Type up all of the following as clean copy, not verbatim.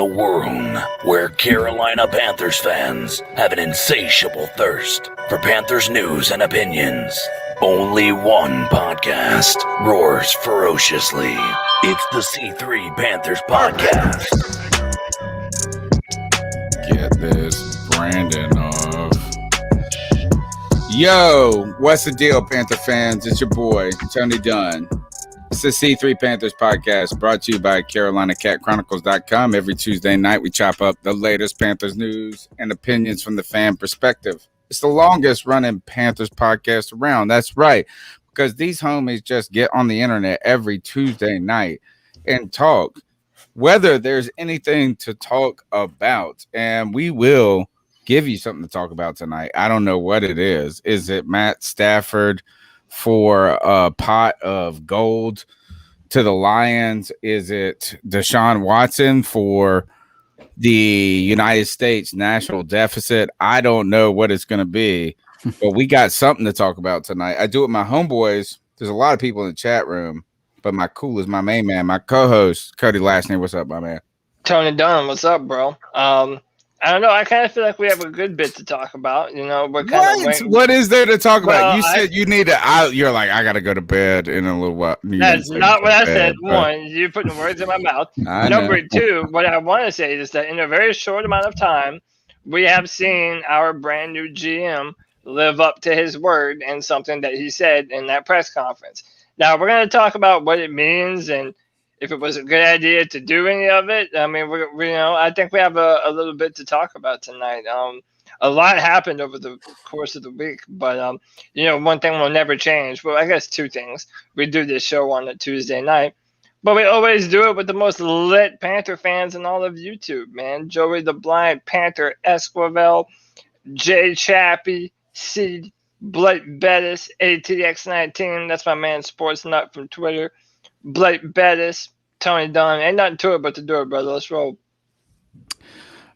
A world where Carolina Panthers fans have an insatiable thirst for Panthers news and opinions. Only one podcast roars ferociously. It's the C3 Panthers Podcast. Get this Brandon off. Yo, what's the deal, Panther fans? It's your boy, Tony Dunn. It's the C3 Panthers Podcast, brought to you by CarolinaCatChronicles.com. Every Tuesday night, we chop up the latest Panthers news and opinions from the fan perspective. It's the longest running Panthers podcast around. That's right, because these homies just get on the internet every Tuesday night and talk, whether there's anything to talk about. And we will give you something to talk about tonight. I don't know what it is. Is it Matt Stafford for a pot of gold to the Lions? Is it Deshaun Watson for the United States national deficit? I don't know what it's going to be, but we got something to talk about tonight. I do it with my homeboys. There's a lot of people in the chat room, but my cool is my main man, my co-host, Cody Lashney. What's up, my man? Tony Dunn, what's up, bro? I don't know. I kind of feel like we have a good bit to talk about. You know, we're kind of what is there to talk about? You said you need to. You're like, I got to go to bed in a little while. That's not what I said. One, you're putting words in my mouth. Number two, what I want to say is that in a very short amount of time, we have seen our brand new GM live up to his word and something that he said in that press conference. Now, we're going to talk about what it means and if it was a good idea to do any of it. I mean, I think we have a little bit to talk about tonight. A lot happened over the course of the week, but one thing will never change. Well, I guess two things. We do this show on a Tuesday night, but we always do it with the most lit Panther fans in all of YouTube, man. Joey the Blind Panther Esquivel, Jay Chappie, Seed, Blake Bettis, ATX19. That's my man Sports Nut from Twitter. Blake Bettis, Tony Dunn. Ain't nothing to it but to do it, brother. Let's roll.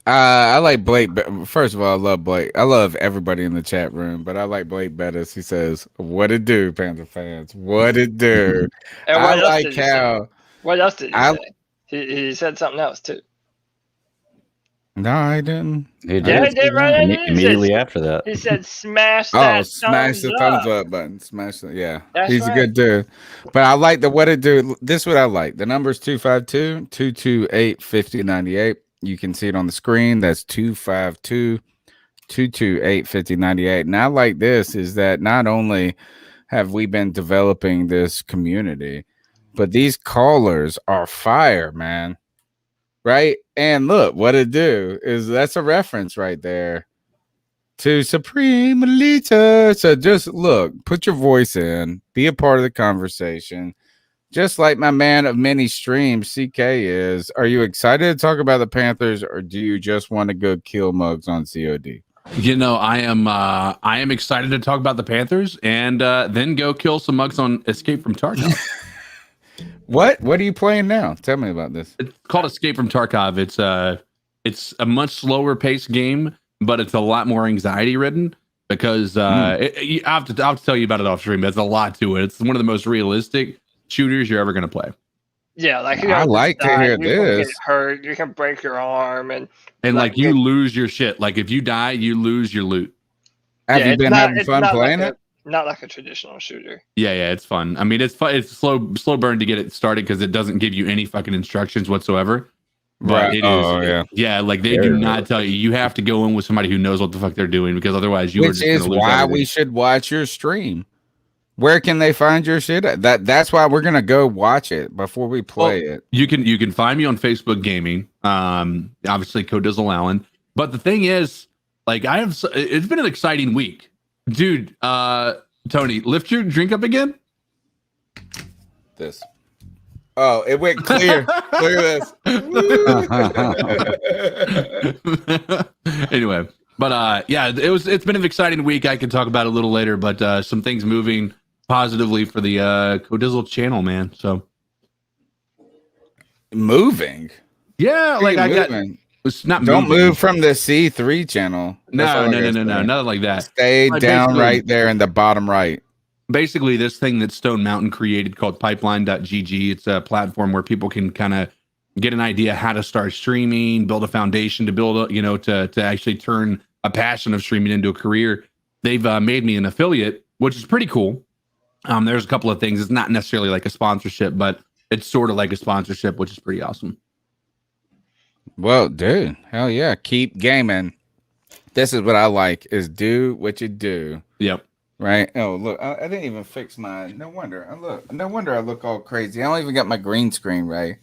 I like Blake. First of all, I love Blake. I love everybody in the chat room, but I like Blake Bettis. He says, "What it do, Panther fans? What it do?" I like how. What else did he say? He said something else too. No, I didn't. He did. Yeah, he did right immediately after that. He said, "Smash that smash the thumbs up button. Smash it. Yeah, that's he's right. A good dude. But I like the what it do. This is what I like. The number's 252-228-5098. You can see it on the screen. That's 252-228-5098. And I like this is that not only have we been developing this community, but these callers are fire, man. Right? And look, what it do is that's a reference right there to Supreme Elita. So just look, put your voice in, be a part of the conversation. Just like my man of many streams, CK is. Are you excited to talk about the Panthers, or do you just want to go kill mugs on COD? You know, I am excited to talk about the Panthers and then go kill some mugs on Escape from Tarkov. What are you playing now? Tell me about this. It's called Escape from Tarkov. It's a much slower paced game, but it's a lot more anxiety ridden because I have to tell you about it off stream. There's a lot to it. It's one of the most realistic shooters you're ever going to play. Yeah, like I like to hear this. You can get hurt, you can break your arm, and like you lose your shit. Like if you die, you lose your loot. Have you been having fun playing it? Not like a traditional shooter. Yeah, it's fun. I mean, it's fun. It's slow burn to get it started because it doesn't give you any fucking instructions whatsoever. But right. Like they do not tell you. You have to go in with somebody who knows what the fuck they're doing because otherwise you. Which is why we should watch your stream. Where can they find your shit? That's why we're gonna go watch it before we play it. You can find me on Facebook Gaming. Obviously Codizzle Allen. But the thing is, like it's been an exciting week. Dude, Tony, lift your drink up again. This. Oh, it went clear. Look at this. Anyway, but it's been an exciting week. I can talk about it a little later, but some things moving positively for the Codizzle channel, man. So moving. Yeah, like I got. It's not. Don't move from the C3 channel. No, nothing like that. Stay down right there in the bottom right. Basically, this thing that Stone Mountain created called Pipeline.gg. It's a platform where people can kind of get an idea how to start streaming, build a foundation to build, to actually turn a passion of streaming into a career. They've made me an affiliate, which is pretty cool. There's a couple of things. It's not necessarily like a sponsorship, but it's sort of like a sponsorship, which is pretty awesome. Well, dude, hell yeah. Keep gaming. This is what I like, is do what you do. Yep. Right. Oh, look, I didn't even fix mine. No wonder I look all crazy. I don't even got my green screen right.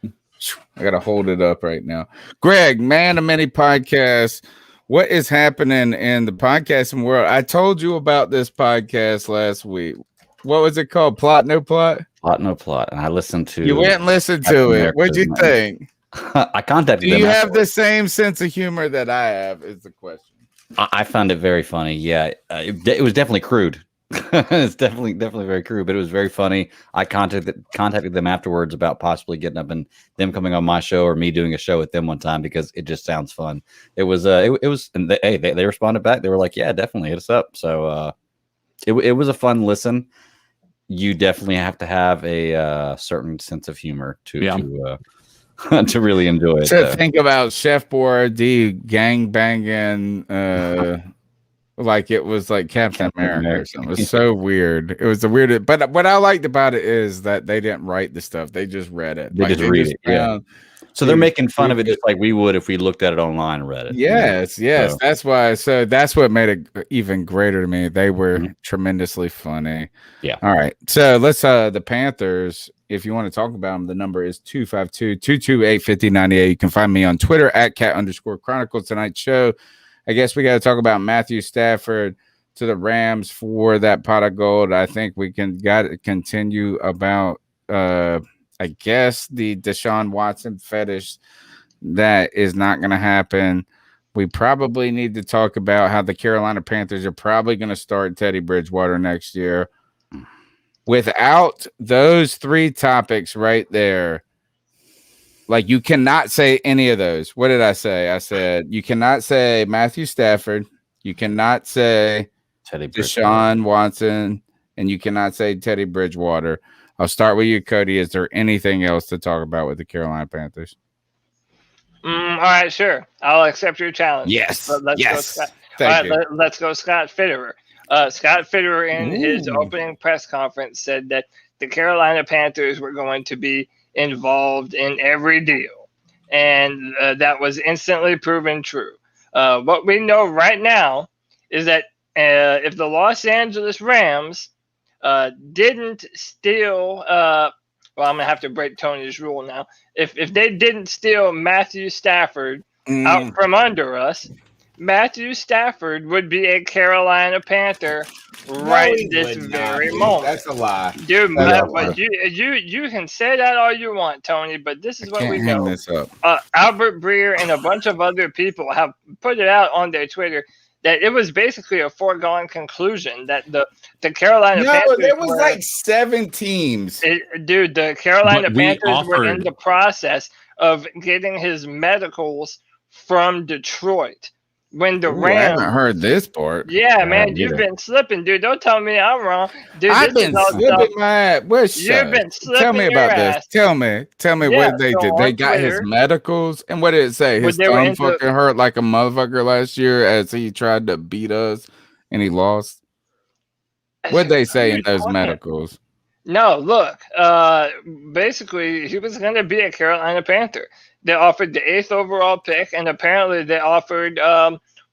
I got to hold it up right now. Greg, man of many podcasts. What is happening in the podcasting world? I told you about this podcast last week. What was it called? Plot No Plot? Plot No Plot. And I listened to. You went and listened to it. What'd you think? I contacted them. Do you have the same sense of humor that I have, is the question. I found it very funny. Yeah, it was definitely crude. It's definitely very crude, but it was very funny. I contacted them afterwards about possibly getting up and them coming on my show or me doing a show with them one time because it just sounds fun. It was and they responded back. They were like, yeah, definitely hit us up. So it was a fun listen. You definitely have to have a certain sense of humor to really enjoy it. To think about Chef Boyardee gang banging, like it was like Captain America or something. It was so weird. It was the weirdest. But what I liked about it is that they didn't write the stuff; they just read it. They just read it. Yeah. So they're making fun of it just like we would if we looked at it online and read it. Yes. So. That's why. So that's what made it even greater to me. They were tremendously funny. Yeah. All right. So let's the Panthers. If you want to talk about them, the number is 252-228-5098. You can find me on Twitter at @cat_chronicles. Tonight's show, I guess we got to talk about Matthew Stafford to the Rams for that pot of gold. I think we got to continue about, I guess, the Deshaun Watson fetish. That is not going to happen. We probably need to talk about how the Carolina Panthers are probably going to start Teddy Bridgewater next year. Without those three topics right there, like you cannot say any of those. What did I say? I said you cannot say Matthew Stafford, you cannot say Deshaun Watson, and you cannot say Teddy Bridgewater. I'll start with you, Cody. Is there anything else to talk about with the Carolina Panthers? All right, sure. I'll accept your challenge. Yes. Let's go, Scott. Let's go, Scott Fitterer. Scott Fitterer in his opening press conference said that the Carolina Panthers were going to be involved in every deal, and that was instantly proven true. What we know right now is that if the Los Angeles Rams didn't steal, well, I'm gonna have to break Tony's rule now. If they didn't steal Matthew Stafford out from under us, Matthew Stafford would be a Carolina Panther this very moment. That's a lie, dude. But you can say that all you want, Tony. But this is what we know. This up. Albert Breer and a bunch of other people have put it out on their Twitter that it was basically a foregone conclusion that the Carolina Panthers. There was like 7 teams. Dude, the Carolina Panthers were in the process of getting his medicals from Detroit. When the Rams, I haven't heard this part. Yeah, man, you've been slipping, dude. Don't tell me I'm wrong, dude. I've been slipping my. You've been slipping. Tell me about this. Tell me what they did. They got his medicals, and what did it say? His thumb fucking hurt like a motherfucker last year as he tried to beat us, and he lost. What'd they say in those medicals? No, look. Basically, he was going to be a Carolina Panther. They offered the 8th overall pick, and apparently they offered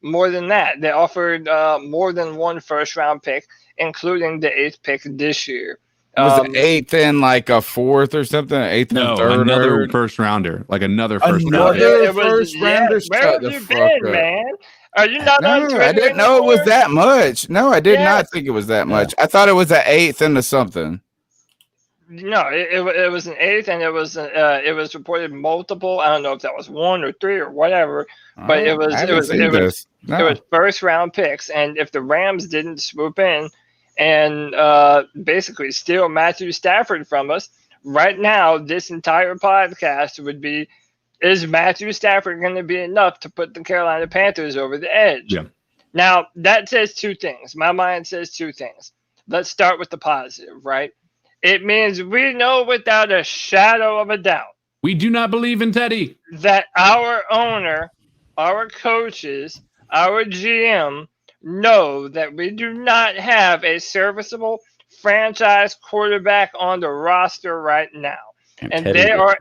more than that. They offered more than one first-round pick, including the 8th pick this year. Was it 8th and like a 4th or something? 8th and 3rd? Another first rounder. Like another first rounder. Another first rounder? Where have you been, man? Are you not on Twitter I didn't know it was that much. No, I did not think it was that much. I thought it was an 8th and a something. No, it was an 8th, and it was reported multiple. I don't know if that was 1 or 3 or whatever, but it was first round picks. And if the Rams didn't swoop in and basically steal Matthew Stafford from us, right now this entire podcast would be: is Matthew Stafford going to be enough to put the Carolina Panthers over the edge? Yeah. Now that says 2 things. My mind says 2 things. Let's start with the positive, right? It means we know without a shadow of a doubt We do not believe in Teddy. That our owner, our coaches, our GM know that we do not have a serviceable franchise quarterback on the roster right now. And they are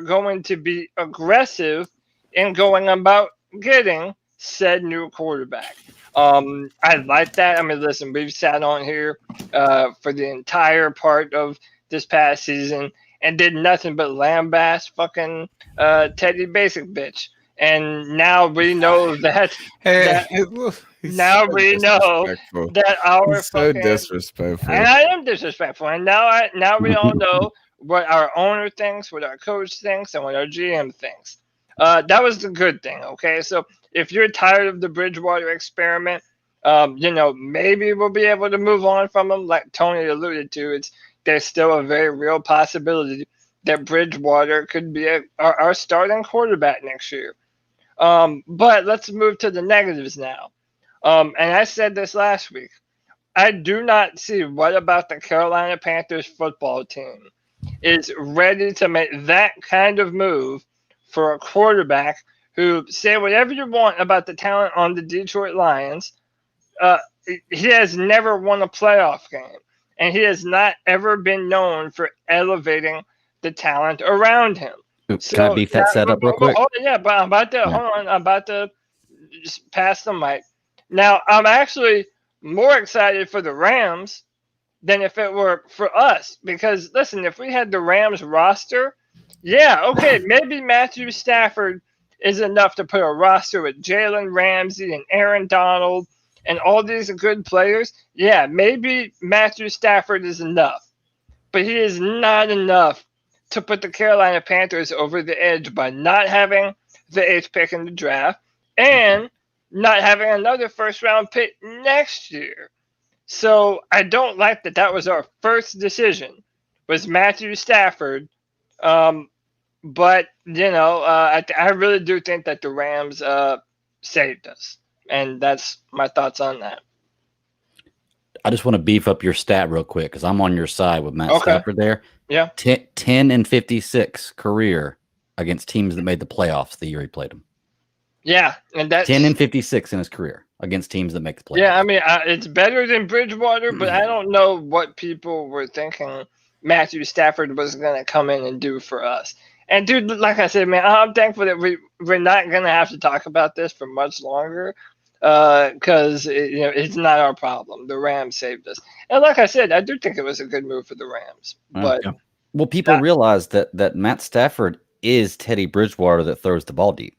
going to be aggressive in going about getting said new quarterback. I like that. I mean, listen, we've sat on here for the entire part of this past season and did nothing but lambast fucking Teddy Basic bitch. And now we know that. Now we know that our so disrespectful. And I am disrespectful. And now we all know what our owner thinks, what our coach thinks, and what our GM thinks. That was the good thing. Okay, so if you're tired of the Bridgewater experiment, maybe we'll be able to move on from them. Like Tony alluded to, there's still a very real possibility that Bridgewater could be our starting quarterback next year. But let's move to the negatives now. And I said this last week. I do not see what about the Carolina Panthers football team is ready to make that kind of move for a quarterback who, say whatever you want about the talent on the Detroit Lions, he has never won a playoff game. And he has not ever been known for elevating the talent around him. Can I beef that setup real quick? Yeah, but I'm about to just pass the mic. Now, I'm actually more excited for the Rams than if it were for us. Because, listen, if we had the Rams roster, yeah, okay, maybe Matthew Stafford is enough to put a roster with Jalen Ramsey and Aaron Donald and all these good players. Yeah, maybe Matthew Stafford is enough. But he is not enough to put the Carolina Panthers over the edge by not having the 8th pick in the draft and not having another first-round pick next year. So I don't like that was our first decision, was Matthew Stafford. But, I really do think that the Rams saved us. And that's my thoughts on that. I just want to beef up your stat real quick because I'm on your side with Matt Stafford there. Yeah. 10-56 career against teams that made the playoffs the year he played them. Yeah, and that's 10-56 in his career against teams that make the playoffs. Yeah, I mean, it's better than Bridgewater, but I don't know what people were thinking Matthew Stafford was going to come in and do for us. And dude, like I said, man, I'm thankful that we're not going to have to talk about this for much longer. Because it's not our problem. The Rams saved us, and like I said, I do think it was a good move for the Rams. But well, people realize that Matt Stafford is Teddy Bridgewater that throws the ball deep.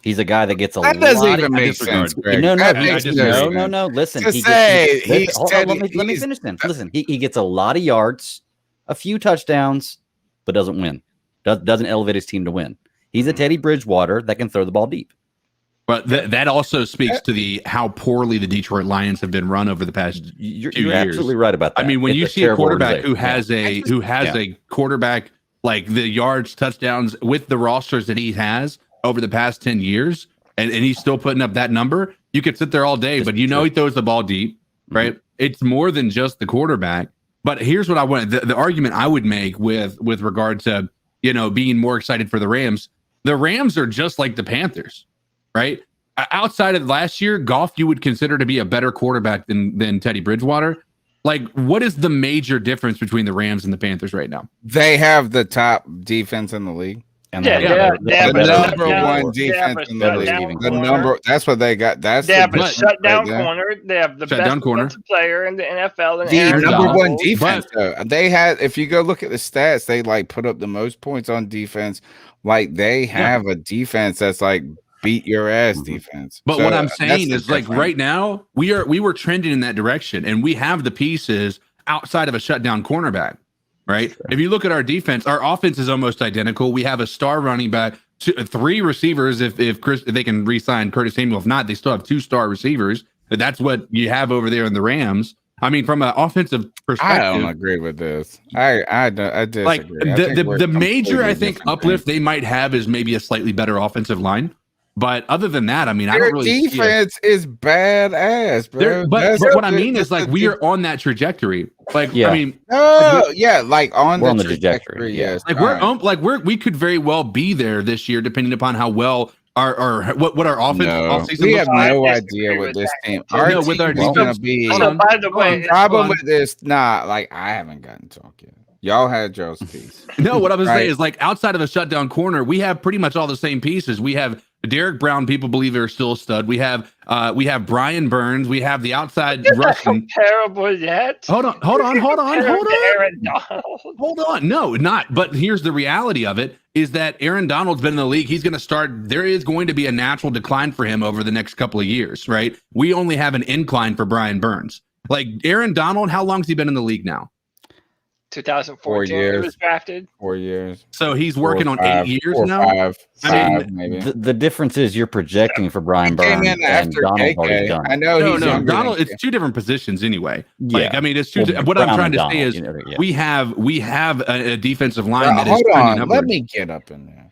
He's a guy that gets a lot. That doesn't even make sense, Greg. No. Listen, let me finish then. Listen, he gets a lot of yards, a few touchdowns, but doesn't win. Doesn't elevate his team to win. He's a Teddy Bridgewater that can throw the ball deep. But that also speaks to how poorly the Detroit Lions have been run over the past 2 years. You're absolutely right about that. I mean, when you see a quarterback who has a quarterback like the yards, touchdowns with the rosters that he has over the past 10 years, and he's still putting up that number, you could sit there all day, but he throws the ball deep, right? Mm-hmm. It's more than just the quarterback. But here's what I want. The argument I would make with regard to, being more excited for the Rams. The Rams are just like the Panthers. Right? Outside of last year, Goff you would consider to be a better quarterback than Teddy Bridgewater. Like, what is the major difference between the Rams and the Panthers right now? They have the top defense in the league. And the number one defense in the league. The number, that's what they got. They have a shutdown corner. They have the best defensive player in the NFL. The number one defense, though. They had, if you go look at the stats, they put up the most points on defense. They have a defense that's beat your ass defense. But what I'm saying is right now we were trending in that direction, and we have the pieces outside of a shutdown cornerback, right? Sure. If you look at our defense, our offense is almost identical. We have a star running back, 3 receivers. If they can re-sign Curtis Samuel, if not, they still have 2 star receivers. But that's what you have over there in the Rams. I mean, from an offensive perspective, I don't agree with this. I disagree. The major uplift they might have is maybe a slightly better offensive line. But other than that, I mean, I Their don't really defense is badass, bro. But what I mean is like we are on that trajectory. Like Yeah. I mean, like on we're the on the trajectory. trajectory, Yes, like we could very well be there this year, depending upon how well our what our offense offseason we looks have like. no idea what this team. Our No, team with our is gonna defense. be. So by the way, The problem with this, like I haven't gotten to talk yet. Y'all had Joe's piece. No, what I was saying is like outside of a shutdown corner, we have pretty much all the same pieces. We have Derek Brown, people believe are still a stud. We have Brian Burns. We have the outside Russian. Comparable yet? Hold on. Aaron Donald. Hold on. No, not. But here's the reality of it is that Aaron Donald's been in the league. He's going to start. There is going to be a natural decline for him over the next couple of years, right? We only have an incline for Brian Burns. Like Aaron Donald, how long has he been in the league now? 2014 he was drafted. 4 years. So he's working on 8 years now. Five, maybe. The difference is you're projecting for Brian Burns and Donald's already done. I know. No, Donald. It's two different positions anyway. Like, I mean, it's two. What I'm trying to say is we have a defensive line that is. Hold on. Let me get up in there.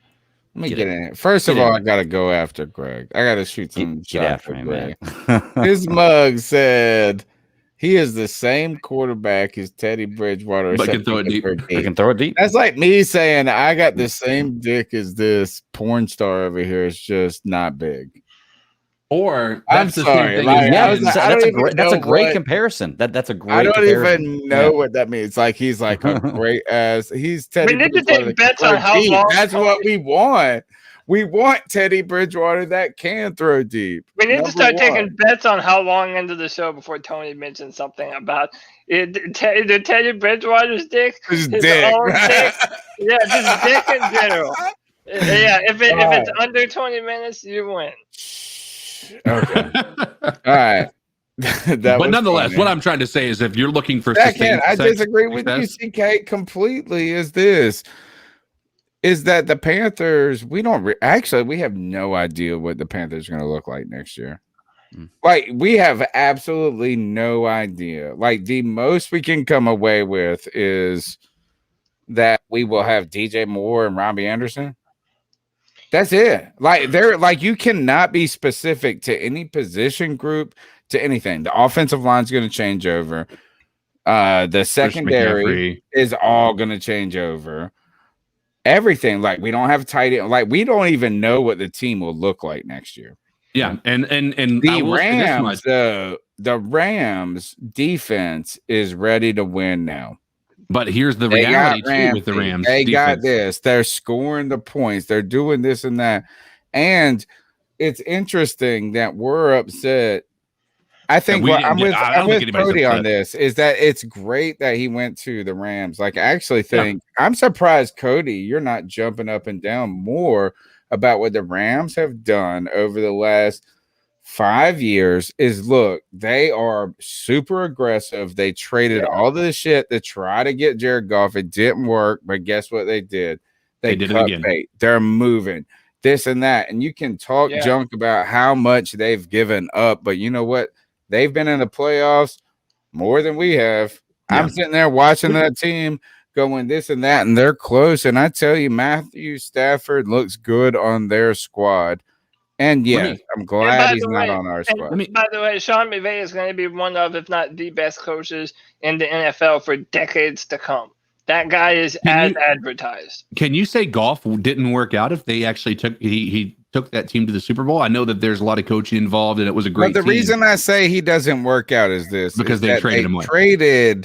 Let me get in it. First of all, I gotta go after Greg. I gotta shoot some get after him, Greg. man. His mug said he is the same quarterback as Teddy Bridgewater. But can throw it deep. He can throw it deep. That's like me saying I got the same dick as this porn star over here. It's just not big. Or I'm sorry. That's a great comparison. That's a great. I don't comparison. even know what that means. Like he's like a great ass. He's Teddy. We need to take bets on how long. That's what we want. We want Teddy Bridgewater that can throw deep. We need to start taking bets on how long into the show before Tony mentions something about it. Teddy Bridgewater's dick. His dick. Own dick. Yeah, just dick in general. Yeah, if it's under 20 minutes, you win. Okay. All right. But nonetheless, funny. What I'm trying to say is if you're looking for I disagree with you, CK, completely. Is that the Panthers? We don't actually. We have no idea what the Panthers are going to look like next year. Like we have absolutely no idea. Like the most we can come away with is that we will have DJ Moore and Robbie Anderson. That's it. Like they're like you cannot be specific to any position group to anything. The offensive line is going to change over. The secondary is all going to change over. Everything. Like we don't have a tight end. Like we don't even know what the team will look like next year. Yeah, and the Rams, the Rams defense is ready to win now. But here's the reality too with the Rams. They got this. They're scoring the points. They're doing this and that. And it's interesting that we're upset. I think I'm with Cody on this is that it's great that he went to the Rams. Like, I actually think I'm surprised, Cody, you're not jumping up and down more about what the Rams have done over the last 5 years. Is look, they are super aggressive. They traded all this shit to try to get Jared Goff. It didn't work, but guess what they did? They did it again. They're moving this and that. And you can talk junk about how much they've given up, but you know what? They've been in the playoffs more than we have. Yeah. I'm sitting there watching that team going this and that, and they're close. And I tell you, Matthew Stafford looks good on their squad. And I'm glad he's not on our squad. By the way, Sean McVay is going to be one of, if not the best coaches in the NFL for decades to come. That guy is advertised. Can you say Goff didn't work out if they actually he took that team to the Super Bowl? I know that there's a lot of coaching involved, and it was a great team. Reason I say he doesn't work out is this. Because they traded him away.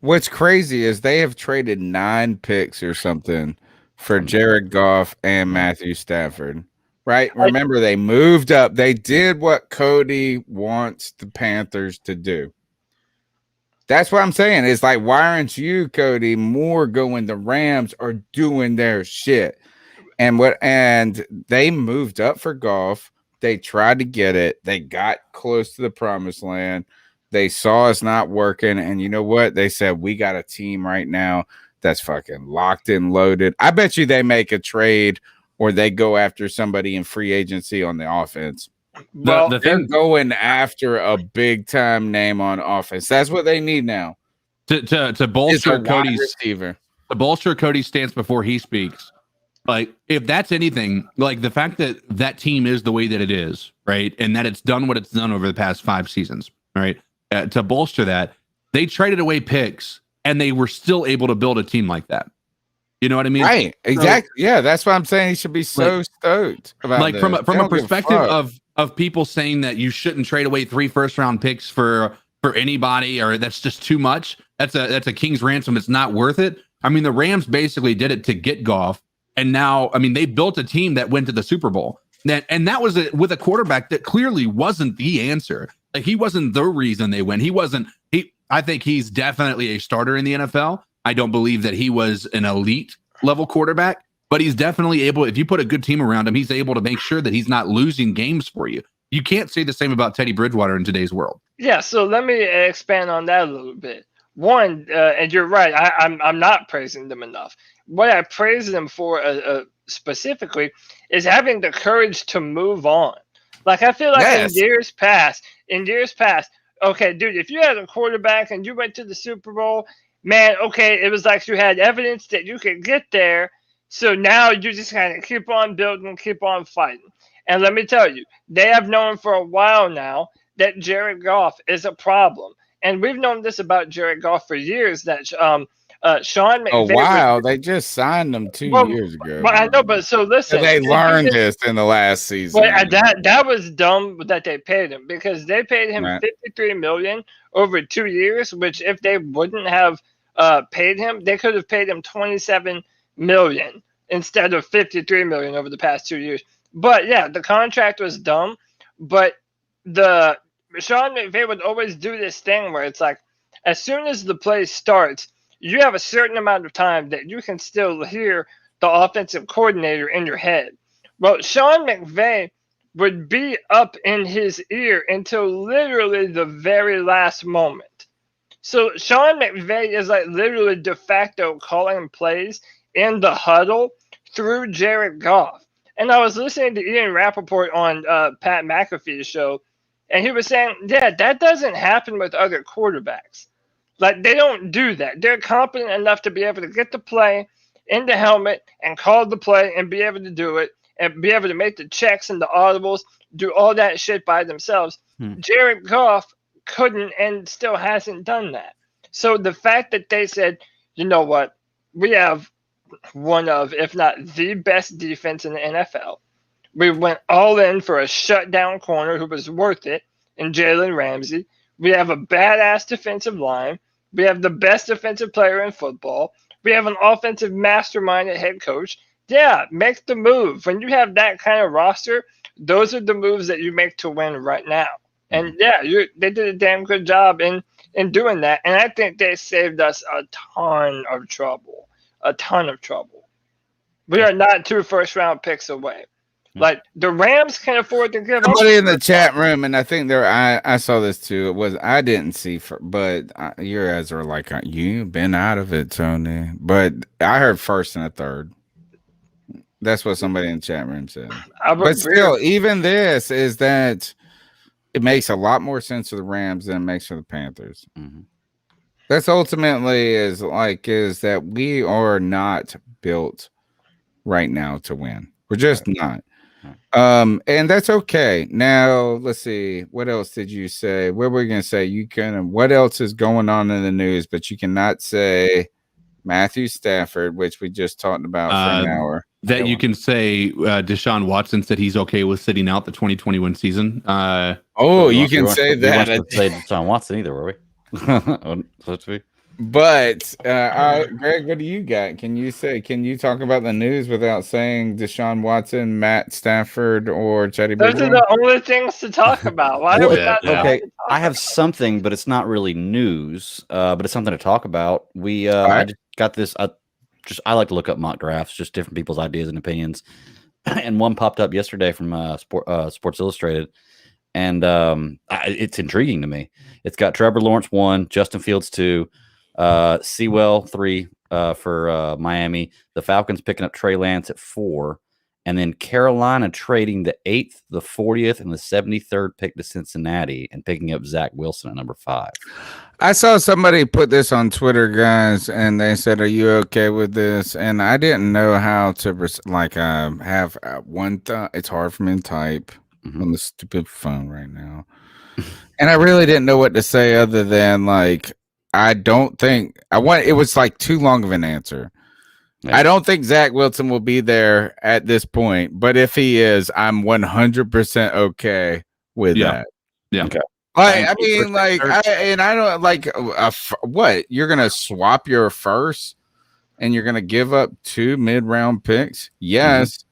What's crazy is they have traded 9 picks or something for Jared Goff and Matthew Stafford. Right? Remember, they moved up. They did what Cody wants the Panthers to do. That's what I'm saying. It's like, why aren't you, Cody, more going the Rams are doing their shit? And they moved up for Goff. They tried to get it. They got close to the promised land. They saw us not working. And you know what? They said, we got a team right now that's fucking locked and loaded. I bet you they make a trade or they go after somebody in free agency on the offense. Well, they're going after a big time name on offense. That's what they need now. To bolster Cody's receiver. To bolster Cody's stance before he speaks. Like, if that's anything, like the fact that that team is the way that it is, right, and that it's done what it's done over the past 5 seasons, right, to bolster that, they traded away picks, and they were still able to build a team like that. You know what I mean? Right. Exactly. So, yeah, that's what I'm saying. He should be so stoked about like this. From a perspective of people saying that you shouldn't trade away 3 first-round picks for anybody, or that's just too much. That's a king's ransom. It's not worth it. I mean, the Rams basically did it to get Goff. And now, I mean, they built a team that went to the Super Bowl. And that was with a quarterback that clearly wasn't the answer. Like, he wasn't the reason they win. I think he's definitely a starter in the NFL. I don't believe that he was an elite level quarterback, but he's definitely able, if you put a good team around him, he's able to make sure that he's not losing games for you. You can't say the same about Teddy Bridgewater in today's world. Yeah, so let me expand on that a little bit. One, and you're right, I'm not praising them enough. What I praise them for specifically is having the courage to move on. Like, I feel like in years past, okay, dude, if you had a quarterback and you went to the Super Bowl, man, okay, it was like you had evidence that you could get there. So now you just kind of keep on building, keep on fighting. And let me tell you, they have known for a while now that Jared Goff is a problem. And we've known this about Jared Goff for years, that Sean McVay. Oh, wow. They just signed him 2 years ago. Well, I know, but so listen. They learned this in the last season. Well, that was dumb that they paid him, because they paid him $53 million over 2 years, which if they wouldn't have paid him, they could have paid him $27 million instead of $53 million over the past 2 years. But yeah, the contract was dumb, but Sean McVay would always do this thing where it's like, as soon as the play starts, you have a certain amount of time that you can still hear the offensive coordinator in your head. Well, Sean McVay would be up in his ear until literally the very last moment. So Sean McVay is like literally de facto calling plays in the huddle through Jared Goff. And I was listening to Ian Rappaport on Pat McAfee's show, and he was saying, yeah, that doesn't happen with other quarterbacks. Like, they don't do that. They're competent enough to be able to get the play in the helmet and call the play and be able to do it and be able to make the checks and the audibles, do all that shit by themselves. Jared Goff couldn't and still hasn't done that. So the fact that they said, you know what, we have one of, if not the best defense in the NFL. We went all in for a shutdown corner who was worth it in Jalen Ramsey. We have a badass defensive line. We have the best defensive player in football. We have an offensive mastermind at head coach. Yeah, make the move. When you have that kind of roster, those are the moves that you make to win right now. And yeah, they did a damn good job in doing that. And I think they saved us a ton of trouble. We are not 2 first-round picks away. Like, the Rams can afford to give somebody in the chat room, and I think I saw this too. I didn't see, but your guys are like, you've been out of it, Tony. But I heard first and a third. That's what somebody in the chat room said. But still, even this is that it makes a lot more sense for the Rams than it makes for the Panthers. Mm-hmm. That's ultimately is that we are not built right now to win. We're just not. And that's okay. Now, let's see. What else did you say? What were we going to say? What else is going on in the news? But you cannot say Matthew Stafford, which we just talked about for an hour. That you can say Deshaun Watson said he's okay with sitting out the 2021 season. You can say that. We weren't say Deshaun Watson either, were we? Supposed to be. But Greg, what do you got? Can you talk about the news without saying Deshaun Watson, Matt Stafford, or Teddy Bridgewater? Those are the only things to talk about. Why do we not okay, I have something, but it's not really news. But it's something to talk about. I just got this. I like to look up mock drafts, just different people's ideas and opinions. And one popped up yesterday from Sports Illustrated, and it's intriguing to me. It's got Trevor Lawrence 1, Justin Fields 2. Sewell 3 for Miami. The Falcons picking up Trey Lance at 4, and then Carolina trading the 8th, the 40th, and the 73rd pick to Cincinnati and picking up Zach Wilson at number 5. I saw somebody put this on Twitter, guys, and they said, "Are you okay with this?" And I didn't know how to have one thought. It's hard for me to type on the stupid phone right now, and I really didn't know what to say other than like, I don't think it was like too long of an answer. Yeah. I don't think Zach Wilson will be there at this point, but if he is, I'm 100% okay with that. Yeah. Okay. I mean, like, I don't like what you're gonna swap your first, and you're gonna give up 2 mid-round picks. Yes,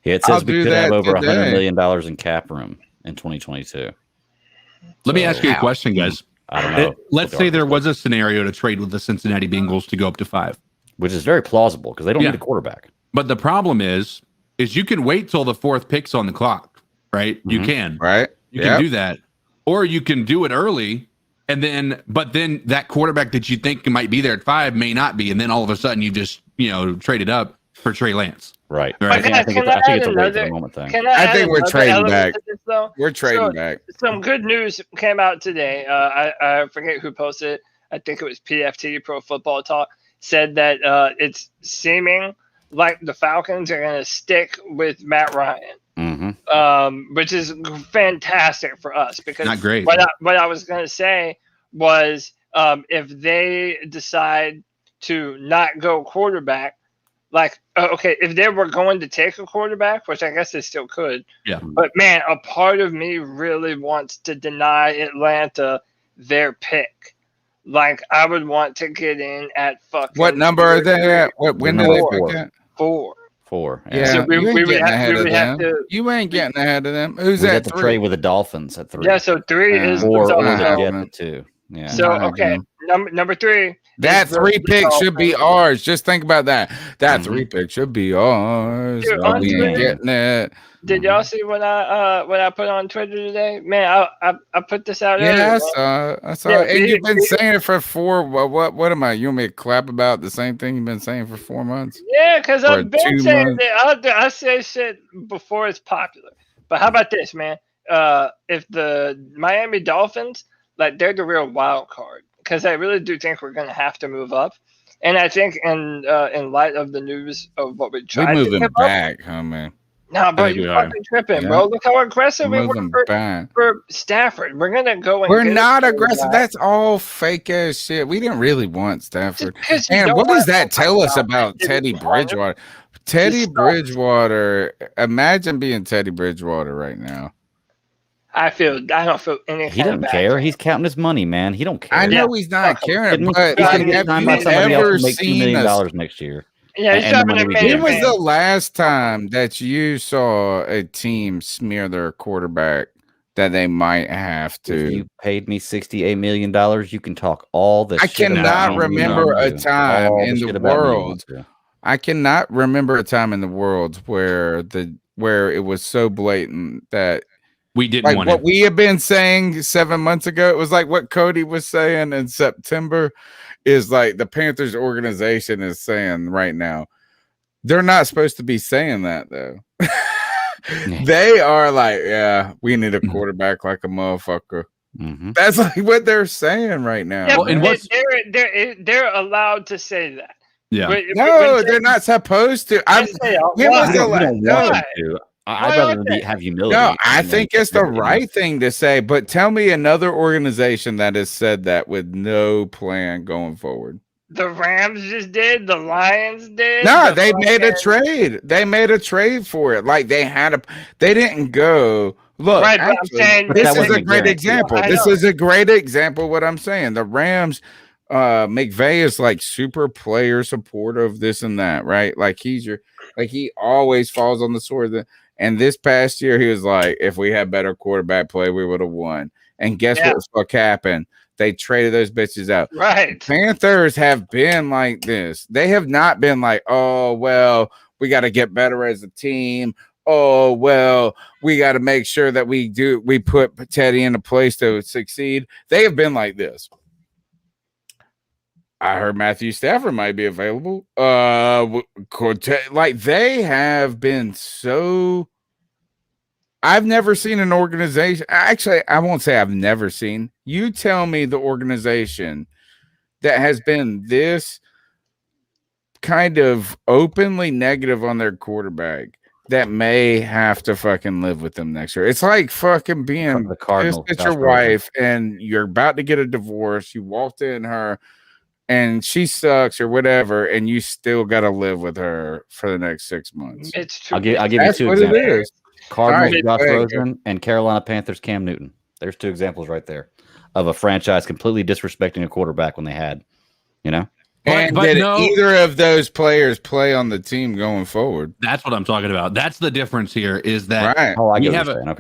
yeah, it says we could have over $100 million in cap room in 2022. Let me ask you a question, guys. I don't know. Let's say there was a scenario to trade with the Cincinnati Bengals to go up to 5. Which is very plausible because they don't need a quarterback. But the problem is you can wait till the 4th pick's on the clock, right? You can. Right. You can do that. Or you can do it early, but then that quarterback that you think might be there at 5 may not be, and then all of a sudden you just, traded up for Trey Lance. Right. I think it's a wait for the moment thing. I think we're trading back. We're trading back. Some good news came out today. I forget who posted it. I think it was PFT, Pro Football Talk, said that it's seeming like the Falcons are going to stick with Matt Ryan, which is fantastic for us because not great. What I was going to say was if they decide to not go quarterback, like, okay, if they were going to take a quarterback, which I guess they still could, but man, a part of me really wants to deny Atlanta their pick. Like, I would want to get in at fucking. What number are they at? When do they pick at? 4. 4. Yeah, so we would have to. You ain't getting ahead of them. Who's at that? 3? Trade with the Dolphins at 3. Yeah, so 3 is 4 or the 2. Yeah. So okay, number 3. That 3 pick should be ours. Just think about that. That 3 pick should be ours. Dude, we ain't getting it. Did y'all see what I put on Twitter today? Man, I put this out. Yeah, I saw it. And you've been saying it for 4. What am I? You want me to clap about the same thing you've been saying for 4 months? Yeah, because I've been saying that. I say shit before it's popular. But how about this, man? If the Miami Dolphins, like, they're the real wild card, because I really do think we're going to have to move up. And I think in light of the news of what we tried we're moving back, huh, man? No, bro, you're fucking tripping, bro. Look how aggressive we were for Stafford. We're going to go and we're not aggressive. That's all fake ass shit. We didn't really want Stafford. And what does that tell us about Teddy Bridgewater? Teddy Bridgewater, imagine being Teddy Bridgewater right now. I don't feel any. He doesn't care. He's counting his money, man. He don't care. I know he's not caring, but he's going to get signed by somebody else to make $2 million next year. Yeah, when was the last time that you saw a team smear their quarterback that they might have to? If you paid me $68 million, you can talk all this. I cannot remember a time in the world. I cannot remember a time in the world where it was so blatant that we didn't want what we have been saying 7 months ago. It was like what Cody was saying in September is like the Panthers organization is saying right now. They're not supposed to be saying that though. They are like, yeah, we need a quarterback like a motherfucker. That's like what they're saying right now. Yeah, well, they're allowed to say that. Yeah. No, they're not supposed to. I'd rather have humility. No, I think it's the right thing to say, but tell me another organization that has said that with no plan going forward. The Rams just did. The Lions did. No, they made a trade. They made a trade for it. Like they didn't go. Look, right, actually, this is a great example. This is a great example of what I'm saying. The Rams, McVay is like super player supportive, this and that, right? Like he always falls on the sword. And this past year, he was like, if we had better quarterback play, we would have won. And guess what the fuck happened? They traded those bitches out. Right. Panthers have been like this. They have not been like, oh, well, we got to get better as a team. Oh, well, we got to make sure that we put Teddy in a place to succeed. They have been like this. I heard Matthew Stafford might be available. Like they have been so. I've never seen an organization. Actually, I won't say I've never seen. You tell me the organization that has been this kind of openly negative on their quarterback that may have to fucking live with them next year. It's like fucking being the Cardinals at your wife and you're about to get a divorce. You walked in her and she sucks or whatever, and you still got to live with her for the next 6 months. It's true. I'll give you two examples. Cardinals, right, Josh Rosen, and Carolina Panthers, Cam Newton. There's two examples right there of a franchise completely disrespecting a quarterback when they had, And did either of those players play on the team going forward? That's what I'm talking about. That's the difference here is that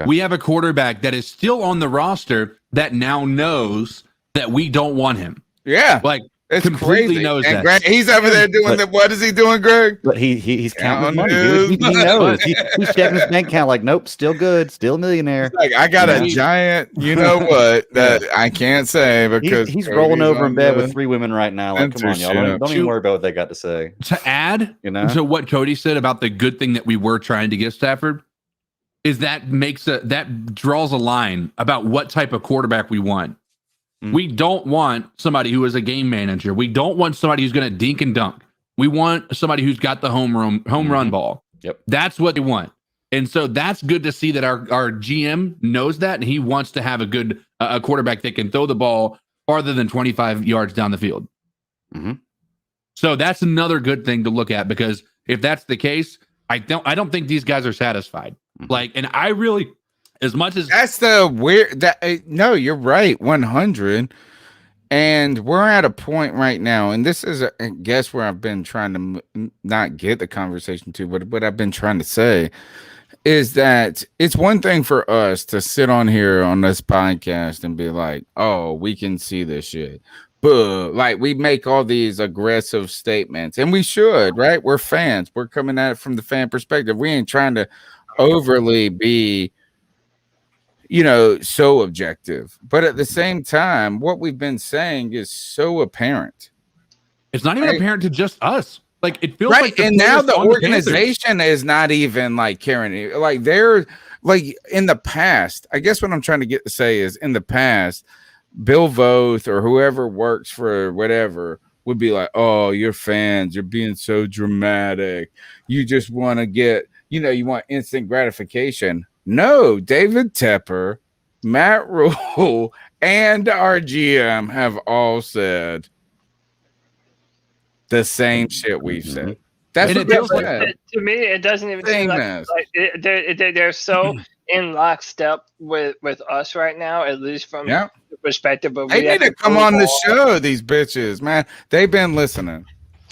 we have a quarterback that is still on the roster that now knows that we don't want him. Yeah. Like, it's completely crazy. Knows and that. Greg, he's over there doing what is he doing, Greg? But he's counting money, dude. He knows. He's checking his bank account like, nope, still good, still a millionaire. Like, I got a giant, you know what, that I can't say because he's rolling over in bed with 3 women right now. Like, come on, y'all. Don't even worry about what they got to say. To add to what Cody said about the good thing that we were trying to get Stafford, is that that draws a line about what type of quarterback we want. We don't want somebody who is a game manager. We don't want somebody who's going to dink and dunk. We want somebody who's got the home run ball. Yep. That's what they want. And so that's good to see that our GM knows that, and he wants to have a good a quarterback that can throw the ball farther than 25 yards down the field. Mm-hmm. So that's another good thing to look at, because if that's the case, I don't think these guys are satisfied. Mm-hmm. Like, and I really, as much as that's the weird no, you're right, 100. And we're at a point right now, and this is I guess where I've been trying to not get the conversation to, but what I've been trying to say is that it's one thing for us to sit on here on this podcast and be like, oh, we can see this shit. But like, we make all these aggressive statements, and we should, right? We're fans. We're coming at it from the fan perspective. We ain't trying to overly be, so objective. But at the same time, what we've been saying is so apparent. It's not even apparent to just us. Like, it feels right. like And now the organization is not even like caring. Like, they're like in the past, I guess what I'm trying to get to say is in the past, Bill Voth or whoever works for whatever would be like, oh, you're fans, you're being so dramatic. You just want to get, you want instant gratification. No, David Tepper, Matt Rule, and our GM have all said the same shit we've said. That's what it said. To me, it doesn't even seem like they're so in lockstep with us right now, at least from the perspective of they need to come on the show, these bitches, man. They've been listening.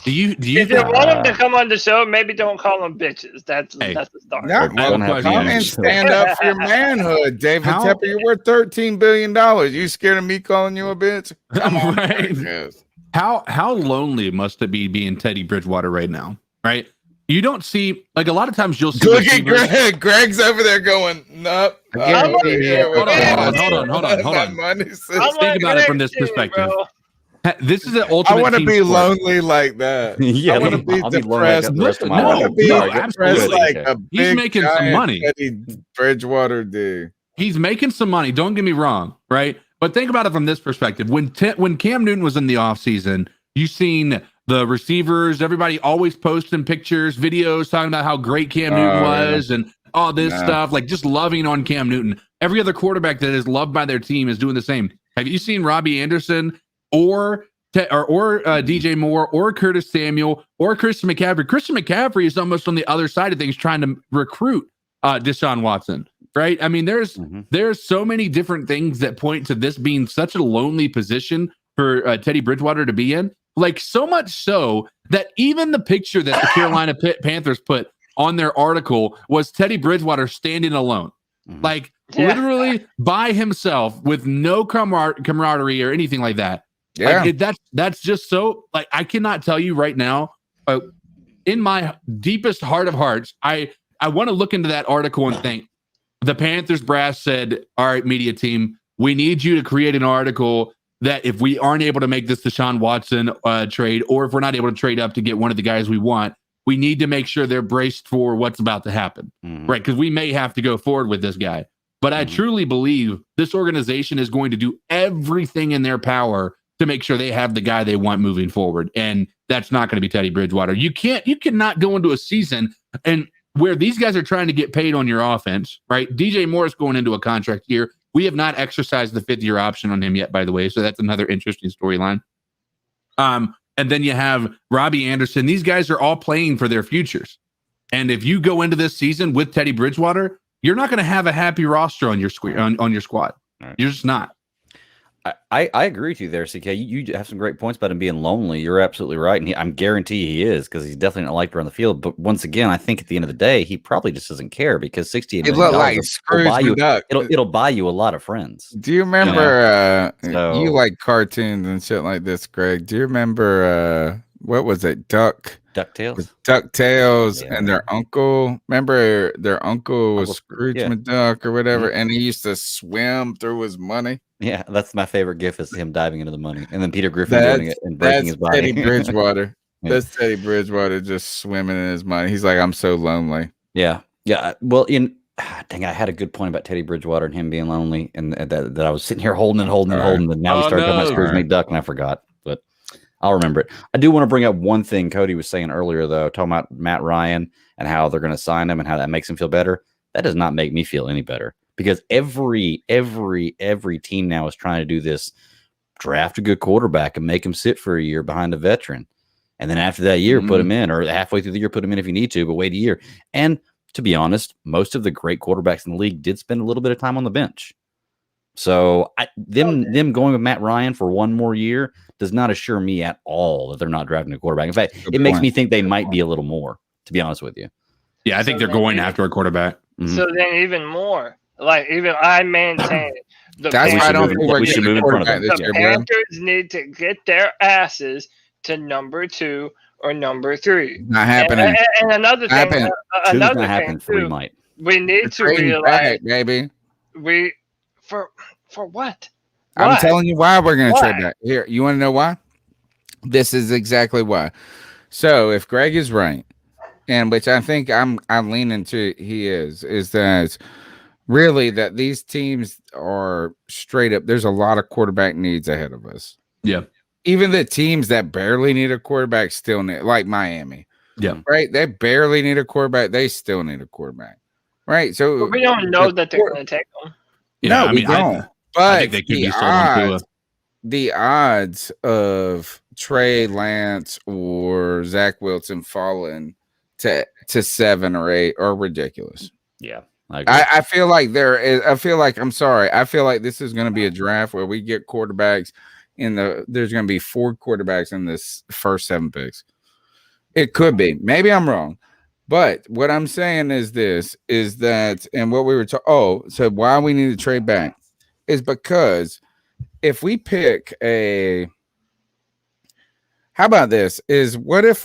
Do you if you want them to come on the show, maybe don't call them bitches. That's the start. No, come and stand up for your manhood, David Tepper. You're worth $13 billion. You scared of me calling you a bitch? Come on, right. How lonely must it be being Teddy Bridgewater right now? Right. You don't see, like, a lot of times you'll see. Look at Greg. Greg's over there going, nope. Hold on. Think about it from this perspective. This is an ultimate. I want to be lonely like that. Yeah, I want to be depressed. I want to be depressed like a big, he's making some money. Teddy Bridgewater dude. He's making some money. Don't get me wrong, right? But think about it from this perspective. When Cam Newton was in the offseason, you seen the receivers, everybody always posting pictures, videos talking about how great Cam Newton was and all this stuff, like just loving on Cam Newton. Every other quarterback that is loved by their team is doing the same. Have you seen Robbie Anderson or DJ Moore or Curtis Samuel or Christian McCaffrey? Christian McCaffrey is almost on the other side of things trying to recruit Deshaun Watson, right? I mean, there's so many different things that point to this being such a lonely position for Teddy Bridgewater to be in. Like, so much so that even the picture that the Carolina Panthers put on their article was Teddy Bridgewater standing alone. Like, literally by himself with no camaraderie or anything like that. Yeah. Like, that's just so, like, I cannot tell you right now, in my deepest heart of hearts, I want to look into that article and think the Panthers brass said, all right, media team, we need you to create an article that if we aren't able to make this Deshaun Watson trade, or if we're not able to trade up to get one of the guys we want, we need to make sure they're braced for what's about to happen, right? Because we may have to go forward with this guy. But I truly believe this organization is going to do everything in their power to make sure they have the guy they want moving forward. And that's not going to be Teddy Bridgewater. You cannot go into a season and where these guys are trying to get paid on your offense, right? DJ Moore's going into a contract year. We have not exercised the 5th-year option on him yet, by the way. So that's another interesting storyline. And then you have Robbie Anderson. These guys are all playing for their futures. And if you go into this season with Teddy Bridgewater, you're not going to have a happy roster on your squad. Right. You're just not. I agree with you there, CK. You have some great points about him being lonely. You're absolutely right. And I'm guarantee he is, because he's definitely not liked around the field. But once again, I think at the end of the day, he probably just doesn't care, because $68 million it'll buy you a lot of friends. Do you remember you like cartoons and shit like this, Greg? Do you remember what was it? DuckTales and their uncle. Remember their uncle was Scrooge McDuck or whatever, and he used to swim through his money. Yeah, that's my favorite gif, is him diving into the money, and then Peter Griffin doing it and breaking his body. Teddy Bridgewater. That's Teddy Bridgewater just swimming in his money. He's like, I'm so lonely. Yeah. Well, dang, I had a good point about Teddy Bridgewater and him being lonely, and that I was sitting here holding, and now we started talking about Scrooge McDuck, and I forgot, but I'll remember it. I do want to bring up one thing Cody was saying earlier, though, talking about Matt Ryan and how they're going to sign him and how that makes him feel better. That does not make me feel any better, because every team now is trying to do this: draft a good quarterback and make him sit for a year behind a veteran, and then after that year, put him in, or halfway through the year, put him in if you need to, but wait a year. And to be honest, most of the great quarterbacks in the league did spend a little bit of time on the bench. So them going with Matt Ryan for one more year does not assure me at all that they're not drafting a quarterback. In fact, it makes me think they might be a little more, to be honest with you. Yeah, I think they're going after a quarterback. So then even more, like, even I maintain the we should move in front of them. The Panthers need to get their asses to number 2 or number 3. Not happening. And another thing, another thing too, 3 might. We need to realize, baby. For what? I'm telling you why we're going to trade back. Here, you want to know why? This is exactly why. So if Greg is right, and which I think I'm leaning to, he is that really that these teams are straight up. There's a lot of quarterback needs ahead of us. Yeah. Even the teams that barely need a quarterback still need, like Miami. Yeah. Right. They barely need a quarterback. They still need a quarterback. Right. So but we don't know that they're going to take them. Yeah, no, we don't. I think they could be sold the odds of Trey Lance or Zach Wilson falling to 7 or 8 are ridiculous. Yeah. I feel like I feel like this is going to be a draft where we get quarterbacks there's going to be 4 quarterbacks in this first 7 picks. It could be. Maybe I'm wrong. But what I'm saying is that, and what we were talking, so why we need to trade back is because if we pick how about this? What if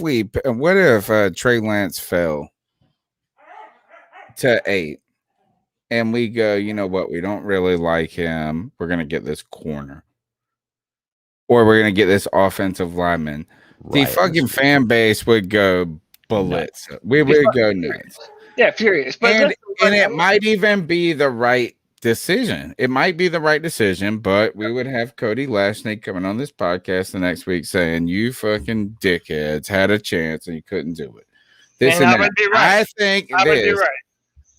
Trey Lance fell to 8 and we go, you know what? We don't really like him. We're going to get this corner, or we're going to get this offensive lineman. Right. The fucking fan base would go bullets. We would go nuts. Yeah, furious. But and it might even be the right decision. It might be the right decision, but we would have Cody Lashney coming on this podcast the next week saying, "You fucking dickheads had a chance and you couldn't do it." I would be right.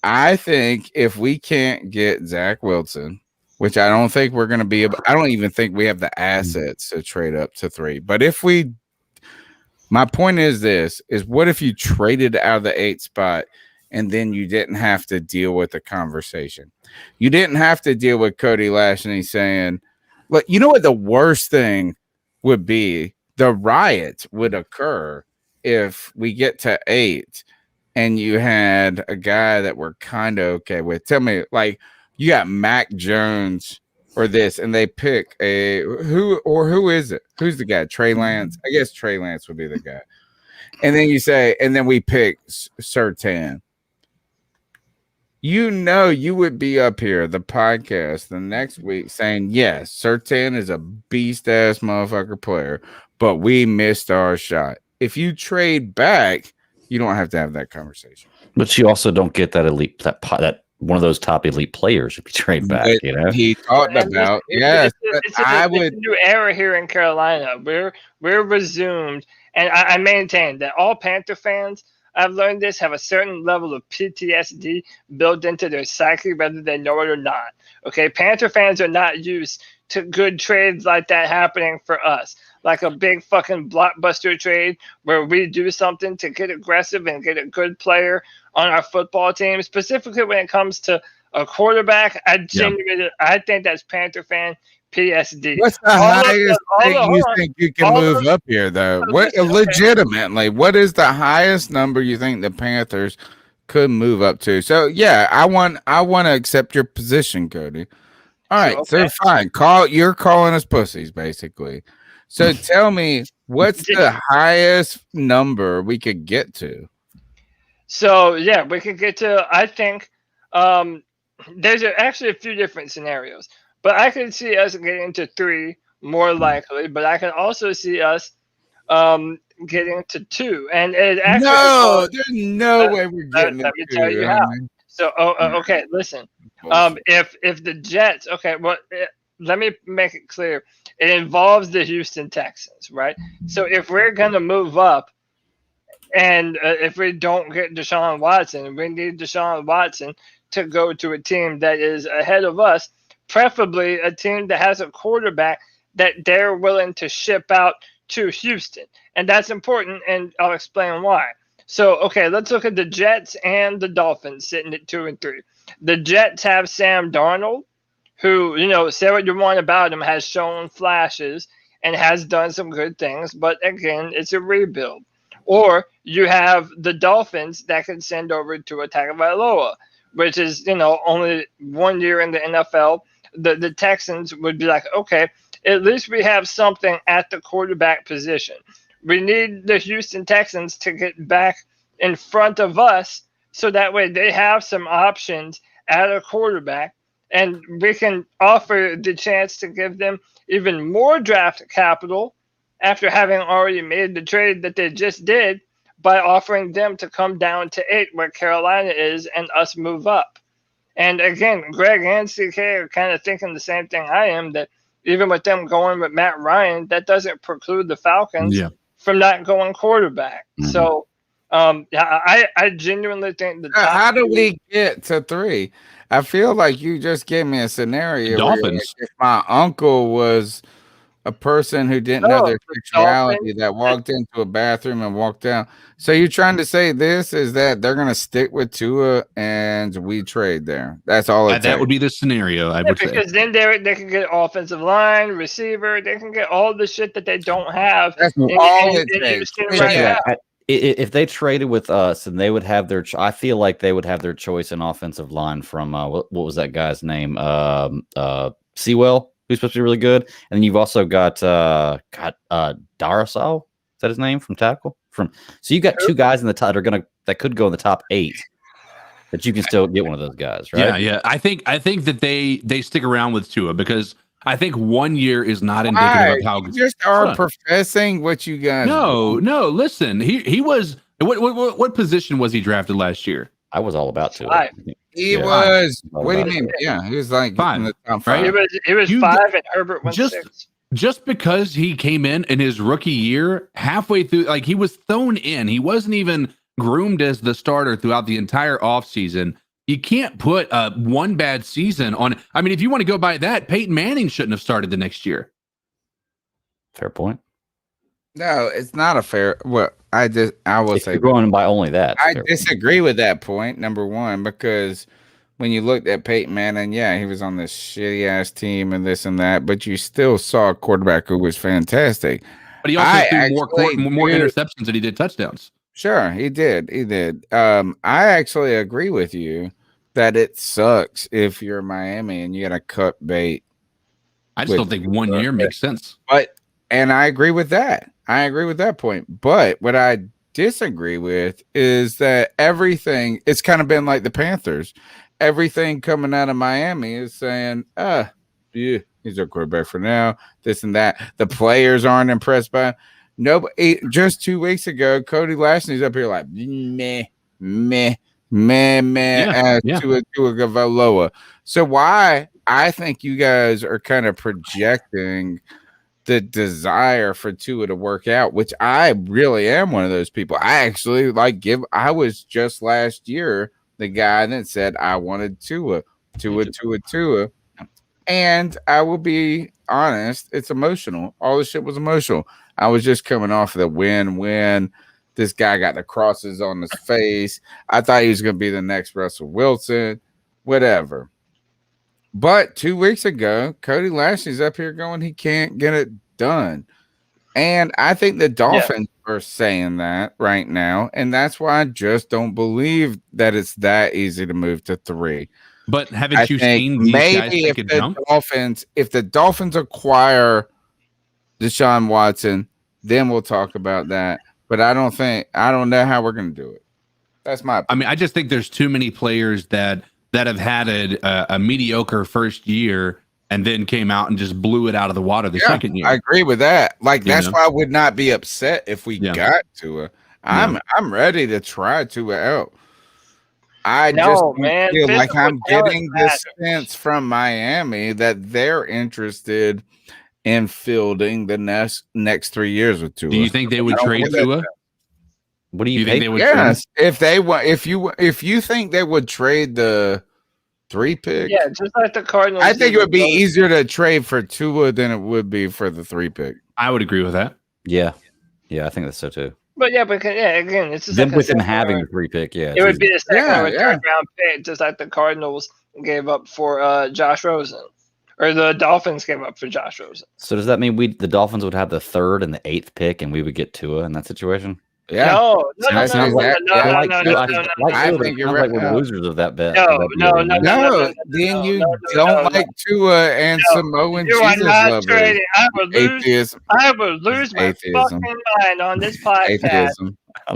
I think if we can't get Zach Wilson, which I don't think we're going to be able, I don't even think we have the assets to trade up to 3. But if we, my point is what if you traded out of the 8 spot and then you didn't have to deal with the conversation? You didn't have to deal with Cody Lashney saying, look, you know what the worst thing would be? The riot would occur if we get to 8 and you had a guy that we're kind of okay with. Tell me, like, you got Mac Jones or this, and they pick who is it? Who's the guy? Trey Lance? I guess Trey Lance would be the guy. And then you say, and then we pick Surtain. you would be up here, the podcast, the next week saying, yes, Surtain is a beast-ass motherfucker player, but we missed our shot. If you trade back, you don't have to have that conversation. But you also don't get that elite, that one of those top elite players if you trade back. He talked about it's a new era here in Carolina. We're resumed, and I maintain that all Panther fans, I've learned this, have a certain level of PTSD built into their psyche, whether they know it or not. Okay, Panther fans are not used to good trades like that happening for us. Like a big fucking blockbuster trade where we do something to get aggressive and get a good player on our football team, specifically when it comes to a quarterback. I think that's Panther fan PSD. What's the highest thing you think you can move up here, though? Legitimately, what is the highest number you think the Panthers could move up to? So yeah, I want to accept your position, Cody. All right, so fine. You're calling us pussies, basically. So tell me, what's the highest number we could get to? So yeah, we could get to. I think there's actually a few different scenarios, but I could see us getting to 3 more likely. But I can also see us getting to 2, and it actually there's no way we're getting. Let me tell you how. So okay, listen. If the Jets, let me make it clear. It involves the Houston Texans, right? So if we're gonna move up, and if we don't get Deshaun Watson, we need Deshaun Watson to go to a team that is ahead of us, preferably a team that has a quarterback that they're willing to ship out to Houston. And that's important, and I'll explain why. So, let's look at the Jets and the Dolphins sitting at 2 and 3. The Jets have Sam Darnold, who, say what you want about him, has shown flashes and has done some good things. But again, it's a rebuild. Or you have the Dolphins that can send over to Tagovailoa, which is, only 1 year in the NFL. The Texans would be like, okay, at least we have something at the quarterback position. We need the Houston Texans to get back in front of us so that way they have some options at a quarterback, and we can offer the chance to give them even more draft capital after having already made the trade that they just did by offering them to come down to 8 where Carolina is and us move up. And again, Greg and CK are kind of thinking the same thing I am, that even with them going with Matt Ryan, that doesn't preclude the Falcons from not going quarterback. Mm-hmm. So I genuinely think that. How do we get to 3? I feel like you just gave me a scenario. Dolphins. If my uncle was a person who didn't know their sexuality, that walked into a bathroom and walked out. So you're trying to say this is that they're going to stick with Tua and we trade there. That's all it That would be the scenario, I would say. Because then they can get offensive line, receiver. They can get all the shit that they don't have. That's all it takes. If they traded with us, and they would have their, I feel like they would have their choice in offensive line from what was that guy's name? Sewell, who's supposed to be really good, and then you've also got Darasal. Is that his name from tackle? So you got 2 guys in the top that could go in the top 8. That you can still get one of those guys, right? Yeah. I think that they stick around with Tua because I think 1 year is not indicative of how. You just are professing what you guys. No. Listen, he was. What position was he drafted last year? I was all about Tua. He was. What do you mean? Yeah, he was like 5, in the top 5. He was 5, and Herbert went 6. Just because he came in his rookie year, halfway through, like he was thrown in, he wasn't even groomed as the starter throughout the entire offseason. You can't put one bad season on. I mean, if you want to go by that, Peyton Manning shouldn't have started the next year. Fair point. No, it's not a fair. Well, I will say you're going by only that. I disagree with that point. Number one, because when you looked at Peyton Manning, he was on this shitty ass team and this and that, but you still saw a quarterback who was fantastic. But he also threw more interceptions than he did touchdowns. Sure, he did. I actually agree with you that it sucks if you're Miami and you got to cut bait. I just don't think 1 year makes sense. And I agree with that. I agree with that point. But what I disagree with is that it's kind of been like the Panthers. everything coming out of Miami is saying, yeah, he's our quarterback for now, this and that. The players aren't impressed by him. Nobody, just 2 weeks ago, Cody Lashley's up here like, meh, as to Tagovailoa. So why I think you guys are kind of projecting the desire for Tua to work out, which I really am one of those people. I actually I was just last year the guy that said I wanted Tua. And I will be honest, it's emotional. All this shit was emotional. I was just coming off of the win. This guy got the crosses on his face. I thought he was going to be the next Russell Wilson, whatever. But 2 weeks ago, Cody Lashley's up here going, he can't get it done. And I think the Dolphins are saying that right now. And that's why I just don't believe that it's that easy to move to 3. But haven't you seen these guys take a jump? If the Dolphins acquire Deshaun Watson, then we'll talk about that. But I don't know how we're going to do it. That's my opinion. I mean, I just think there's too many players that have had a mediocre first year and then came out and just blew it out of the water the second year. I agree with that. That's why I would not be upset if we got Tua. I'm ready to try Tua out. I feel like I'm getting this sense from Miami that they're interested in fielding the next 3 years with Tua. Do you think they would trade Tua? What do you think they would? Yes, if you think they would trade the 3 pick, just like the Cardinals. I think it would be easier to trade for Tua than it would be for the 3 pick. I would agree with that. Yeah, I think that's so too. But again, it's just then with him having the 3 pick, it would be the second or third round pick, just like the Cardinals gave up for Josh Rosen, or the Dolphins gave up for Josh Rosen. So does that mean the Dolphins would have the 3rd and the 8th pick, and we would get Tua in that situation? Yeah. No. I think you're right. We're losers of that bet. No. Then you don't like Tua and Samoan Jesus lovers. I would lose my fucking mind on this podcast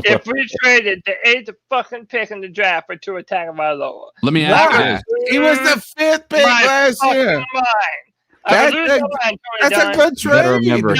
if we traded the 8th fucking pick in the draft for Tua Tagovailoa. Let me ask you this: he was the 5th pick last year. That's a good trade. You gotta remember,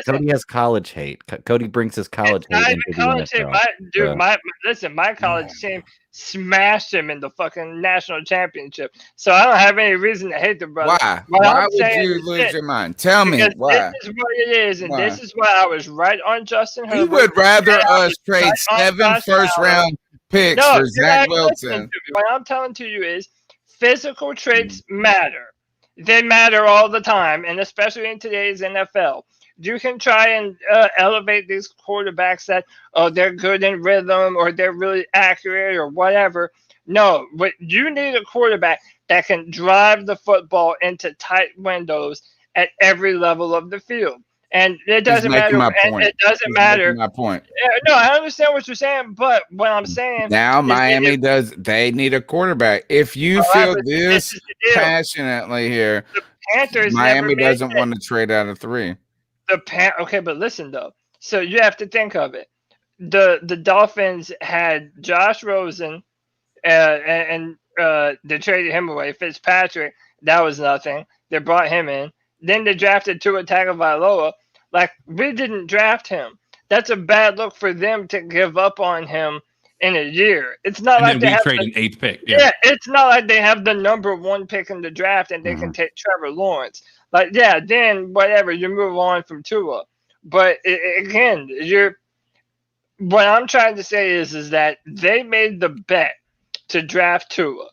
Cody has college hate. Cody brings his college hate into the NFL. My college team smashed him in the fucking national championship. So I don't have any reason to hate the brother. Why would you lose your mind? Tell me why. This is what it is, and this is why I was right on Justin Herbert. You would rather us trade 7 first-round picks for Zach Wilson. What I'm telling to you is physical traits matter. They matter all the time, and especially in today's NFL. You can try and elevate these quarterbacks that, they're good in rhythm or they're really accurate or whatever. No, but you need a quarterback that can drive the football into tight windows at every level of the field. And it doesn't matter. It doesn't matter. My point. No, I understand what you're saying, but what I'm saying now, Miami they need a quarterback. If you feel this passionately here, the Panthers, Miami doesn't want to trade out of 3. Okay, but listen though. So you have to think of it. The Dolphins had Josh Rosen, and they traded him away. Fitzpatrick, that was nothing. They brought him in. Then they drafted Tua Tagovailoa. We didn't draft him. That's a bad look for them to give up on him in a year. It's not like they trade an 8th pick. Yeah, it's not like they have the number 1 pick in the draft and they can take Trevor Lawrence. Then whatever, you move on from Tua. But again, what I'm trying to say is that they made the bet to draft Tua.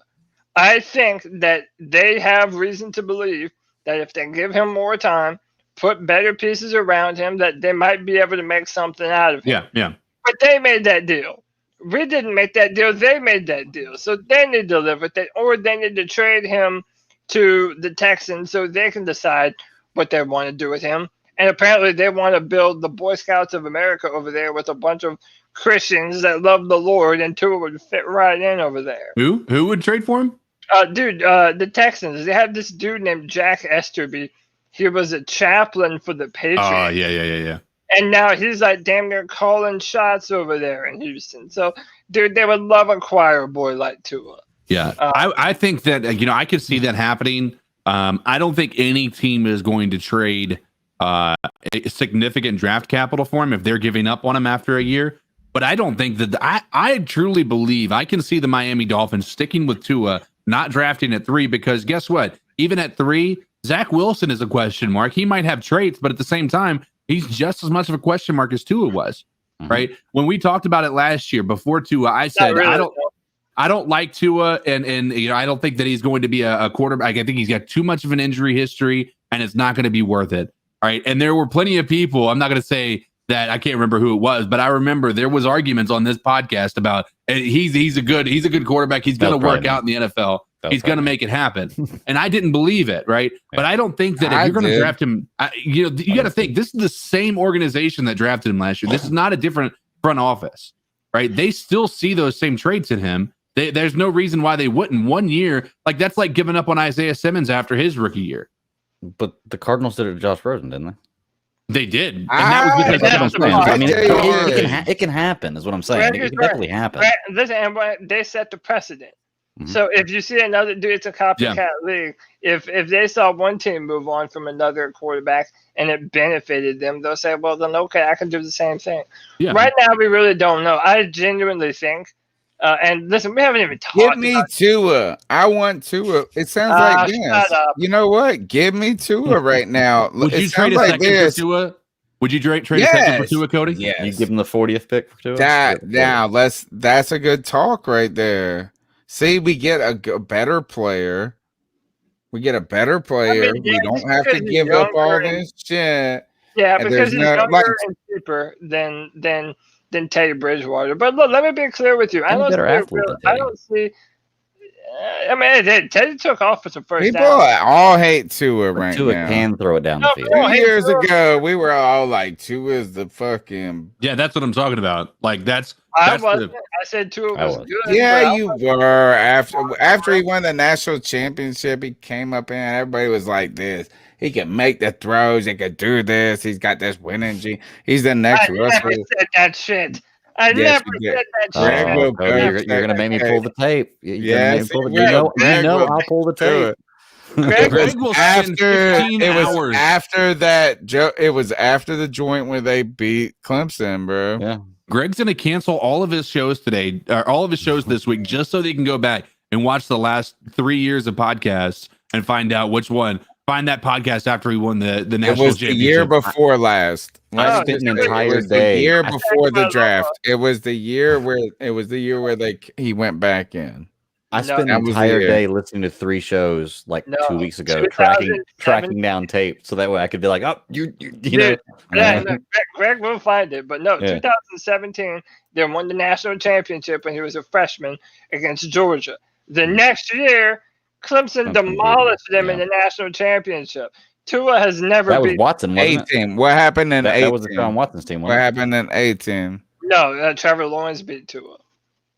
I think that they have reason to believe that if they give him more time, put better pieces around him, that they might be able to make something out of him. Yeah. But they made that deal. We didn't make that deal. They made that deal. So they need to live with it, or they need to trade him to the Texans so they can decide what they want to do with him. And apparently they want to build the Boy Scouts of America over there with a bunch of Christians that love the Lord, and Tua would fit right in over there. Who would trade for him? The Texans. They had this dude named Jack Esterby. He was a chaplain for the Patriots. Oh, yeah. And now he's damn near calling shots over there in Houston. So, dude, they would love a choir boy like Tua. Yeah, I think that I could see that happening. I don't think any team is going to trade a significant draft capital for him if they're giving up on him after a year. But I don't think that I truly believe I can see the Miami Dolphins sticking with Tua, not drafting at 3, because guess what? Even at 3, Zach Wilson is a question mark. He might have traits, but at the same time, he's just as much of a question mark as Tua was. Right? When we talked about it last year before Tua, I said I don't like Tua, and I don't think that he's going to be a quarterback. I think he's got too much of an injury history, and it's not going to be worth it. All right. And there were plenty of people. I'm not going to say that I can't remember who it was, but I remember there was arguments on this podcast about he's a good quarterback. He's going to work out in the NFL. He's going to make it happen. And I didn't believe it. Right. But I don't think that if you're going to draft him, you got to think this is the same organization that drafted him last year. This is not a different front office. Right. They still see those same traits in him. There's no reason why they wouldn't. 1 year, that's like giving up on Isaiah Simmons after his rookie year. But the Cardinals did it to Josh Rosen, didn't they? They did. And that was because I mean, it can happen, is what I'm saying. It can definitely happen. Listen, they set the precedent. So if you see another dude, it's a copycat league. If they saw one team move on from another quarterback and it benefited them, they'll say, well, then okay, I can do the same thing. Yeah. Right now, we really don't know. I genuinely think. And listen, we haven't even talked. Give me Tua. I want Tua. It sounds like this. You know what? Give me Tua right now. Would you trade a second for Tua? Would you trade a second for Tua, Cody? Yeah. You give him the 40th pick for Tua? That's a good talk right there. See, we get a better player. We get a better player. We don't have to give up all this shit. Yeah, because he's younger and cheaper than Teddy Bridgewater. But look, let me be clear with you. I don't see. I mean, Teddy took off for some first People all hate Tua right now. Tua can throw it down the field. 2 years ago, we were all like, Tua is the fucking. Yeah, that's what I'm talking about. I wasn't. I said Tua was good. Yeah, you were. After he won the national championship, he came up in. Everybody was like this. He can make the throws. He could do this. He's got this winning gene. He's the next Russell. I never said that shit. I never said that shit. You're gonna make me pull the tape. You know I'll pull the tape. It was after the joint where they beat Clemson, bro. Yeah. Greg's gonna cancel all of his shows today, or all of his shows this week, just so they can go back and watch the last 3 years of podcasts and find out which one. Find that podcast after he won the national championship. It was the year before last. I spent an entire day. The year before the draft. It was the year where he went back in. I spent an entire day listening to 3 shows 2 weeks ago, tracking down tape, so that way I could be like, "Oh, you know." Greg will find it, but no. 2017, they won the national championship when he was a freshman against Georgia. The next year, Clemson demolished them in the national championship. Tua has never beat Watson. 18. What happened in 18? That was John Watson's team. What happened in 18? No, Trevor Lawrence beat Tua.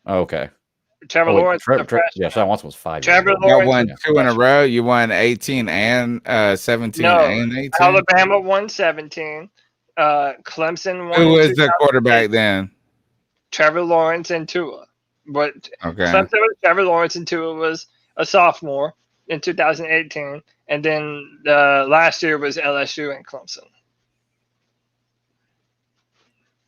Oh, okay. Trevor Lawrence. John Watson was 5. Trevor Lawrence won 2 in a row. You won 18 and 17 and 18. Alabama won 17. Clemson won. Who was the quarterback then? Trevor Lawrence and Tua. But Clemson was Trevor Lawrence and Tua was a sophomore in 2018, and then last year was LSU and Clemson.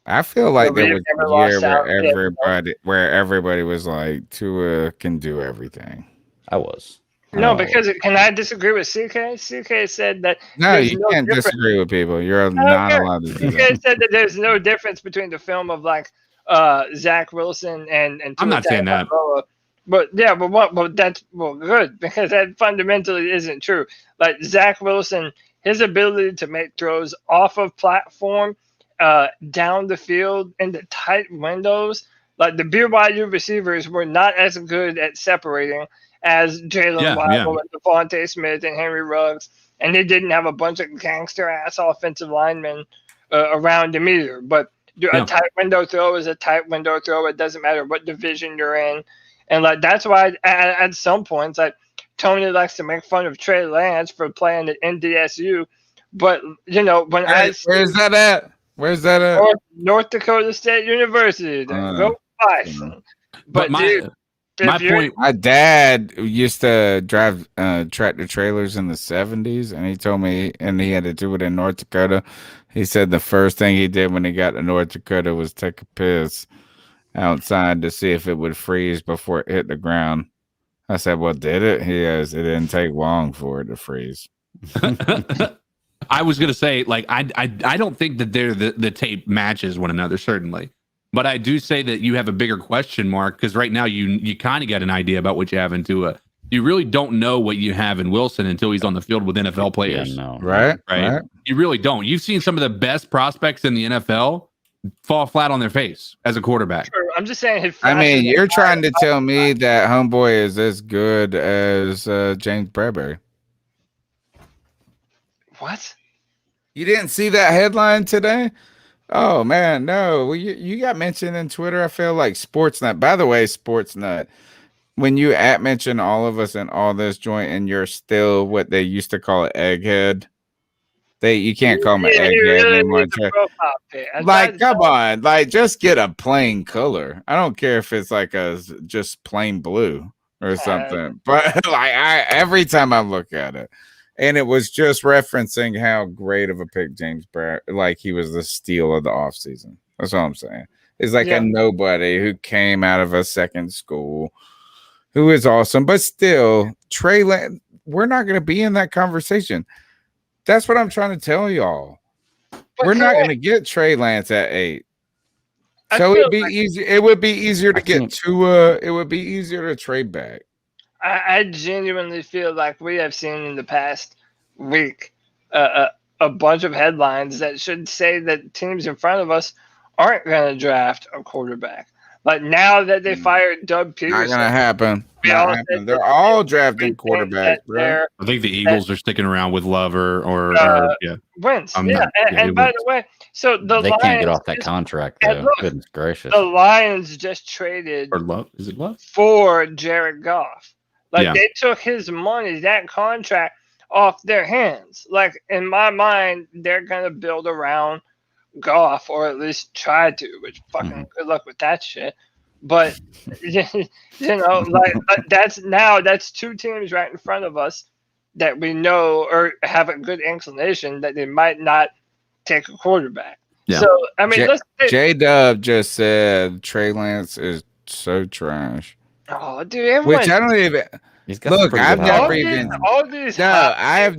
I feel like there was a year where everybody was like, Tua can do everything. I was. No, because can I disagree with CK? CK said that. No, you can't disagree with people. You're not allowed to do that. CK said that there's no difference between the film of Zach Wilson and I'm not saying that. But that's good, because that fundamentally isn't true. Like Zach Wilson, his ability to make throws off of platform, down the field into tight windows, like the BYU receivers were not as good at separating as Jalen Waddle and Devontae Smith and Henry Ruggs, and they didn't have a bunch of gangster ass offensive linemen around him either. But a tight window throw is a tight window throw. It doesn't matter what division you're in. And that's why at some points, Tony likes to make fun of Trey Lance for playing at NDSU. But where's that at? Where's that at? North Dakota State University. Go Bison. But My dad used to drive tractor trailers in the 70s, and he told me, and he had to do it in North Dakota. He said the first thing he did when he got to North Dakota was take a piss outside to see if it would freeze before it hit the ground. I said, well, did it? He goes, it didn't take long for it to freeze. I was going to say, like, I don't think that the tape matches one another, certainly. But I do say that you have a bigger question mark because right now you kind of got an idea about what you have in Tua. You really don't know what you have in Wilson until he's on the field with NFL players. Yeah, no. Right? You really don't. You've seen some of the best prospects in the NFL fall flat on their face as a quarterback. Sure. I'm just saying. I mean, you're trying to tell me that homeboy is as good as James Bradbury. What? You didn't see that headline today? Oh, man, no. Well, you got mentioned in Twitter, I feel like Sportsnut. By the way, Sportsnut, when you mention all of us in all this joint and you're still what they used to call an egghead, you can't call them an egghead anymore. Like, come on. Like, just get a plain color. I don't care if it's like just plain blue or something. But like every time I look at it, and it was just referencing how great of a pick James Brown, like he was the steal of the offseason. That's all I'm saying. It's like a nobody who came out of a second school who is awesome, but still, Trey Lance, we're not going to be in that conversation. That's what I'm trying to tell y'all. We're not going to get Trey Lance at 8. So it'd be easy. It would be easier to get Tua. It would be easier to trade back. I genuinely feel like we have seen in the past week a bunch of headlines that should say that teams in front of us aren't going to draft a quarterback. But now that they fired Doug Peterson, not going to happen. They're all drafting quarterbacks, bro. I think the Eagles are sticking around with Love or Wentz. And by the way, so they Lions can't get off that contract, though. Look, goodness gracious. The Lions just traded for Jared Goff. Like they took his money, that contract, off their hands. Like in my mind, they're gonna build around Goff, or at least try to. Which fucking good luck with that shit. But that's two teams right in front of us that we know or have a good inclination that they might not take a quarterback. Yeah. So I mean, J-Dub just said Trey Lance is so trash. Oh, dude! Which I don't even look. I've never even. I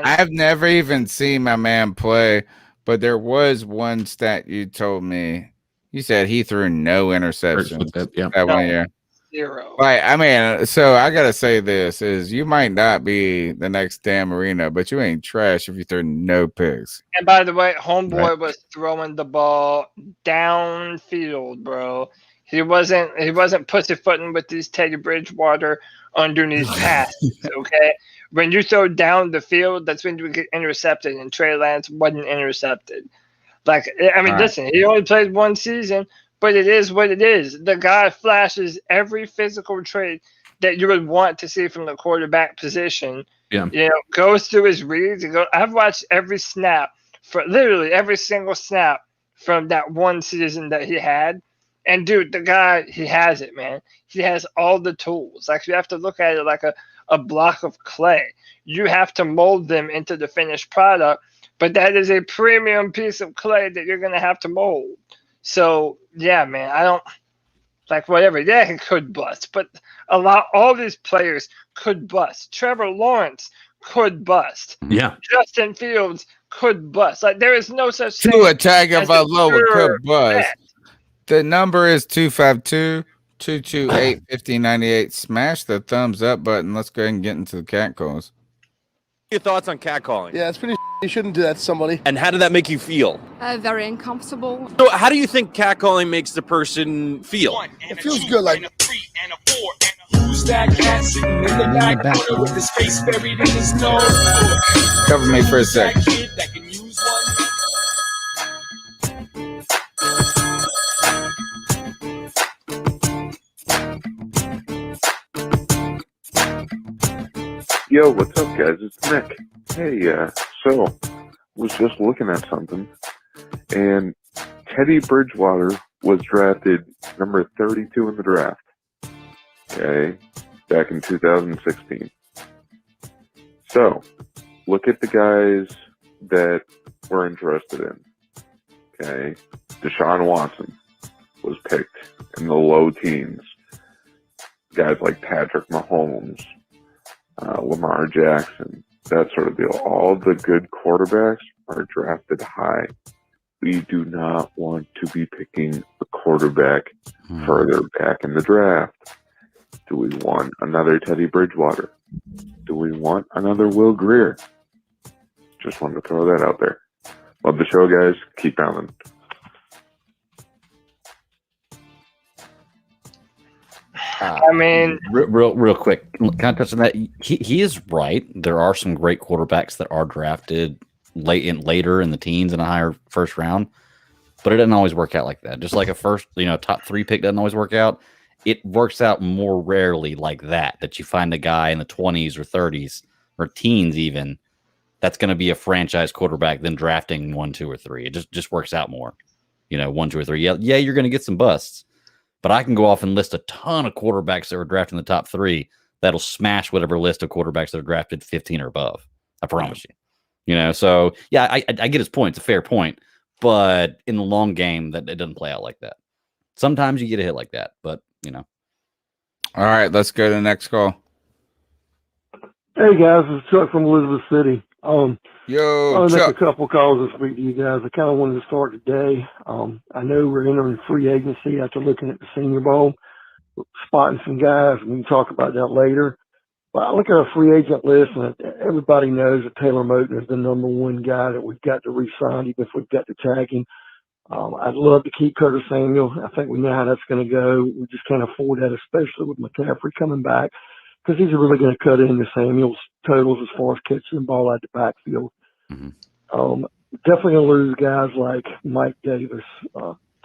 have never even seen my man play. But there was one stat you told me. You said he threw no interceptions that 1 year. 0. Like, I mean, so I gotta say this is you might not be the next Dan Marino, but you ain't trash if you throw no picks. And by the way, homeboy was throwing the ball downfield, bro. He wasn't pussyfooting with these Teddy Bridgewater underneath passes, okay? When you throw down the field, that's when you get intercepted, and Trey Lance wasn't intercepted. Like, I mean, listen, he only played one season, but it is what it is. The guy flashes every physical trait that you would want to see from the quarterback position. Yeah. You know, goes through his reads. I've watched every snap, for literally every single snap from that one season that he had. And, dude, the guy, he has it, man. He has all the tools. Like, you have to look at it like a block of clay. You have to mold them into the finished product. But that is a premium piece of clay that you're going to have to mold. So, yeah, man, I don't like whatever. Yeah, he could bust, but all these players could bust. Trevor Lawrence could bust. Yeah. Justin Fields could bust. Like, there is no such thing. Tua Tagovailoa could bust. The number is 252-228-5098. Smash the thumbs up button. Let's go ahead and get into the cat calls. Your thoughts on catcalling? Yeah, it's pretty. You shouldn't do that to somebody. And how did that make you feel? Very uncomfortable. So, how do you think catcalling makes the person feel? It feels good, like. Who's that cat sitting in the back corner with his face buried in his nose? Cover me for a second. Yo, what's up, guys? It's Nick. Hey, so, was just looking at something, and Teddy Bridgewater was drafted number 32 in the draft. okay, back in 2016. So, look at the guys that we're interested in, okay? Deshaun Watson was picked in the low teens. Guys like Patrick Mahomes, Lamar Jackson, that sort of deal. All the good quarterbacks are drafted high. We do not want to be picking a quarterback further back in the draft. Do we want another Teddy Bridgewater? Do we want another Will Grier? Just wanted to throw that out there. Love the show, guys. Keep pounding. I mean, real quick, kind of touch on that. He is right. There are some great quarterbacks that are drafted later in the teens in a higher first round, but it doesn't always work out like that. Just like a first, top 3 pick doesn't always work out. It works out more rarely like that you find a guy in the 20s or 30s or teens even that's going to be a franchise quarterback than drafting 1, 2, or 3. It just works out more. 1, 2, or 3. Yeah, you're going to get some busts. But I can go off and list a ton of quarterbacks that were drafted in the top 3 that'll smash whatever list of quarterbacks that are drafted 15 or above. I promise you. So yeah, I get his point. It's a fair point, but in the long game, that it doesn't play out like that. Sometimes you get a hit like that, but All right, let's go to the next call. Hey guys, it's Chuck from Elizabeth City. Yo, I'll make Chuck. a couple calls this week to you guys. I kind of wanted to start today. I know we're entering free agency after looking at the Senior Bowl, spotting some guys. We can talk about that later. But I look at our free agent list, and everybody knows that Taylor Moton is the number 1 guy that we've got to re-sign, even if we've got to tag him. I'd love to keep Curtis Samuel. I think we know how that's going to go. We just can't afford that, especially with McCaffrey coming back, because he's really going to cut into Samuel's totals as far as catching the ball out the backfield. Definitely going to lose guys like Mike Davis,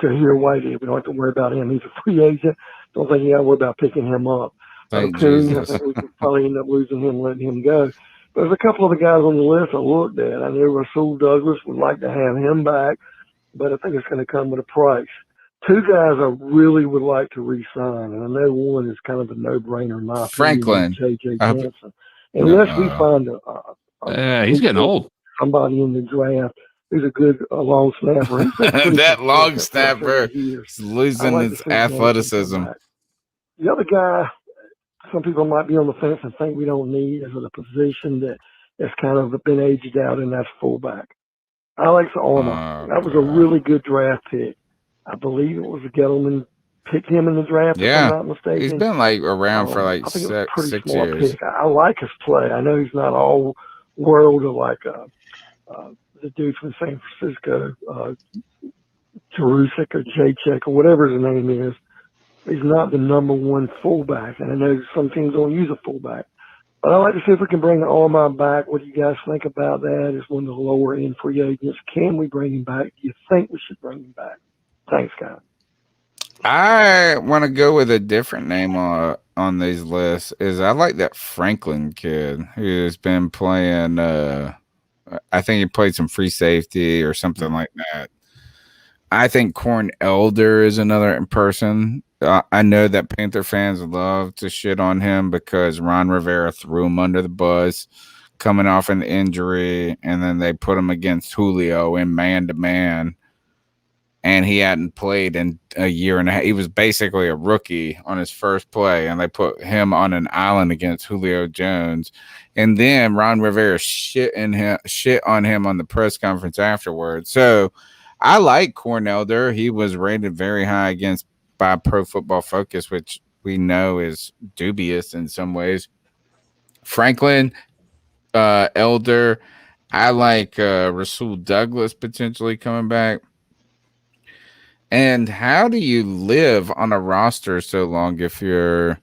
Tahir Whitey. We don't have to worry about him. He's a free agent. Don't think you got to worry about picking him up. Thank Coon, Jesus. I think we could probably end up losing him, letting him go. But there's a couple of the guys on the list I looked at. I know Rasul Douglas would like to have him back, but I think it's going to come with a price. 2 guys I really would like to re-sign, and I know one is kind of a no-brainer. My Franklin. J.J. Johnson. Unless we find he's getting old. Somebody in the draft who's a good long snapper. That long snapper is losing his athleticism. The other guy, some people might be on the fence and think we don't need, is a position that's kind of been aged out, and that's fullback. Alex Armour. That was a really good draft pick. I believe it was a Gettleman picked him in the draft, if I'm not mistaken. He's been around for 6 years. Pick. I like his play. I know he's not all world of the dude from San Francisco, Tarusik or Jacek or whatever his name is. He's not the number 1 fullback, and I know some teams don't use a fullback. But I'd like to see if we can bring the Armour back. What do you guys think about that? Is one of the lower end free agents. Can we bring him back? Do you think we should bring him back? Thanks, guys. I want to go with a different name on these lists. I like that Franklin kid who's been playing. I think he played some free safety or something like that. I think Corn Elder is another person. I know that Panther fans love to shit on him because Ron Rivera threw him under the bus coming off an injury, and then they put him against Julio in man-to-man. And he hadn't played in a year and a half. He was basically a rookie on his first play, and they put him on an island against Julio Jones. And then Ron Rivera shit on him on the press conference afterwards. So I like Cornelder. He was rated very high by Pro Football Focus, which we know is dubious in some ways. Franklin, Elder. I like Rasul Douglas potentially coming back. And how do you live on a roster so long if you're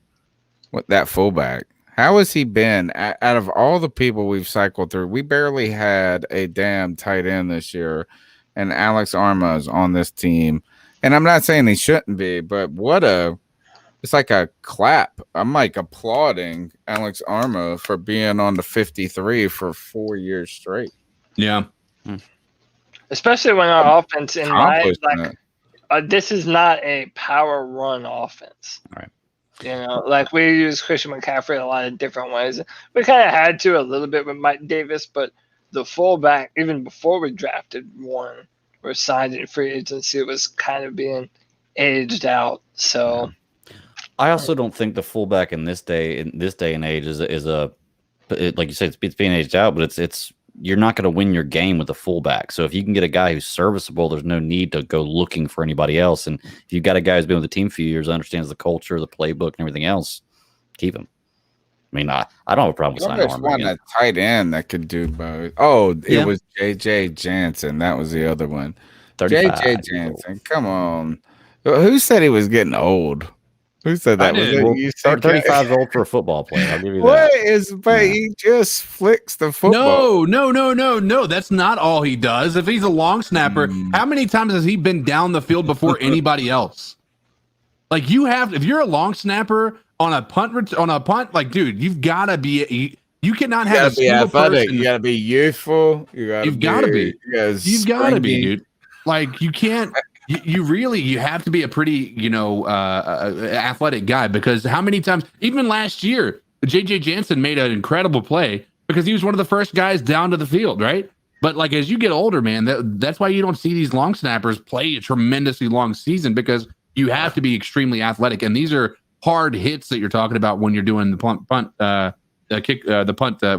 that fullback? How has he been? Out of all the people we've cycled through, we barely had a damn tight end this year, and Alex Armour is on this team. And I'm not saying he shouldn't be, but it's like a clap. I'm applauding Alex Armour for being on the 53 for 4 years straight. Yeah. Especially when our offense this is not a power run offense. All right. Like we use Christian McCaffrey in a lot of different ways. We kind of had to a little bit with Mike Davis, but the fullback, even before we drafted one or signed in free agency, it was kind of being aged out. So I also don't think the fullback in this day and age is like you said, it's being aged out, but it's you're not going to win your game with a fullback. So if you can get a guy who's serviceable, there's no need to go looking for anybody else. And if you've got a guy who's been with the team a few years, understands the culture, the playbook, and everything else, keep him. I mean, I don't have a problem with signing Armor again. A tight end that could do both. Oh, it was J.J. Jansen. That was the other one. J.J. Jansen. Come on. Who said he was getting old? Who said that? Was it you? 35 is old for a football player. I'll give you that. But he just flicks the football. No. That's not all he does. If he's a long snapper, how many times has he been down the field before anybody else? Like if you're a long snapper on a punt, like dude, you've got to be. You cannot have a single person. You got to be youthful. You've got to be. You've got to be, dude. Like you can't. You have to be a pretty, athletic guy, because how many times, even last year, J.J. Jansen made an incredible play because he was one of the first guys down to the field, right? But like as you get older, man, that's why you don't see these long snappers play a tremendously long season, because you have to be extremely athletic, and these are hard hits that you're talking about when you're doing the punt, when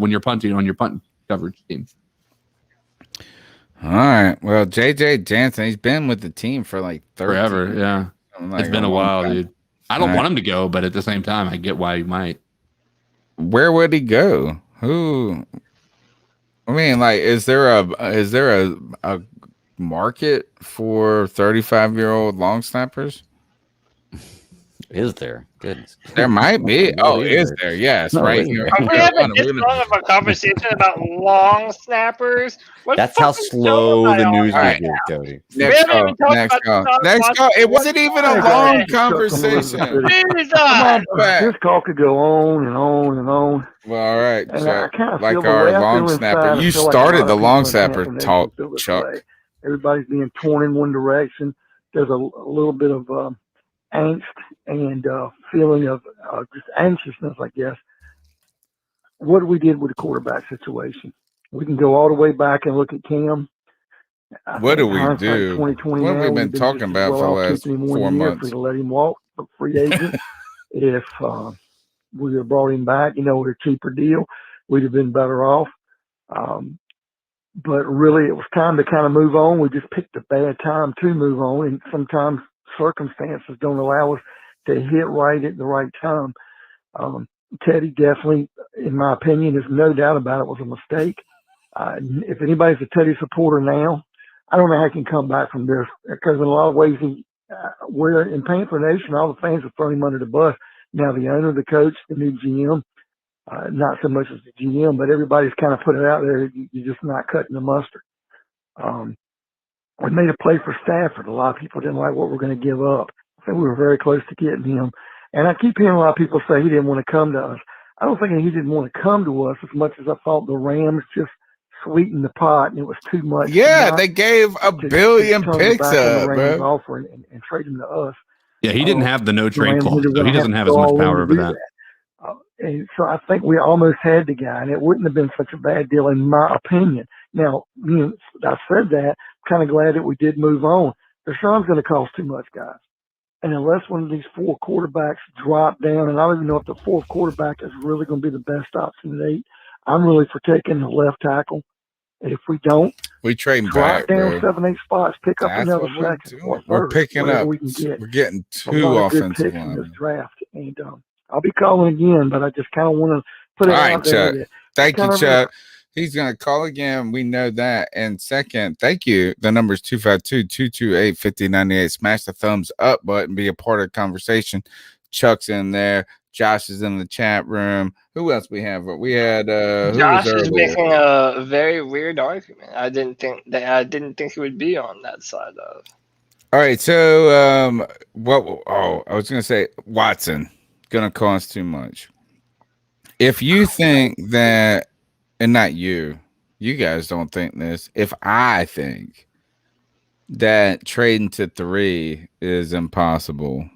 you're punting on your punt coverage team. All right. Well, J.J. Jansen, he's been with the team for like forever. Yeah. It's been a while, dude. I don't want him to go, but at the same time, I get why he might. Where would he go? Who? I mean, like, is there a market for 35-year-old long snappers? Is there? Goodness. There might be. Oh, is there? Yes, right here. Are we having this long of a conversation about long snappers? That's how slow the news is, Cody. Next call. It wasn't even a long conversation. This call could go on and on and on. Well, all right, Chuck. Like our long snapper. You started the long snapper talk, Chuck. Everybody's being torn in one direction. There's a little bit of angst and feeling of just anxiousness, I guess. What we did with the quarterback situation. We can go all the way back and look at Cam. What do we do? What have we been talking about for the last 4 months? We let him walk, free agent. If we would have brought him back, with a cheaper deal, we'd have been better off. But really, it was time to kind of move on. We just picked a bad time to move on, and sometimes circumstances don't allow us to hit right at the right time. Teddy definitely, in my opinion, there's no doubt about it, was a mistake. If anybody's a Teddy supporter now, I don't know how he can come back from this, because in a lot of ways, we're in Panther Nation, all the fans have thrown him under the bus. Now the owner, the coach, the new GM, not so much as the GM, but everybody's kind of put it out there. You're just not cutting the mustard. We made a play for Stafford. A lot of people didn't like what we're going to give up. I think we were very close to getting him. And I keep hearing a lot of people say he didn't want to come to us. I don't think he didn't want to come to us as much as I thought the Rams just sweetened the pot and it was too much. Yeah, they gave $1 billion picks up, bro. Offer and trade him to us. Yeah, he didn't have the no trade clause, so he doesn't have as much power over that. And so I think we almost had the guy, and it wouldn't have been such a bad deal, in my opinion. Now, I said that, kind of glad that we did move on. Deshaun's going to cost too much, guys. And unless one of these 4 quarterbacks drop down, and I don't even know if the 4th quarterback is really going to be the best option at 8, I'm really for taking the left tackle. And if we don't, we trade drop back, down bro. 7-8 spots, pick up another second. We're picking up. We're getting 2 offensive linemen in this draft. And I'll be calling again, but I just kind of want to put it out there. Chuck. Thank you, Chuck. He's going to call again. We know that. And second, thank you. The number is 252-228-5098. Smash the thumbs up button. Be a part of the conversation. Chuck's in there. Josh is in the chat room. Who else we have? We had Josh is making a very weird argument. I didn't think he would be on that side of. All right. So I was going to say Watson going to cost too much. If you think that, and not you guys don't think this. If I think that trading to 3 is impossible,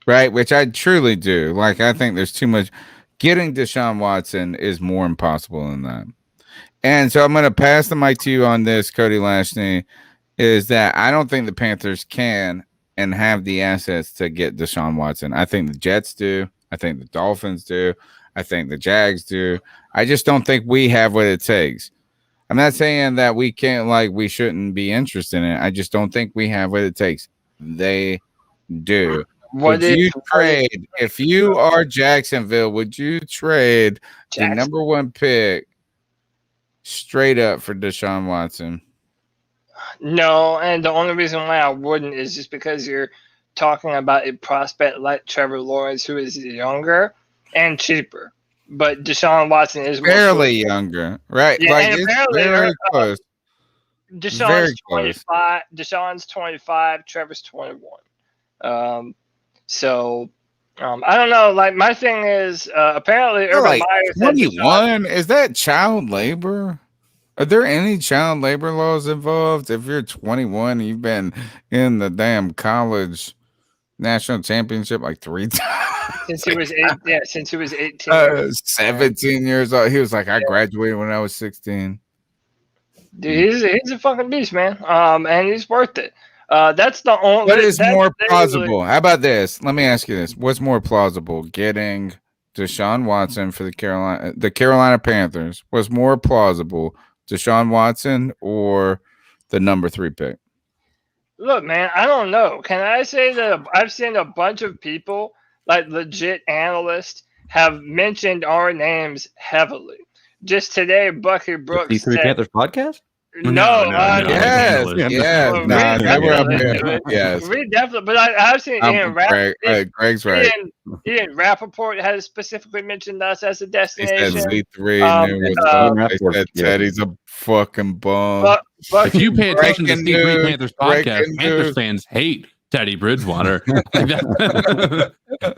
right? Which I truly do. Like, I think there's too much. Getting Deshaun Watson is more impossible than that. And so I'm going to pass the mic to you on this, Cody Lashney, is that I don't think the Panthers can and have the assets to get Deshaun Watson. I think the Jets do. I think the Dolphins do. I think the Jags do. I just don't think we have what it takes. I'm not saying that we can't, like, we shouldn't be interested in it. I just don't think we have what it takes. They do. Would you trade, if you are Jacksonville, would you trade the number 1 pick straight up for Deshaun Watson? No, and the only reason why I wouldn't is just because you're talking about a prospect like Trevor Lawrence, who is younger and cheaper. But Deshaun Watson is barely younger, right? Yeah, like and it's very close. Deshaun's 25. Deshaun's 25. Trevor's 21. So I don't know. Like, my thing is, apparently Urban Meyer said 21. Is that child labor? Are there any child labor laws involved? If you're 21, you've been in the damn college national championship like 3 times. Since he was 8, yeah, since he was 18. 17 years old. He was like, I graduated when I was 16. Dude, he's a fucking beast, man. And he's worth it. That's the only. What is more plausible? How about this? Let me ask you this: what's more plausible, getting Deshaun Watson for the Carolina Panthers? Was more plausible, Deshaun Watson or the number 3 pick? Look, man, I don't know. Can I say that I've seen a bunch of people, like legit analysts, have mentioned our names heavily. Just today, Bucky Brooks the C3 Panthers podcast. No, yes, they were up there. Yes, we definitely. But I've seen Ian Rappaport. Greg's right. Ian Rappaport has specifically mentioned us as a destination. He said Z3 they said Teddy's a fucking bum. But if you pay attention to C3 Panthers podcast, Panthers fans hate Teddy Bridgewater.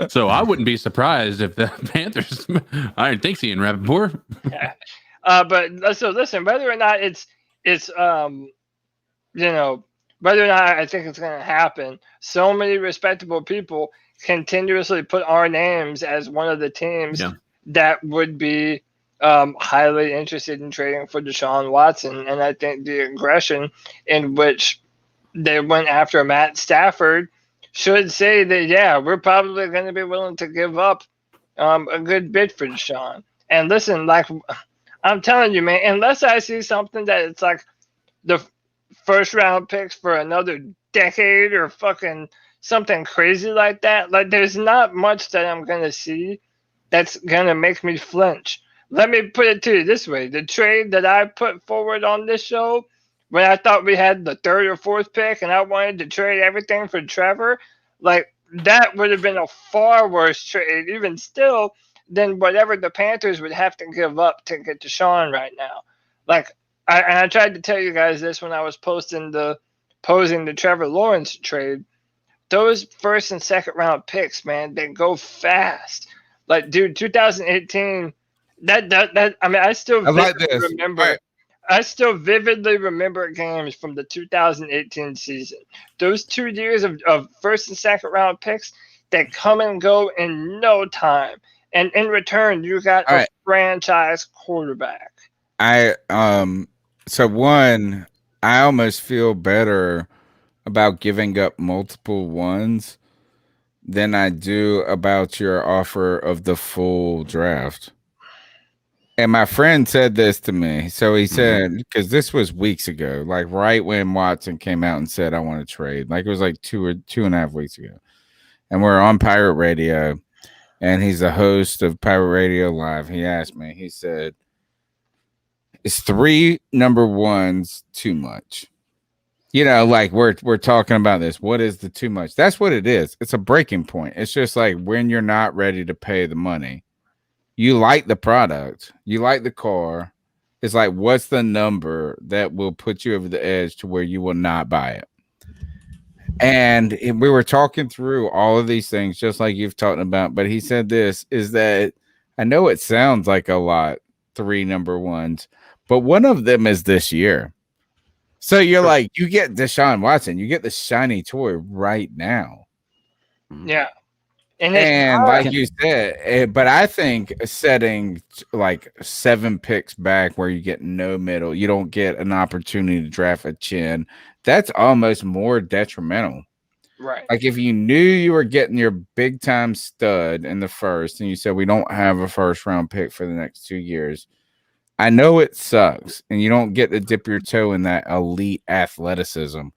So I wouldn't be surprised if the Panthers. I didn't think Ian Rappaport. Yeah. But so listen, whether or not it's whether or not I think it's going to happen, so many respectable people continuously put our names as one of the teams that would be highly interested in trading for Deshaun Watson. And I think the aggression in which they went after Matt Stafford should say that, yeah, we're probably going to be willing to give up a good bid for Deshaun. And listen, like, I'm telling you, man, unless I see something that it's like the first round picks for another decade or fucking something crazy like that, like, there's not much that I'm going to see that's going to make me flinch. Let me put it to you this way. The trade that I put forward on this show, when I thought we had the 3rd or 4th pick and I wanted to trade everything for Trevor, like, that would have been a far worse trade, even still, than whatever the Panthers would have to give up to get Deshaun right now. Like, I tried to tell you guys this when I was posing the Trevor Lawrence trade. Those 1st and 2nd round picks, man, they go fast. Like, dude, 2018, that I mean, I still vividly remember games from the 2018 season. Those 2 years of 1st and 2nd round picks that come and go in no time. And in return, you got a franchise quarterback. So one, I almost feel better about giving up multiple ones than I do about your offer of the full draft. And my friend said this to me. So he said, because this was weeks ago, like right when Watson came out and said, I want to trade. Like, it was like 2.5 weeks ago. And we're on Pirate Radio. And he's the host of Pirate Radio Live. He asked me, he said, is 3 number 1s too much? You know, like we're talking about this. What is the too much? That's what it is. It's a breaking point. It's just like when you're not ready to pay the money. You like the product. You like the car. It's like, what's the number that will put you over the edge to where you will not buy it? And we were talking through all of these things, just like you've talked about. But he said this is that I know it sounds like a lot, 3 number 1s, but one of them is this year. So you're like, you get Deshaun Watson, you get the shiny toy right now. Yeah. And like you said, but I think setting like 7 picks back where you get no middle, you don't get an opportunity to draft a chin. That's almost more detrimental. Right. Like if you knew you were getting your big time stud in the first and you said we don't have a first round pick for the next 2 years, I know it sucks and you don't get to dip your toe in that elite athleticism,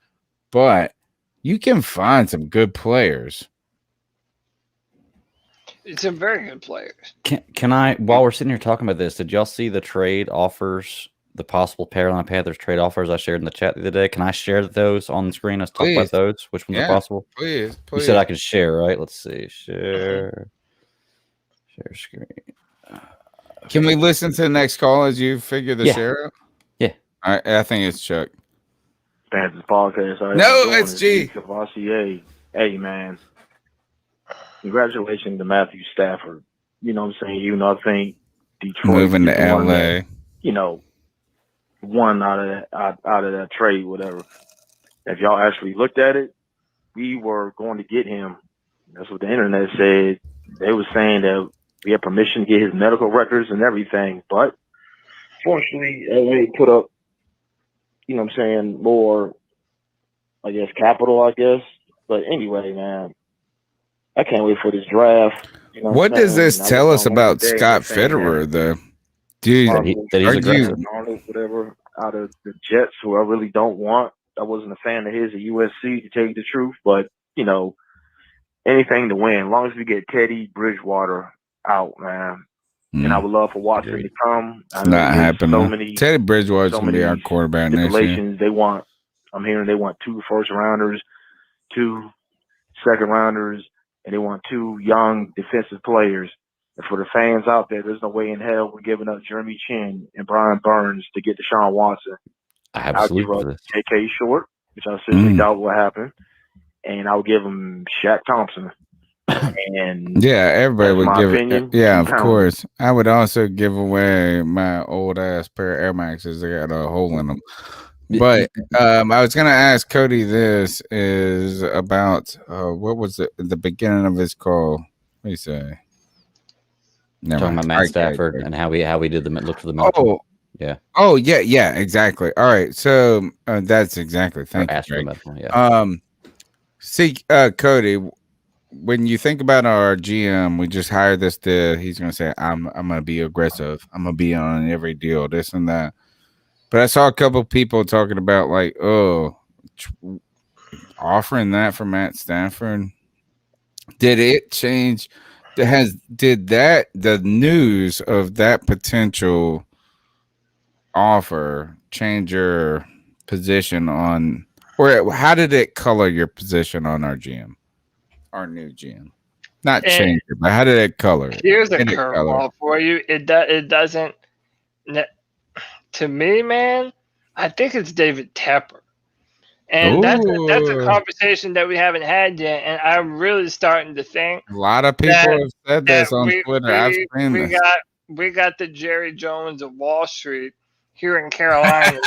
but you can find some good players. Some very good players. Can I, while we're sitting here talking about this, did y'all see the trade offers, the possible Carolina Panthers trade offers I shared in the chat the other day? Can I share those on the screen? Let's talk about those. Which ones are possible? Please. You said I could share, right? Let's see. Share screen. Can we listen to the next call as you figure the share out? Yeah. I think it's Chuck. Panthers podcast. No, it's G. Hey, man. Congratulations to Matthew Stafford. You know what I'm saying? Even though I think Detroit moving to LA. That, one out of that trade, whatever. If y'all actually looked at it, we were going to get him. That's what the internet said. They were saying that we had permission to get his medical records and everything. But fortunately, LA put up, you know what I'm saying, more, I guess, capital, I guess. But anyway, man, I can't wait for this draft. You know what does this tell us about Scott Fitterer, though? Dude, that he's aggressive. Whatever, out of the Jets, who I really don't want. I wasn't a fan of his at USC, to tell you the truth. But, anything to win. As long as we get Teddy Bridgewater out, man. And I would love for Watson to come. It's not happening. Teddy Bridgewater's going to be our quarterback next year. I'm hearing they want 2 first-rounders, 2 second-rounders, and they want 2 young defensive players. And for the fans out there, there's no way in hell we're giving up Jeremy Chin and Brian Burns to get Deshaun Watson. Absolutely. I'll give up J.K. Short, which I seriously doubt will happen. And I'll give him Shaq Thompson. And everybody would give opinion, it. Yeah, of course. I would also give away my old ass pair of Air Maxes. They got a hole in them. But I was going to ask Cody, this is about what was it the beginning of his call? What do you say? Talking about Matt Stafford and how we did look for the medical. Yeah, exactly. All right, so that's exactly. Thank you, Greg. See, Cody, when you think about our GM, we just hired this dude. He's going to say, I'm going to be aggressive. I'm going to be on every deal, this and that. But I saw a couple of people talking about offering that for Matt Stafford. Did it change? Did the news of that potential offer change your position on, or how did it color your position on our GM, our new GM? Not change it, but how did it color it? Here's a curveball for you. It doesn't. To me, man, I think it's David Tepper. And that's a conversation that we haven't had yet. And I'm really starting to think. A lot of people have said this on Twitter. I've seen this. We got the Jerry Jones of Wall Street here in Carolina.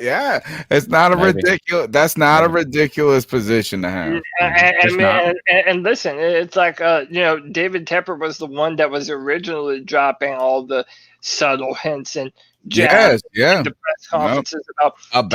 Yeah, it's not a ridiculous. That's not a ridiculous position to have. And listen, it's like David Tepper was the one that was originally dropping all the subtle hints and jabs in the press conferences about and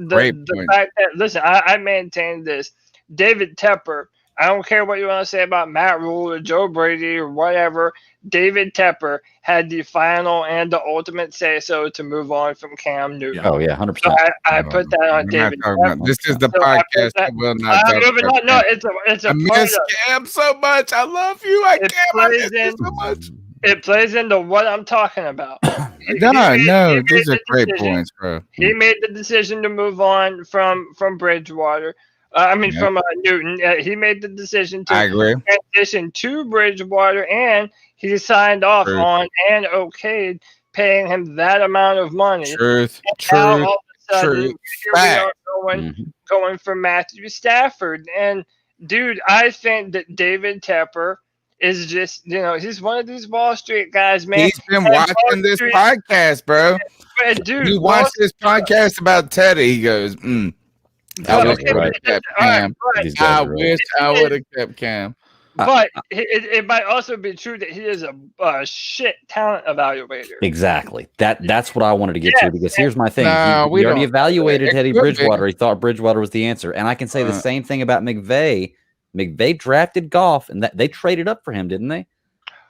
the fact that, listen, I maintain this. David Tepper, I don't care what you want to say about Matt Rule or Joe Brady or whatever. David Tepper had the final and the ultimate say-so to move on from Cam Newton. Oh, yeah, 100%. So I put that on David Tepper. This is the podcast that will not talk about No, it's a I miss Cam so much. I love you. I miss you so much. It plays into what I'm talking about. No, these are great points, bro. He made the decision to move on from Bridgewater. From Newton. He made the decision to transition to Bridgewater, and he signed off on and okayed paying him that amount of money. Truth. Here we are going for Matthew Stafford. And, dude, I think that David Tepper is just, he's one of these Wall Street guys, man. He's been watching this podcast, bro. Dude, he watched this podcast about Teddy. He goes, I wish I would have kept Cam. I wish I would have kept Cam. But it might also be true that he is a shit talent evaluator. Exactly. That's what I wanted to get to, because here's my thing. No, he already evaluated Teddy Bridgewater. Be. He thought Bridgewater was the answer. And I can say the same thing about McVay. McVay drafted Goff, and they traded up for him, didn't they?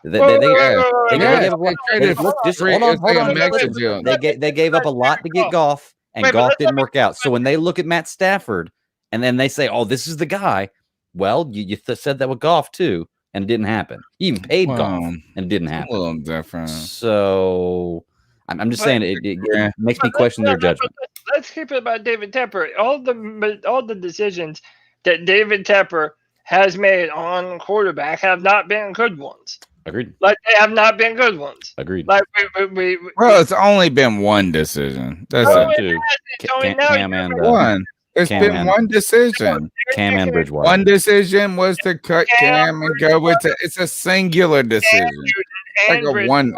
They gave up a lot to get Goff, and Goff didn't work out. So when they look at Matt Stafford, and then they say, "Oh, this is the guy," well, you said that with Goff too, and it didn't happen. You even paid Goff, and it didn't happen. A little different. So I'm just saying it makes me question their judgment. Let's keep it about David Tepper. All the decisions that David Tepper has made on quarterback have not been good ones. Agreed. Like, they have not been good ones. Agreed. Like well, it's only been one decision. That's it. Cam and one. It's been one decision. Cam and Bridgewater. One decision was to cut Cam and go with it. It's a singular decision. And like one.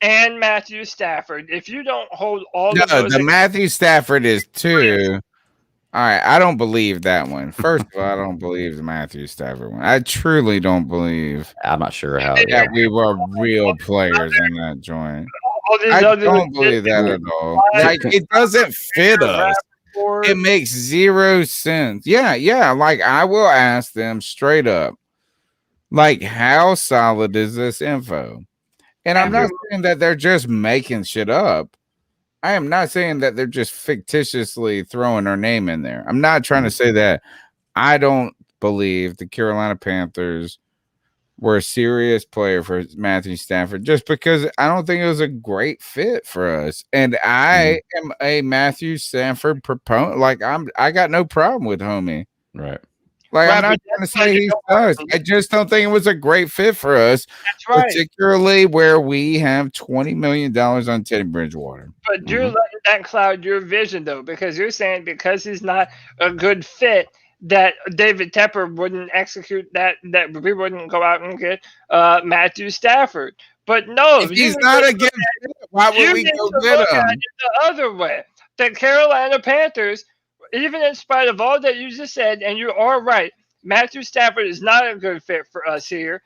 And Matthew Stafford. If you don't hold all no, of those, the Matthew Stafford is two. All right, I don't believe that one. First of all, I don't believe the Matthew Stafford one. I truly don't believe. I'm not sure how that we were real players in that joint. I don't believe that at all. Like, it doesn't fit us. It makes zero sense. Yeah. Like, I will ask them straight up, like, how solid is this info? And I'm not saying that they're just making shit up. I am not saying that they're just fictitiously throwing our name in there. I'm not trying to say that. I don't believe the Carolina Panthers were a serious player for Matthew Stafford, just because I don't think it was a great fit for us. And I am a Matthew Stafford proponent. Like, I got no problem with homie. Right. Like, I'm not trying to say he does. I just don't think it was a great fit for us. That's right. Particularly where we have $20 million on Teddy Bridgewater. But you're letting that cloud your vision, though, because you're saying because he's not a good fit, that David Tepper wouldn't execute that we wouldn't go out and get Matthew Stafford. But no, if he's not a good fit, why would we go get him? The other way, the Carolina Panthers, even in spite of all that you just said, and you are right, Matthew Stafford is not a good fit for us here.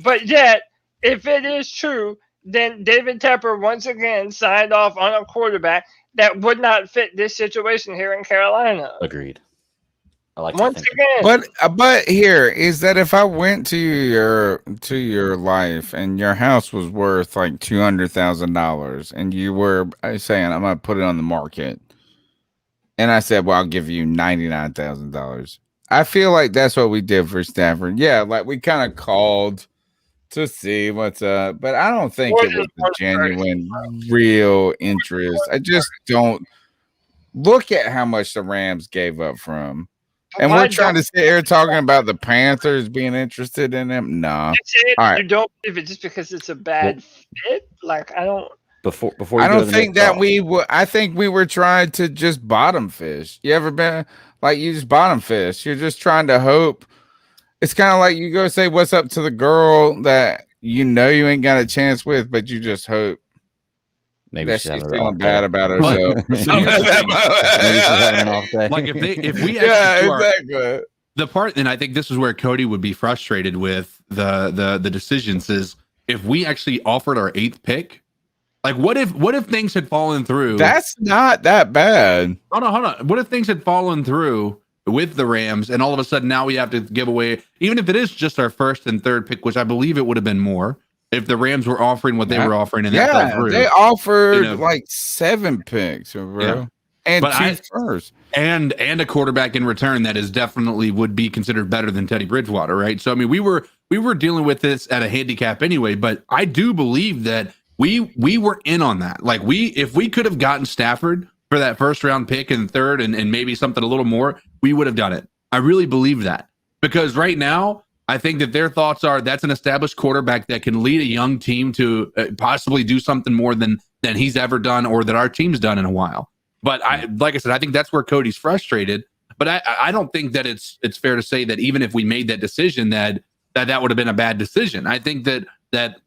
But yet, if it is true, then David Tepper once again signed off on a quarterback that would not fit this situation here in Carolina. Agreed. I like once again. But here is that if I went to your life and your house was worth like $200,000 and you were saying I'm gonna put it on the market, and I said, well, I'll give you $99,000. I feel like that's what we did for Stafford. Yeah, like we kind of called to see what's up, but I don't think it was a genuine, real interest. I just don't look at how much the Rams gave up for him. And we're trying to sit here talking about the Panthers being interested in him. No. You don't believe it just because it's a bad fit? Like, I don't. Before I don't think that we were. I think we were trying to just bottom fish. You ever been like you just bottom fish? You're just trying to hope. It's kind of like you go say what's up to the girl that you know you ain't got a chance with, but you just hope. Maybe that she's feeling bad about herself. Like if we exactly. The part, and I think this is where Cody would be frustrated with the decisions, is if we actually offered our 8th pick. Like, what if things had fallen through? That's not that bad. Hold on. What if things had fallen through with the Rams, and all of a sudden now we have to give away, even if it is just our 1st and 3rd pick, which I believe it would have been more if the Rams were offering what they were offering, and that fell through. They offered like 7 picks, bro, and 2 firsts, and a quarterback in return that is definitely would be considered better than Teddy Bridgewater, right? So I mean, we were dealing with this at a handicap anyway, but I do believe that. We were in on that. Like if we could have gotten Stafford for that 1st round pick and 3rd and maybe something a little more, we would have done it. I really believe that, because right now I think that their thoughts are that's an established quarterback that can lead a young team to possibly do something more than he's ever done or that our team's done in a while. But like I said, I think that's where Cody's frustrated. But I don't think that it's fair to say that even if we made that decision that would have been a bad decision. I think that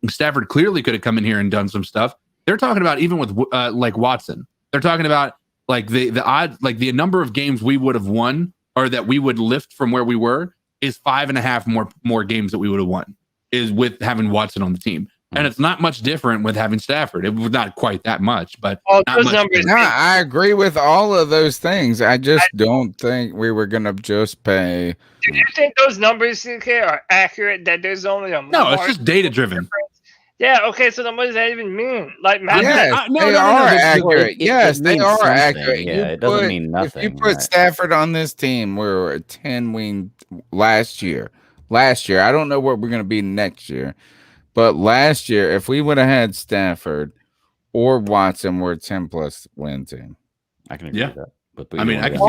Stafford clearly could have come in here and done some stuff. They're talking about even with like Watson. They're talking about like the odd, like the number of games we would have won or that we would lift from where we were is 5.5 more games that we would have won is with having Watson on the team. And it's not much different with having Stafford. It was not quite that much, but I agree with all of those things. I just don't think we were going to just pay. Do you think those numbers, CK, are accurate? That there's only a no, it's just data driven. Yeah. Okay. So then, what does that even mean? Like, yes, they are accurate. Yes, they are accurate. Yeah, it doesn't mean nothing. If you put Stafford on this team, we were a 10-win last year. I don't know what we're going to be next year. But last year, if we would have had Stafford or Watson, we're a 10+ win team. I can agree with that. But I mean, I can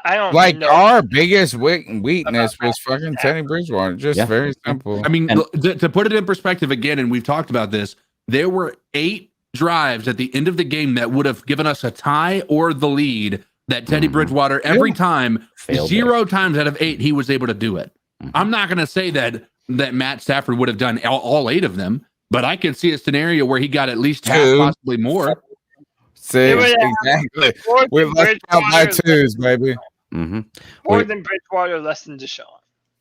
I don't like know. Our biggest weakness was fucking Teddy Bridgewater. Just very simple. I mean, to put it in perspective again, and we've talked about this, there were 8 drives at the end of the game that would have given us a tie or the lead that Teddy Bridgewater every time, 0 times out of 8, he was able to do it. I'm not going to say that Matt Stafford would have done all 8 of them, but I could see a scenario where he got at least half, possibly more. See, exactly. We left out by 2s, baby. More than Bridgewater, less than Deshaun.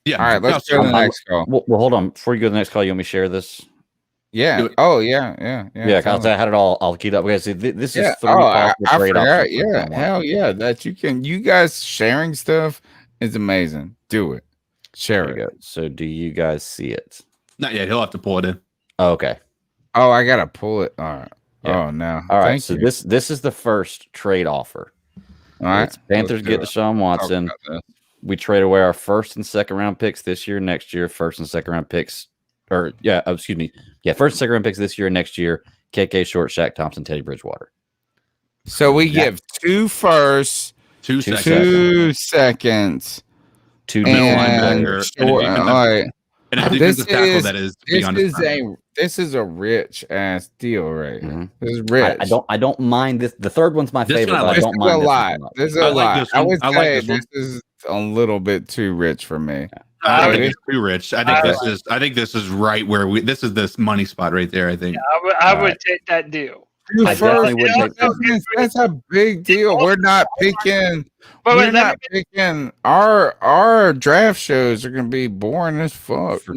Yeah. All right, let's go to the next call. Well, hold on. Before you go to the next call, you want me to share this? Yeah. Oh, yeah. Yeah, because I had it all. I'll keep up. Okay, see, this is 3 I trade forgot. options. Yeah, hell yeah. That you guys sharing stuff is amazing. Do it. Share it. Go. So, do you guys see it? Not yet. He'll have to pull it in. Oh, okay. Oh, I gotta pull it. All right. Yeah. Oh no. All right. So this is the first trade offer. All right. Panthers get Deshaun Watson. We trade away our 1st and 2nd round picks this year, next year. 1st and 2nd round picks, first and 2nd round picks this year, next year. KK Short, Shaq Thompson, Teddy Bridgewater. So we give 2 firsts, 2 seconds. 2 middle linebacker, and a defensive tackle that is beyond his prime. This is a rich ass deal, right? This is rich. I don't mind this. The 3rd one's my favorite. But I don't mind a lot. This is a lot. I would say this is a little bit too rich for me. I think it's too rich. I think this is right where this is this money spot right there. I think. Yeah, I would take that deal. That's a big deal. We're not picking. Picking. Our draft shows are gonna be boring as fuck. But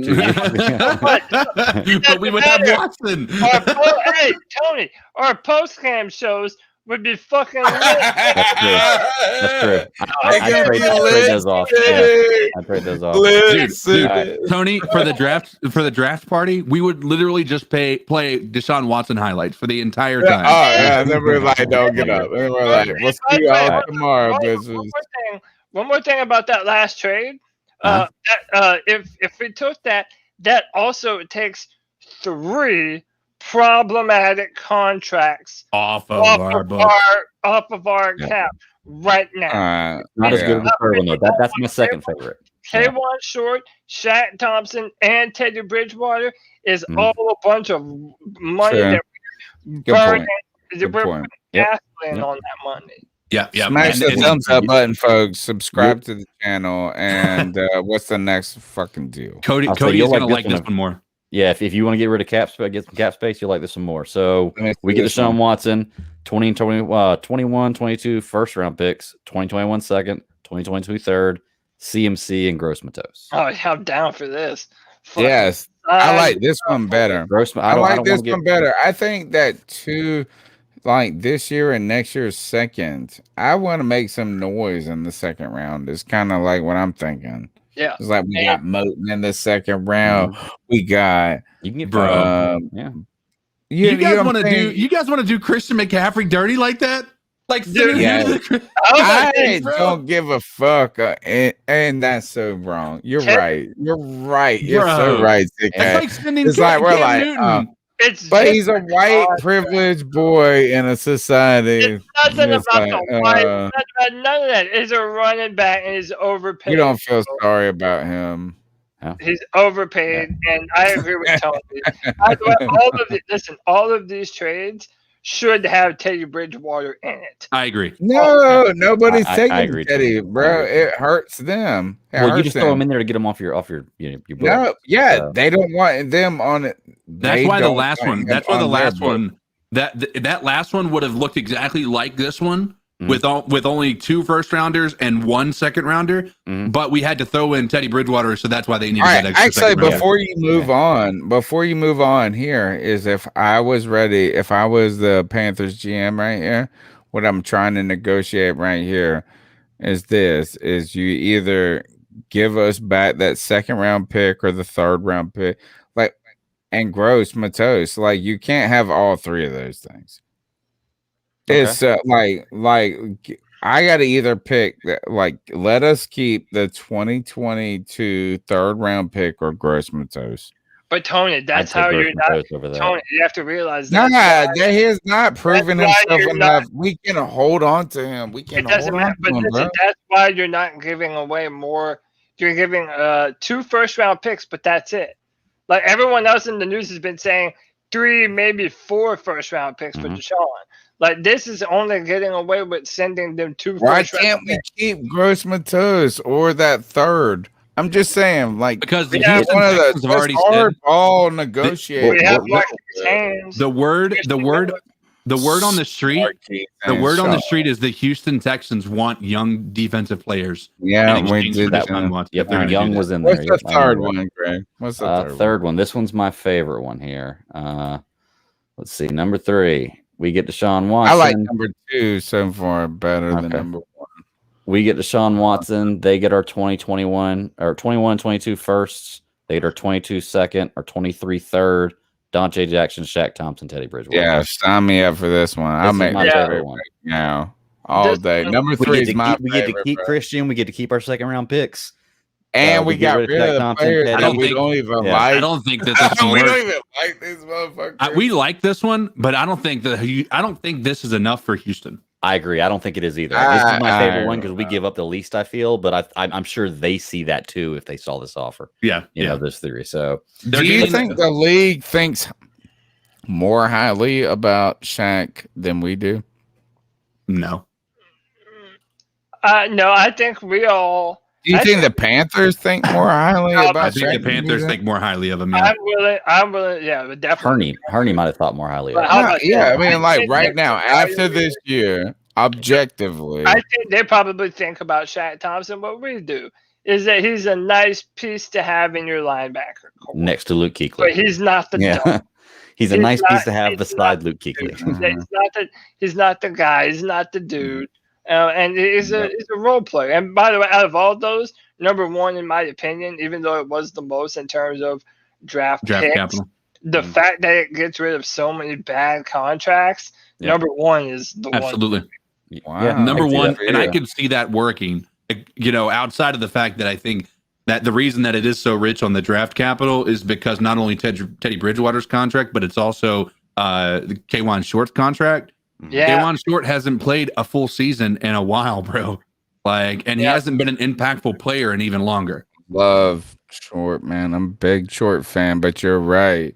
we would have Watson. Hey, Tony, our post-cam shows would be fucking lit. That's true. I trade those off. I trade those off. Dude, Tony, for the draft party, we would literally just play Deshaun Watson highlights for the entire time. Oh yeah, and then we're like, don't get up. And we're like, we'll see y'all tomorrow, bitches. One more thing about that last trade. If we took that also takes 3 problematic contracts off of our cap right now. Not as good as the 3rd one though. That's my 2nd favorite. K1 Short, Shaq Thompson, and Teddy Bridgewater is all a bunch of money that we're burning. We're putting gasoline on that money. Yeah. Smash the thumbs up button, folks. Subscribe to the channel, and what's the next fucking deal? Cody's gonna like this one more. Yeah, if you want to get rid of get some cap space, you'll like this one more. So we get Deshaun Watson, 21, 22 first round picks, 2021 second, 2022 third, CMC and Gross Matos. Oh, I'm down for this. Yes, I like this one better. I like this one better. I think that 2, like this year and next year's second, I want to make some noise in the 2nd round. It's kind of like what I'm thinking. Yeah, it's like we got Moten in the 2nd round. We got you can get You guys want to do Christian McCaffrey dirty like that? Like, I don't give a fuck, and that's so wrong. You're right. You're so right. It's like we're like, but he's a white privileged boy in a society. It's nothing about the white. None of that. He's a running back and he's overpaid. You don't feel sorry about him. He's overpaid, and I agree with Tony. All of these trades should have Teddy Bridgewater in it. I agree. No, nobody's taking Teddy, bro. It hurts them. You just throw them in there to get them off your book. No, they don't want them on it. That's why the last one. That's why the last one. That last one would have looked exactly like this one with only 2 first rounders and 1 second rounder, but we had to throw in Teddy Bridgewater, so that's why they needed that extra. Actually, before you move on here, is if I was the Panthers GM right here, what I'm trying to negotiate right here is you either give us back that second round pick or the third round pick, like, and Gross Matos. Like, you can't have all 3 of those things. Okay. It's like I got to either pick that, like, let us keep the 2022 third round pick or Gross Matos. But Tony, that's how you're not. Tony, you have to realize that. That he has not proven himself enough. We can hold on to him. We can. It doesn't matter. But that's why you're not giving away more. You're giving 2 first round picks, but that's it. Like everyone else in the news has been saying, 3, maybe 4 first round picks for Deshaun. Like, this is only getting away with sending them 2 first round picks. Why can't we keep Gross Matos or that third? I'm just saying, like, because the Houston one of the have already said all negotiate. The word on the street is the Houston Texans want young defensive players. Yeah, we did that one. Yep, Young was in there. What's the third one, Greg? What's the third one? This one's my favorite one here. Let's see, number 3. We get Deshaun Watson. I like number 2 so far better than number 1. We get Deshaun Watson. They get our 2021 or 21-22 firsts. They get our 22 second or 23 third. Dante Jackson, Shaq Thompson, Teddy Bridgewater. Yeah, sign me up for this one. I'll make my favorite one. Yeah, all day. Number 3 is my favorite. We get to keep Christian. We get to keep our second round picks. And we got rid of the players that we don't even like. I don't think that we don't even like this motherfucker. We like this one, but I don't think this is enough for Houston. I agree. I don't think it is either. This is my favorite one because we give up the least, I feel, but I'm sure they see that too if they saw this offer. Yeah. You know, this theory. So do you think the league thinks more highly about Shaq than we do? No. No, I think we all. Do you think the Panthers think more highly about Shaq? I think the Panthers think more highly of him. Yeah. I'm willing. Yeah, but definitely. Herney might have thought more highly of him. I mean, like right now, after this year, objectively, I think they probably think about Shaq Thompson. What we do is that he's a nice piece to have in your linebacker core. Next to Luke Kuechly. But he's not the dog. He's a nice piece to have beside Luke Kuechly. He's not the guy. He's not the dude. And he's a role player. And by the way, out of all those, number 1 in my opinion, even though it was the most in terms of draft picks, capital, the fact that it gets rid of so many bad contracts, number 1 is the one. Absolutely. Wow. Yeah, number 1, and I could see that working. You know, outside of the fact that I think that the reason that it is so rich on the draft capital is because not only Teddy Bridgewater's contract, but it's also the K'Wan Short's contract. Yeah, K'Wan Short hasn't played a full season in a while, bro. Like, and he hasn't been an impactful player in even longer. Love Short, man. I'm a big Short fan, but you're right.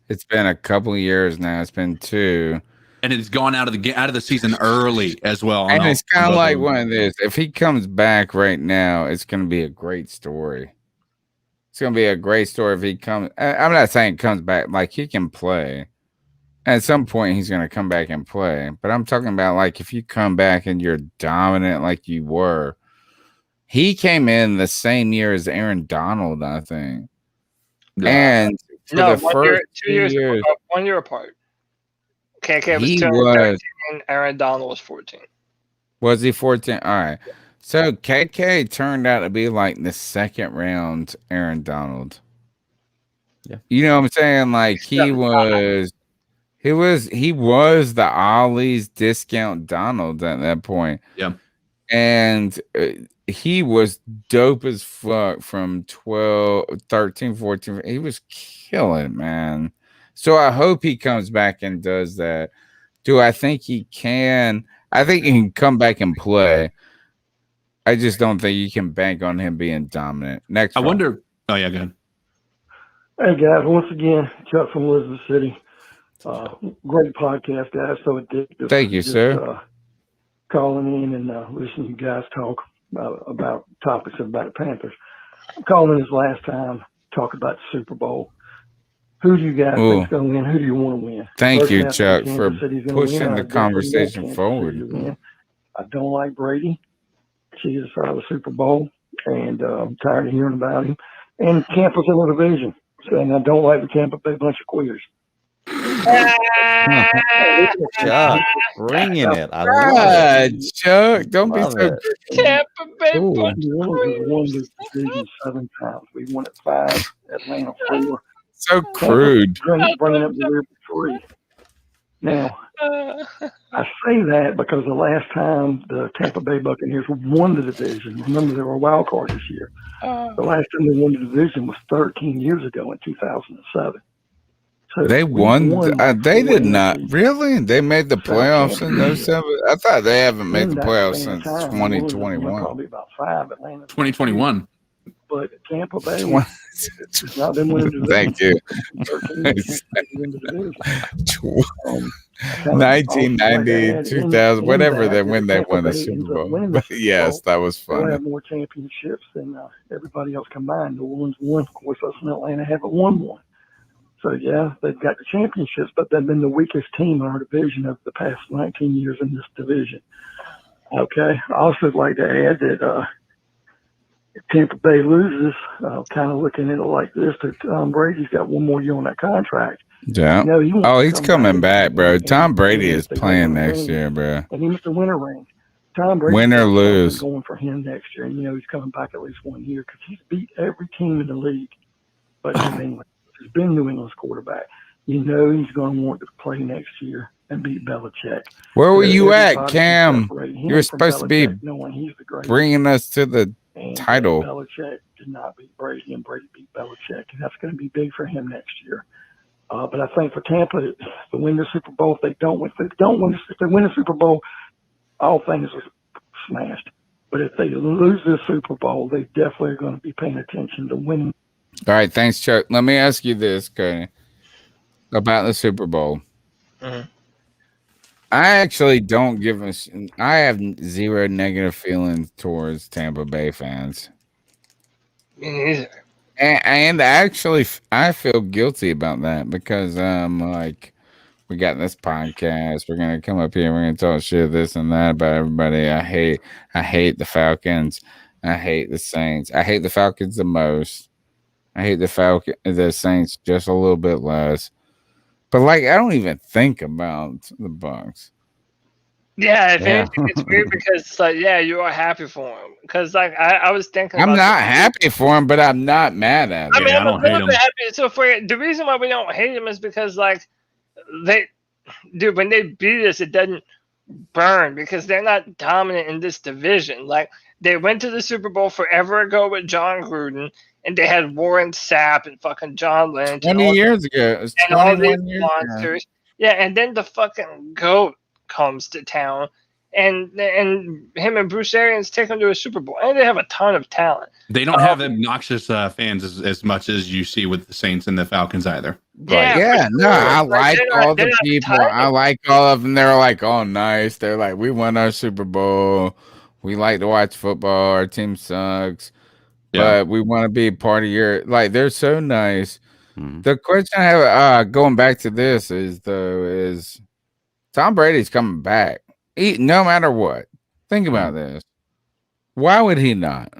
It's been a couple of years now. It's been 2, and it's gone out of the season early as well. And it's kind of like one of this. If he comes back right now, it's going to be a great story. It's going to be a great story if he comes. I'm not saying comes back like he can play. At some point, he's going to come back and play. But I'm talking about, like, if you come back and you're dominant like you were. He came in the same year as Aaron Donald, I think. And for the first 2 years. 1 year apart. KK was 13, Aaron Donald was 14. Was he 14? All right. So KK turned out to be like the second round Aaron Donald. Yeah. You know what I'm saying? Like, he was the Ollie's discount Donald at that point. Yeah. And he was dope as fuck from 13, 14. He was killing, man. So I hope he comes back and does that. Do I think he can? I think he can come back and play. I just don't think you can bank on him being dominant. Next, I wonder. Oh yeah, go ahead. Hey guys, once again, Chuck from Elizabeth City. Great podcast, guys. So addictive. Thank you, sir. Calling in and listening to you guys talk about topics about the Panthers. I'm calling this last time talk about the Super Bowl. Who do you guys think's going to win? Who do you want to win? Thank you, Chuck, for pushing the conversation forward. I don't like Brady. She is out of the Super Bowl, and I'm tired of hearing about him. And Tampa's in the division, and I don't like the Tampa Bay bunch of quitters. Chuck, bringing it. I love it. Chuck, don't Love be so. Tampa Bay Ooh. bunch New of Orleans has queers. won this division 7 times. We won it 5, Atlanta 4. So crude. Bringing up the rear 3. Now, I say that because the last time the Tampa Bay Buccaneers won the division, remember they were a wild card this year. The last time they won the division was 13 years ago in 2007. So They won. They did not really. They made the playoffs in those 7. I thought they haven't made the playoffs since 2021. Probably about 5. Atlanta 2021. But Tampa Bay has not been winning the division. Thank you. 1990, 2000, whatever. Then when they won the Super Bowl. But yes, that was fun. They have more championships than everybody else combined. New Orleans won. Of course, us and Atlanta haven't won one. So, yeah, they've got the championships, but they've been the weakest team in our division over the past 19 years in this division. Okay. I also would like to add that if Tampa Bay loses, kind of looking at it like this, that Tom Brady's got one more year on that contract. Yeah. He's coming back, bro. Tom Brady is playing next year, bro. And he missed the winter ring. Tom Brady win or lose going for him next year, and he's coming back at least 1 year because he's beat every team in the league, but New England. He's been New England's quarterback. He's going to want to play next year and beat Belichick. Where were you at, Cam? You were supposed to be bringing us to the title. Belichick did not beat Brady, and Brady beat Belichick, and that's going to be big for him next year. But I think for Tampa, to win the Super Bowl, if they win the Super Bowl, all things are smashed. But if they lose the Super Bowl, they definitely are going to be paying attention to winning. All right, thanks, Chuck. Let me ask you this, Cody, about the Super Bowl. Mm-hmm. I actually don't give a. I have zero negative feelings towards Tampa Bay fans. Me neither. And actually, I feel guilty about that because we got this podcast. We're gonna come up here. We're gonna talk shit, this and that about everybody. I hate the Falcons. I hate the Saints. I hate the Falcons the most. I hate the Saints just a little bit less. But I don't even think about the Bucs. Yeah, anything, it's weird because you are happy for him. Because I was thinking, I'm not happy for him, but I'm not mad at him. I mean, I'm a little bit happy. So the reason why we don't hate him is because when they beat us, it doesn't burn because they're not dominant in this division. They went to the Super Bowl forever ago with John Gruden. And they had Warren Sapp and fucking John Lynch. 20 years ago. It was and all these monsters. Yeah, and then the fucking GOAT comes to town. And him and Bruce Arians take them to a Super Bowl. And they have a ton of talent. They don't have obnoxious fans as much as you see with the Saints and the Falcons either. I like all the people. I like all of them. They're like, oh, nice. They're like, we won our Super Bowl. We like to watch football. Our team sucks. But we want to be part of your they're so nice. The question I have going back to this is Tom Brady's coming back. No matter what. Think about this. Why would he not?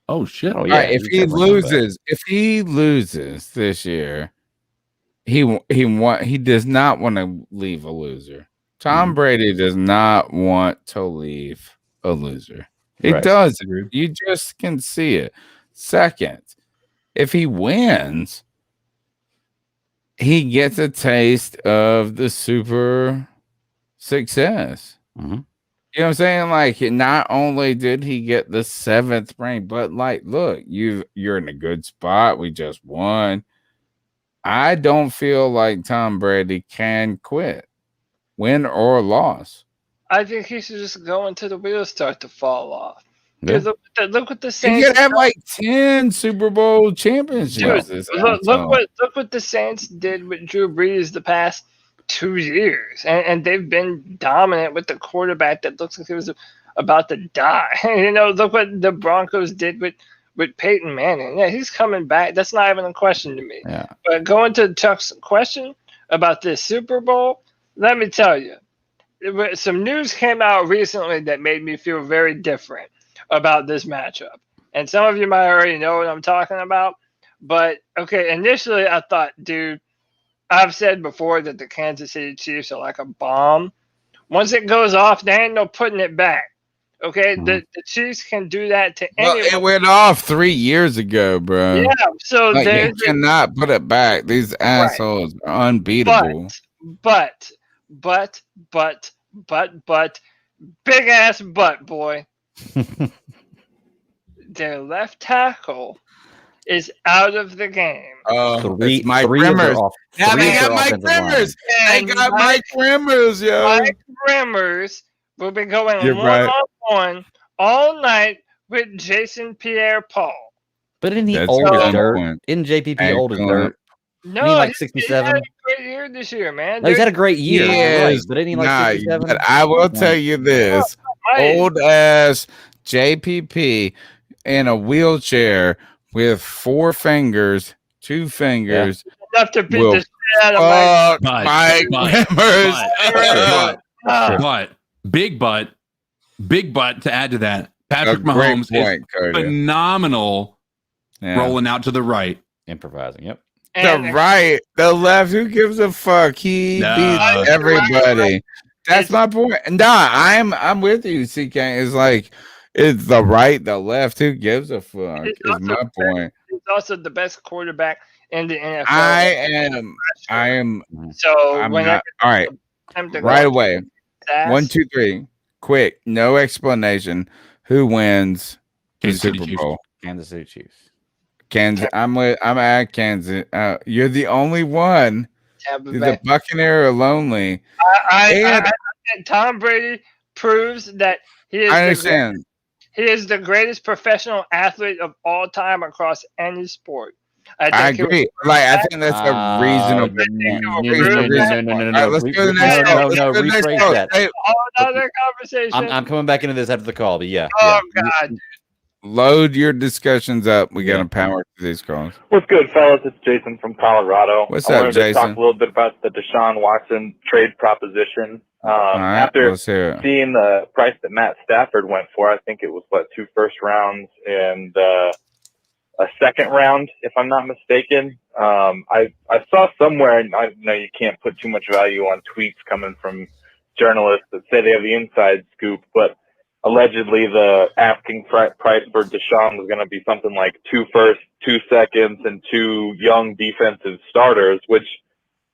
Oh shit. Oh yeah. If he loses this year, he does not want to leave a loser. Tom Brady does not want to leave a loser. It does. You just can see it. Second, if he wins, he gets a taste of the super success. Mm-hmm. You know what I'm saying? Not only did he get the 7th ring, but look, you're in a good spot. We just won. I don't feel like Tom Brady can quit, win or loss. I think he should just go until the wheels start to fall off. Yeah. Look what the Saints. You could have 10 Super Bowl championships. Dude, look what the Saints did with Drew Brees the past 2 years, and they've been dominant with the quarterback that looks like he was about to die. Look what the Broncos did with Peyton Manning. Yeah, he's coming back. That's not even a question to me. Yeah. But going to Chuck's question about this Super Bowl, let me tell you, some news came out recently that made me feel very different about this matchup. And some of you might already know what I'm talking about. But, okay, initially I thought, dude, I've said before that the Kansas City Chiefs are like a bomb. Once it goes off, there ain't no putting it back. Okay, the Chiefs can do that to anyone. It went off 3 years ago, bro. Yeah, so you cannot put it back. These assholes are unbeatable. But, big ass butt, boy. Their left tackle is out of the game. It's Mike Rimmers. Now they got Mike Rimmers. They got Mike Rimmers, yo. Mike Rimmers will be going one-on-one all night with Jason Pierre-Paul. But isn't he old as dirt? Isn't JPP old as dirt? No, he like 67. He had a great year this year, man. No, he's had a great year. Yes, right, but isn't he like 67? But I will tell you this: old ass JPP in a wheelchair with 4 fingers, 2 fingers. Enough to beat the shit out of Mike Rimmers. But big butt to add to that. Patrick Mahomes is phenomenal rolling out to the right. Improvising, yep. The left, who gives a fuck? He beats everybody. That's my point. I'm with you, CK. It's like, it's the right, the left, who gives a fuck is my point. He's also the best quarterback in the NFL. I am. So I'm not. All right. Right away. 1, 2, 3. Quick. No explanation. Who wins the Super Bowl? Kansas City Chiefs. Kansas. I'm at Kansas. You're the only one. The Buccaneers are lonely. I think Tom Brady proves that he is. I understand. He is the greatest professional athlete of all time across any sport. I agree. I think that's a reasonable. No. Let's go to the next call. Rephrase that. Another conversation. I'm coming back into this after the call, but yeah. Oh God. Load your discussions up. We got to power through these calls. What's good, fellas? It's Jason from Colorado. What's up, Jason? I wanted to talk a little bit about the Deshaun Watson trade proposition. After seeing the price that Matt Stafford went for, I think it was 2 first rounds and a second round, if I'm not mistaken. I saw somewhere, and I know you can't put too much value on tweets coming from journalists that say they have the inside scoop, but allegedly the asking price for Deshaun was going to be something like 2 firsts, 2 seconds, and 2 young defensive starters, which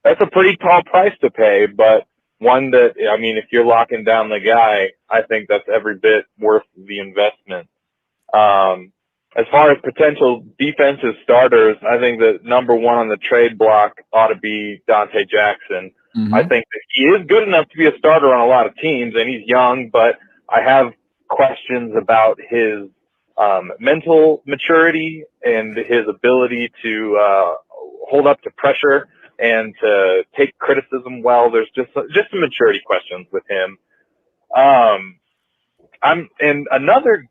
that's a pretty tall price to pay, but one that, I mean, if you're locking down the guy, I think that's every bit worth the investment. As far as potential defensive starters, I think that number 1 on the trade block ought to be Dante Jackson. Mm-hmm. I think that he is good enough to be a starter on a lot of teams, and he's young, but I have questions about his mental maturity and his ability to hold up to pressure and to take criticism well. There's just some maturity questions with him. And another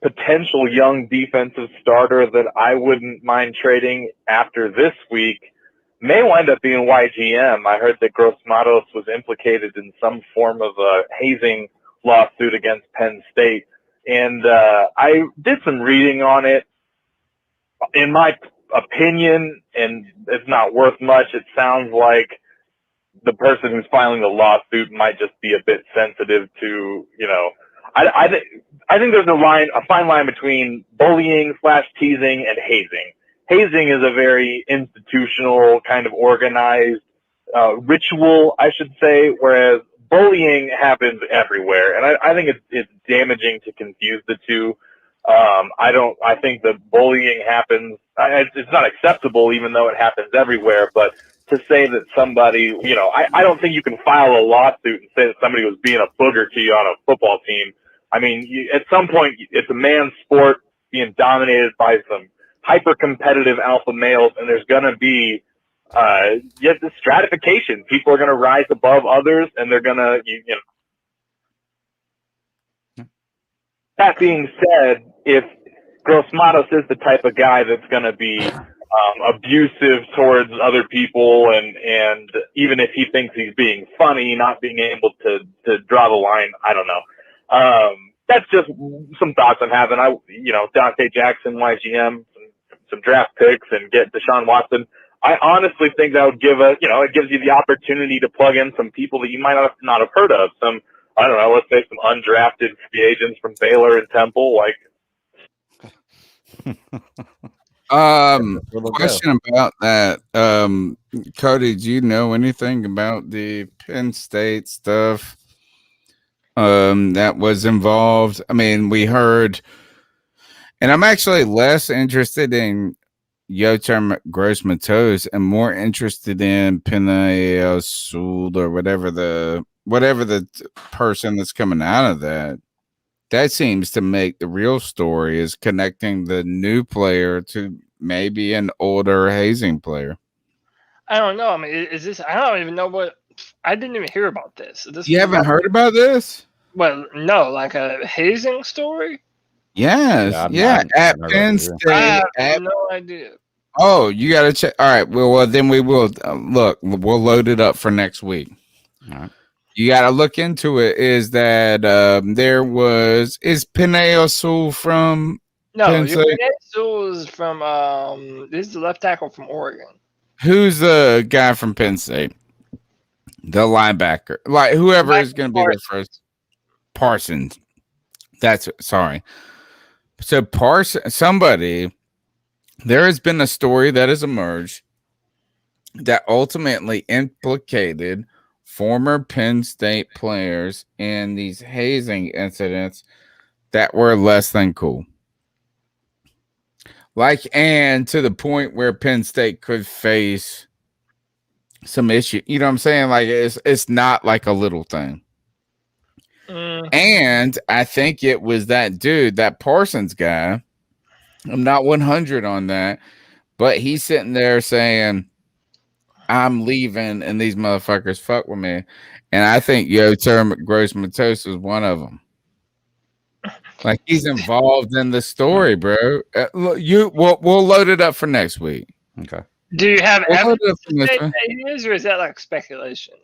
potential young defensive starter that I wouldn't mind trading after this week may wind up being YGM. I heard that Gross Matos was implicated in some form of a hazing lawsuit against Penn State. And I did some reading on it. In my opinion, and it's not worth much, it sounds like the person who's filing the lawsuit might just be a bit sensitive to, I think there's a fine line between bullying / teasing and hazing. Hazing is a very institutional, kind of organized ritual, I should say, whereas bullying happens everywhere, and I think it's damaging to confuse the two. I think that bullying happens. It's not acceptable, even though it happens everywhere. But to say that somebody, I don't think you can file a lawsuit and say that somebody was being a booger to you on a football team. I mean, at some point, it's a man's sport being dominated by some hyper-competitive alpha males, and there's going to be the stratification. People are going to rise above others, and they're going to, That being said, if Gross Matos is the type of guy that's going to be abusive towards other people, and even if he thinks he's being funny, not being able to draw the line. I don't know. That's just some thoughts I'm having. Dante Jackson, YGM, some draft picks, and get Deshaun Watson. I honestly think that would it gives you the opportunity to plug in some people that you might not have heard of. Some, I don't know, let's say some undrafted free agents from Baylor and Temple, like. Question about that. Cody, do you know anything about the Penn State stuff that was involved? I mean, we heard, and I'm actually less interested in Yotam Gross-Matos and more interested in Penei Sewell or whatever the person that's coming out of that. That seems to make the real story is connecting the new player to maybe an older hazing player. I don't know. I mean, is this? I don't even know what. I didn't even hear about this. You haven't heard about this? Well, no, like a hazing story. Yes, at Penn State. I have no idea. Oh, you got to check. All right. Well, then we will look. We'll load it up for next week. All right. You got to look into it. Is that is Penei Sewell from? No, Penn State? Penei Sewell is from. This is the left tackle from Oregon. Who's the guy from Penn State? The linebacker, like whoever is going to be there first. Parsons. Sorry. So somebody. There has been a story that has emerged that ultimately implicated former Penn State players in these hazing incidents that were less than cool. And to the point where Penn State could face some issue. You know what I'm saying? Like it's not like a little thing. And I think it was that dude, that Parsons guy. I'm not 100 on that, but he's sitting there saying, I'm leaving and these motherfuckers fuck with me. And I think Yotam Gross-Matos is one of them. Like he's involved in the story, bro. We'll load it up for next week. Okay. Do you have evidence that he is, or is that like speculation?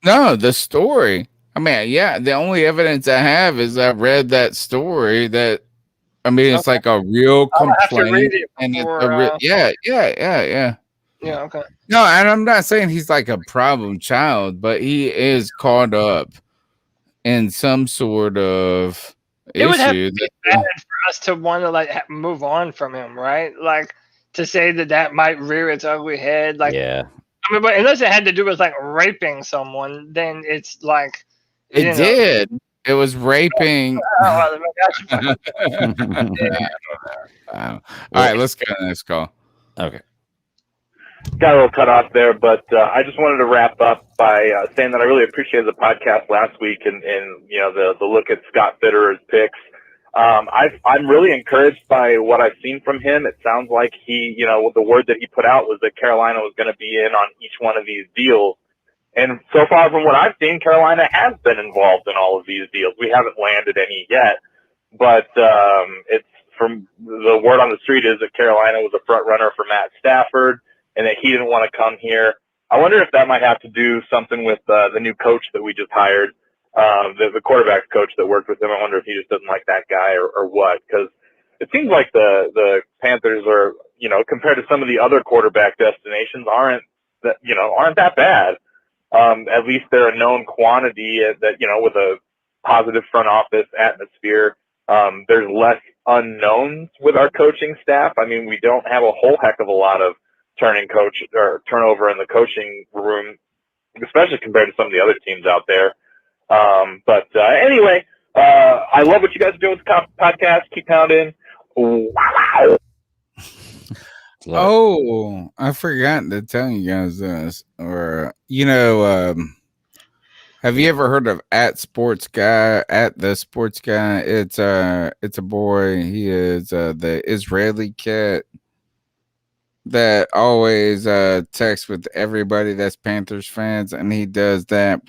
No, the story. I mean, yeah, the only evidence I have is I read that story that. I mean, it's like a real complaint, and yeah. Yeah, okay. No, and I'm not saying he's like a problem child, but he is caught up in some sort of issue. It would have to be bad for us to want to move on from him, right? Like to say that might rear its ugly head. Like, yeah. I mean, but unless it had to do with raping someone, then it's like it did. It was raping. Wow. All right, let's go to the next call. Okay. Got a little cut off there, but I just wanted to wrap up by saying that I really appreciated the podcast last week and the look at Scott Fitterer's picks. I'm really encouraged by what I've seen from him. It sounds like the word that he put out was that Carolina was going to be in on each one of these deals. And so far from what I've seen, Carolina has been involved in all of these deals. We haven't landed any yet, but it's from the word on the street is that Carolina was a front runner for Matt Stafford and that he didn't want to come here. I wonder if that might have to do something with the new coach that we just hired, the quarterback coach that worked with him. I wonder if he just doesn't like that guy or what, because it seems like the Panthers are, compared to some of the other quarterback destinations, aren't that bad. At least they're a known quantity that, with a positive front office atmosphere. There's less unknowns with our coaching staff. I mean, we don't have a whole heck of a lot of turnover in the coaching room, especially compared to some of the other teams out there. Anyway, I love what you guys are doing with the podcast. Keep pounding. Wow. Oh, I forgot to tell you guys this. Or have you ever heard of At the Sports Guy? It's a boy. He is the Israeli cat that always texts with everybody that's Panthers fans, and he does that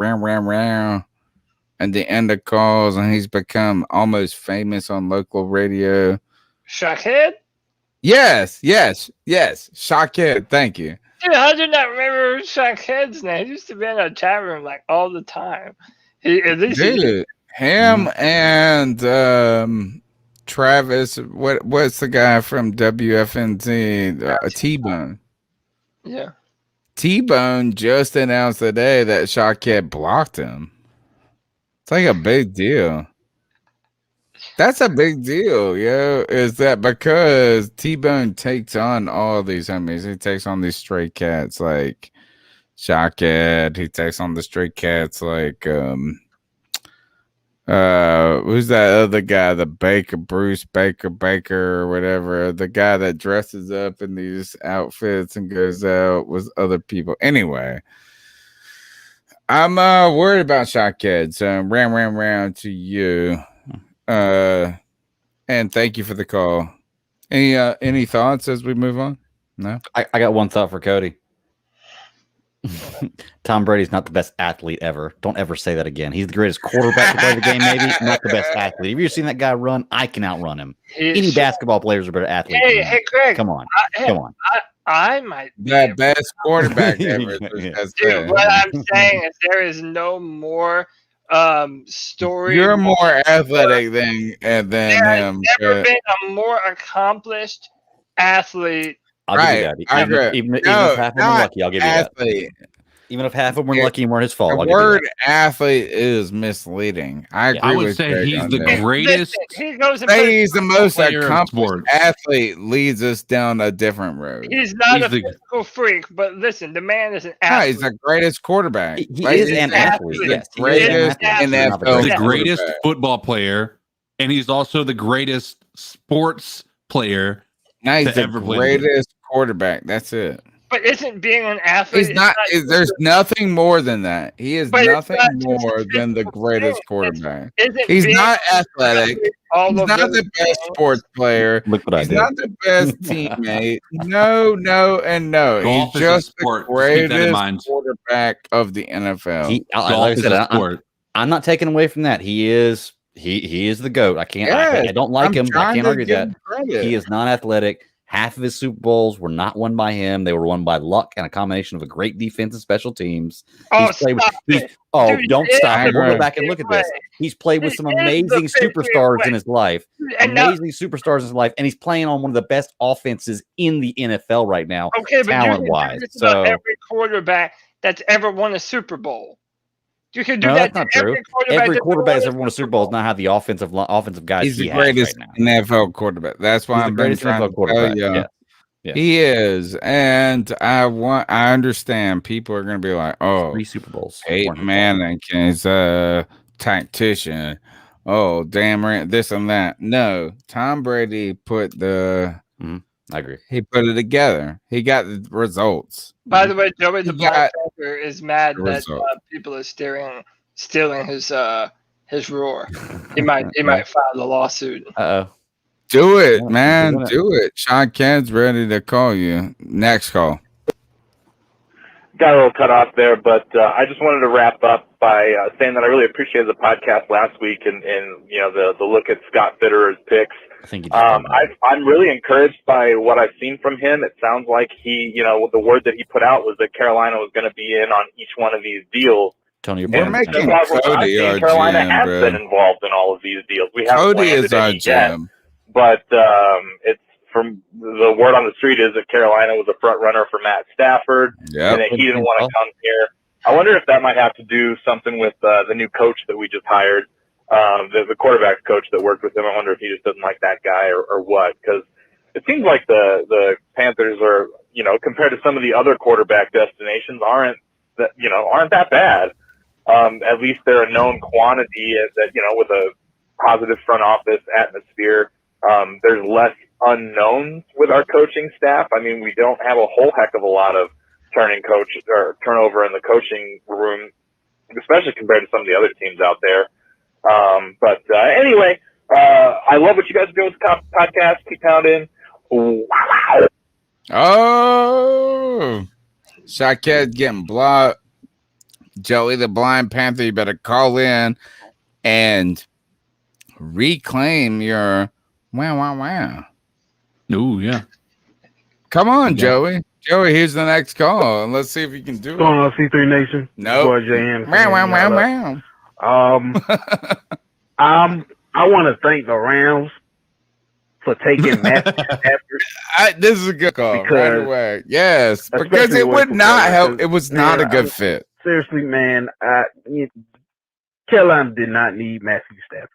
at the end of calls, and he's become almost famous on local radio. Shockhead? Yes. Shockhead. Thank you. Dude, how did not remember Shockhead's name? He used to be in a chat room like all the time. Him and Travis. What's the guy from WFNZ? T-Bone. Yeah. T-Bone just announced today that Shockhead blocked him. It's like a big deal. That's a big deal, yo. Is that because T-Bone takes on all these homies? He takes on these stray cats like Shockhead. He takes on the stray cats like who's that other guy? The Bruce Baker or whatever. The guy that dresses up in these outfits and goes out with other people. Anyway, I'm worried about Shockhead. So round to you. And thank you for the call. Any thoughts as we move on? No, I got one thought for Cody. Tom Brady's not the best athlete ever. Don't ever say that again. He's the greatest quarterback to play the game, maybe not the best athlete. Have you ever seen that guy run? I can outrun him. Any basketball players are better athletes. Hey, Craig. Come on. I might be the best quarterback ever. Dude, what I'm saying is there is no more story. You're more athletic than him. There's never been a more accomplished athlete. I'll give you that. Even if half of them were lucky, I'll give you that. Even if half of them were lucky and weren't his fault. The word athlete is misleading. I agree. I would say he's the greatest. He's the most accomplished athlete. Leads us down a different road. He's not a physical freak, but listen, the man is an athlete. He's the greatest quarterback. He is an athlete. Yes, greatest NFL. He's the greatest football player, and he's also the greatest sports player. Now he's the greatest quarterback. That's it. But isn't being an athlete? He's not. There's nothing more than that. He is nothing more than the greatest quarterback. He's not athletic. He's not the best sports player. He's not the best teammate. No, and no. He's just the greatest quarterback of the NFL. Like I said, I'm not taking away from that. He is the GOAT. I don't like him. I can't argue that. He is not athletic. Half of his Super Bowls were not won by him. They were won by luck and a combination of a great defense and special teams. Don't stop. We'll go back and look at this. He's played with some amazing superstars in his life. And he's playing on one of the best offenses in the NFL right now, talent-wise. So every quarterback that's ever won a Super Bowl. You can do that. That's not true. Every quarterback that's ever won a Super Bowl does not have the offensive guys. He's the greatest NFL quarterback. That's why I'm trying to tell you. Yeah. He is, and I understand people are going to be like, "Oh, 3 Super Bowls, Peyton Manning is a tactician." Oh, damn right, this and that. No, Tom Brady put the. I agree. He put it together. He got the results. By the way, Joey the Black Panther is mad that people are stealing his roar. He might file a lawsuit. Do it, man. Do it. Sean Kent's ready to call you. Next call. Got a little cut off there, but I just wanted to wrap up by saying that I really appreciated the podcast last week and the look at Scott Fitterer's picks. I'm really encouraged by what I've seen from him. It sounds like the word that he put out was that Carolina was going to be in on each one of these deals. Tony, we're making Cody our Carolina GM, has bro. been involved in all of these deals. We haven't Cody is our GM. But it's from the word on the street is that Carolina was a front runner for Matt Stafford, and that he didn't want to come here. I wonder if that might have to do something with the new coach that we just hired, the quarterback coach that worked with him. I wonder if he just doesn't like that guy or what, because it seems like the Panthers are, compared to some of the other quarterback destinations, aren't that bad. At least they're a known quantity that, with a positive front office atmosphere. There's less unknowns with our coaching staff. I mean, we don't have a whole heck of a lot of turnover in the coaching room, especially compared to some of the other teams out there. Anyway, I love what you guys are doing with the podcast. Keep pounding. Oh, Shockhead getting blocked. Joey the Blind Panther, you better call in and reclaim your wow. Oh, yeah. Come on, Joey. Joey, here's the next call, and let's see if you can do it. Going on C3 Nation. No. Boy, JM. I want to thank the Rams for taking Matthew Stafford. This is a good call right away. Yes, because it would not help. It was not a good fit. Seriously, man, Carolina did not need Matthew Stafford.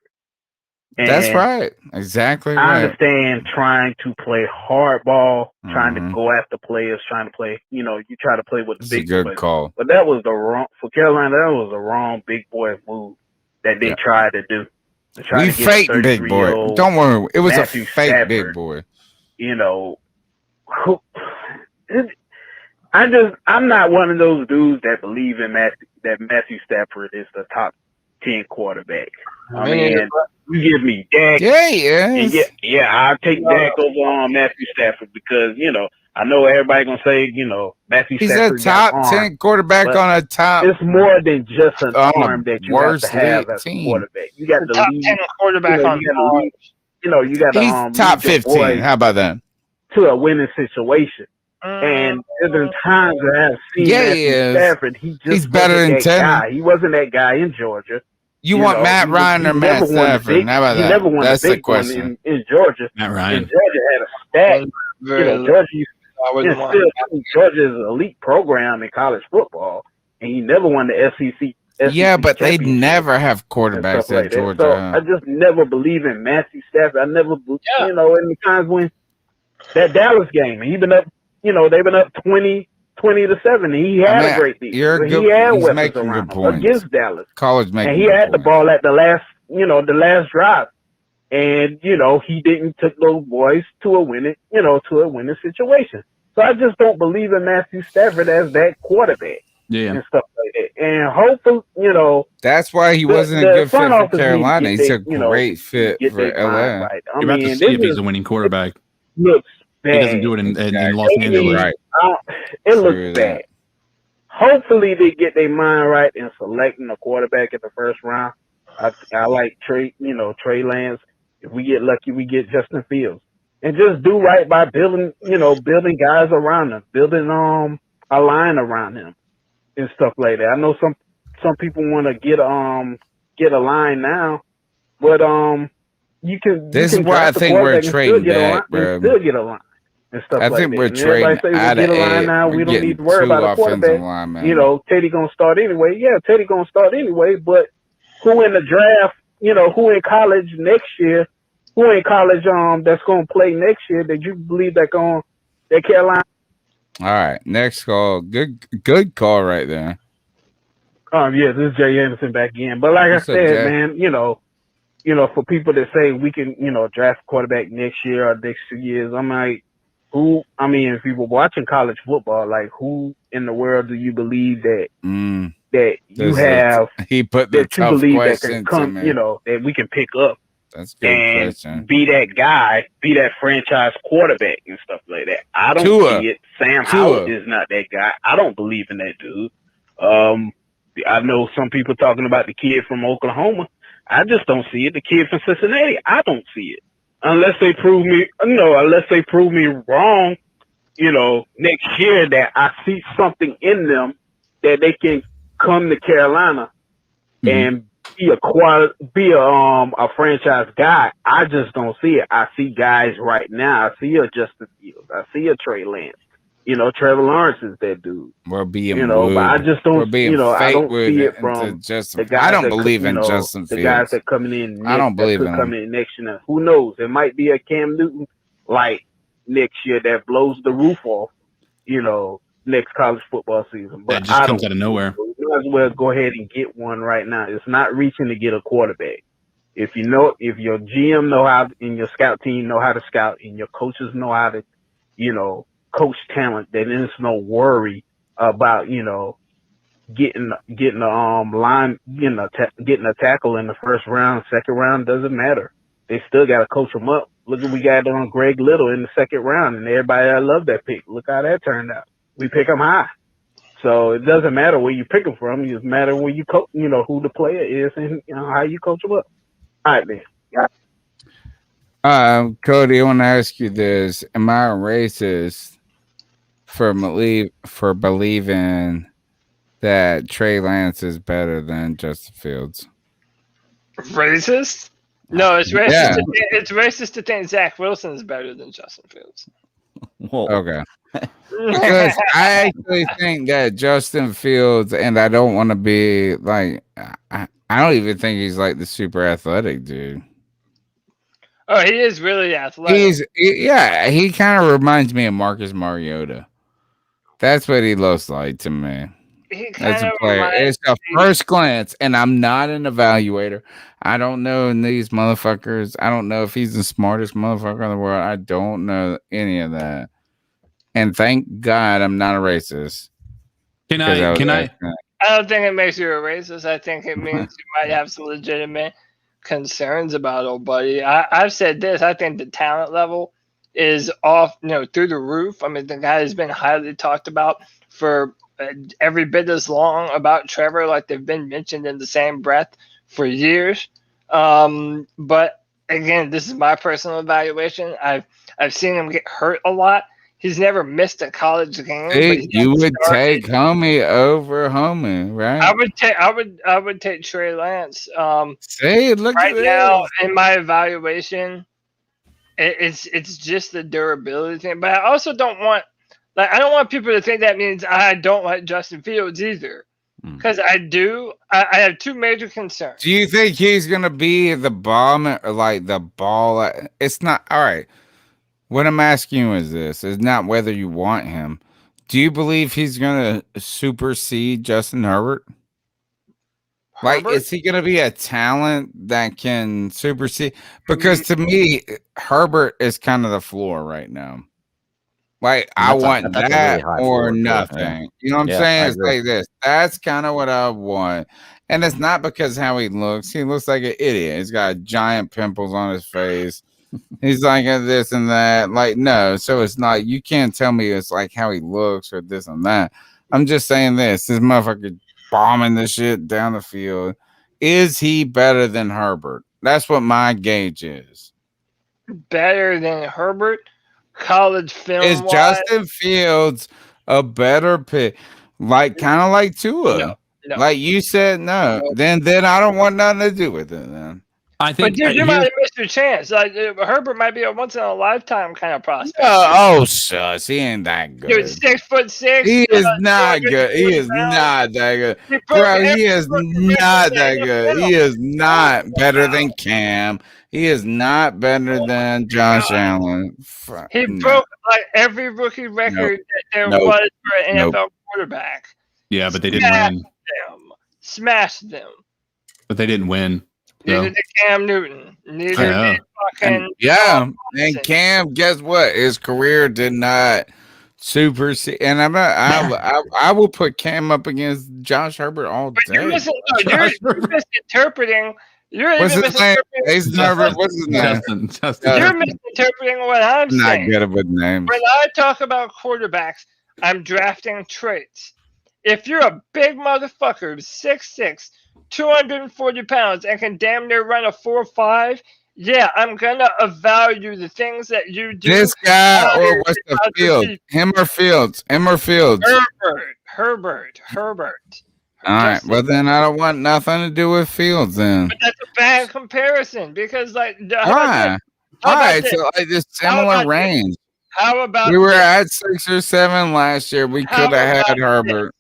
And that's right. Exactly right. I understand trying to play hardball, trying to go after players, trying to play, you try to play with the big boys. Good call. But that was for Carolina, that was the wrong big boy move that they tried to do. We faked big boy. Don't worry. It was Matthew a fake Stafford, big boy. I'm not one of those dudes that believe in that Matthew Stafford is the top 10 quarterback. I mean, you give me Dak. Yeah, he is. Yeah, I'll take Dak over Matthew Stafford because, I know everybody going to say, Matthew Stafford. He's a top 10 quarterback on a top. It's more than just an arm that you have to have as a quarterback. You got the top 10 quarterback on the you got to he's top 15. How about that? To a winning situation. And there's been times that I've seen Matthew Stafford. He's better than 10. Guy. He wasn't that guy in Georgia. You want Matt Ryan or Matt Stafford? How about that? He never won That's the the question. In Georgia. Matt Ryan. And Georgia had a stack. Georgia is an elite program in college football, and he never won the SEC. Yeah, but they never have quarterbacks at like Georgia. So I just never believe in Matthew Stafford. I never, in the times when that Dallas game, he been up, they've been up 20 to 7. He had a great defense. He had weapons around against Dallas. And he had the ball at the last drive. And, he didn't take those boys to a winning situation. So I just don't believe in Matthew Stafford as that quarterback. Yeah. And stuff like that. And hopefully, that's why he wasn't a good fit for Carolina. He's a great fit for LA. Right. You're about to see if he's a winning quarterback. Looks bad. He doesn't do it in Los Angeles. Right. It looks bad. Hopefully they get their mind right in selecting a quarterback in the first round. I like Trey Lance. If we get lucky, we get Justin Fields. And just do right by building guys around him, building a line around him and stuff like that. I know some people want to get a line now, but you can. This is why I think we're trading back, bro. Still get a line. And stuff I think we're trading out of A. Now. We don't need to worry about a quarterback. Teddy gonna start anyway. Yeah, Teddy gonna start anyway. But who in the draft? Who in college next year? Who in college that's gonna play next year? That you believe that Carolina? All right, next call. Good call right there. Yeah, this is Jay Anderson back again. But like I said, man, for people that say we can, draft quarterback next year or next 2 years, I'm like, if you were watching college football, like who in the world do you believe that you have he put the that you tough believe that question can come, that we can pick up That's a good and question. be that guy, be that franchise quarterback and stuff like that? I don't see it. Sam Howell is not that guy. I don't believe in that dude. I know some people talking about the kid from Oklahoma. I just don't see it. The kid from Cincinnati, I don't see it. Unless they prove me wrong, next year that I see something in them that they can come to Carolina and be a franchise guy. I just don't see it. I see guys right now. I see a Justin Fields. I see a Trey Lance. Trevor Lawrence is that dude. We're being but I just don't, I don't see it from the guys. I don't believe in Justin Fields. The guys that coming in. I don't believe in him. Coming in next year. Who knows? It might be a Cam Newton like next year that blows the roof off. Next college football season. But that just comes out of nowhere. You might as well go ahead and get one right now. It's not reaching to get a quarterback. If your GM know how and your scout team know how to scout and your coaches know how to, coach talent, then there's no worry about getting a line, getting a tackle in the first round, second round, doesn't matter. They still got to coach them up. Look what we got on Greg Little in the second round, and everybody I love that pick. Look how that turned out. We pick them high, so it doesn't matter where you pick them from. It just matter where you coach, who the player is and how you coach them up. All right, man. Cody, I want to ask you this: am I racist for believing that Trey Lance is better than Justin Fields. Racist? No, it's racist. Yeah. It's racist to think Zach Wilson is better than Justin Fields. Okay. Because I actually think that Justin Fields, and I don't want to be like, I don't even think he's like the super athletic dude. Oh, he is really athletic. He kind of reminds me of Marcus Mariota. That's what he looks like to me. As a player, it's a first glance, and I'm not an evaluator. I don't know these motherfuckers. I don't know if he's the smartest motherfucker in the world. I don't know any of that. And thank God I'm not a racist. I don't think it makes you a racist. I think it means you might have some legitimate concerns about old buddy. I've said this. I think the talent level is off, through the roof. I mean, the guy has been highly talked about for every bit as long about Trevor, like they've been mentioned in the same breath for years. But again, this is my personal evaluation. I've seen him get hurt a lot. He's never missed a college game. Hey, you would take Homie over Homie, right? I would take Trey Lance. Look right at now this. in my evaluation, it's just the durability thing. But I also don't want people to think that means I don't like Justin Fields either. Because I do. I have two major concerns. Do you think he's gonna be the bomb or like the ball? It's not all right. What I'm asking you is not whether you want him. Do you believe he's gonna supersede Justin Herbert? Like, is he gonna be a talent that can supersede? Because to me, Herbert is kind of the floor right now. Like, I want that really or nothing. Yeah. You know what I'm saying? It's like this. That's kind of what I want. And it's not because how he looks. He looks like an idiot. He's got giant pimples on his face. He's like this and that. Like, no. So it's not, you can't tell me it's like how he looks or this and that. I'm just saying this motherfucker bombing the shit down the field. Is he better than Herbert? That's what my gauge is. Better than Herbert? College film. Is Justin Fields a better pick? Like, kind of like Tua. No. Like you said, no. Then I don't want nothing to do with it then. I think you might have missed your chance. Like Herbert might be a once in a lifetime kind of prospect. Oh, shush, he ain't that good. Dude, 6'6". He is not good. He is not that good, bro. He is not that good. He is not better than Cam. He is not better than Josh Allen. He broke like every rookie record that there was for an NFL quarterback. Yeah, but they didn't win. Smashed them. But they didn't win. Neither did Cam Newton. Neither did fucking. And Cam, guess what? His career did not supersede. And I will put Cam up against Josh Herbert all day. You're misinterpreting. What's his name? What's his name? Justin. You're misinterpreting what I'm saying. Not good with names. When I talk about quarterbacks, I'm drafting traits. If you're a big motherfucker, 6'6", 240 pounds, and can damn near run a 4.5, yeah, I'm gonna evaluate the things that you do. This guy or what's the field? Him or Fields? Herbert. All right. Well, then I don't want nothing to do with Fields then. But that's a bad comparison because, like, why? Why? So like this similar range. How about we were at 6 or 7 last year? We could have had Herbert.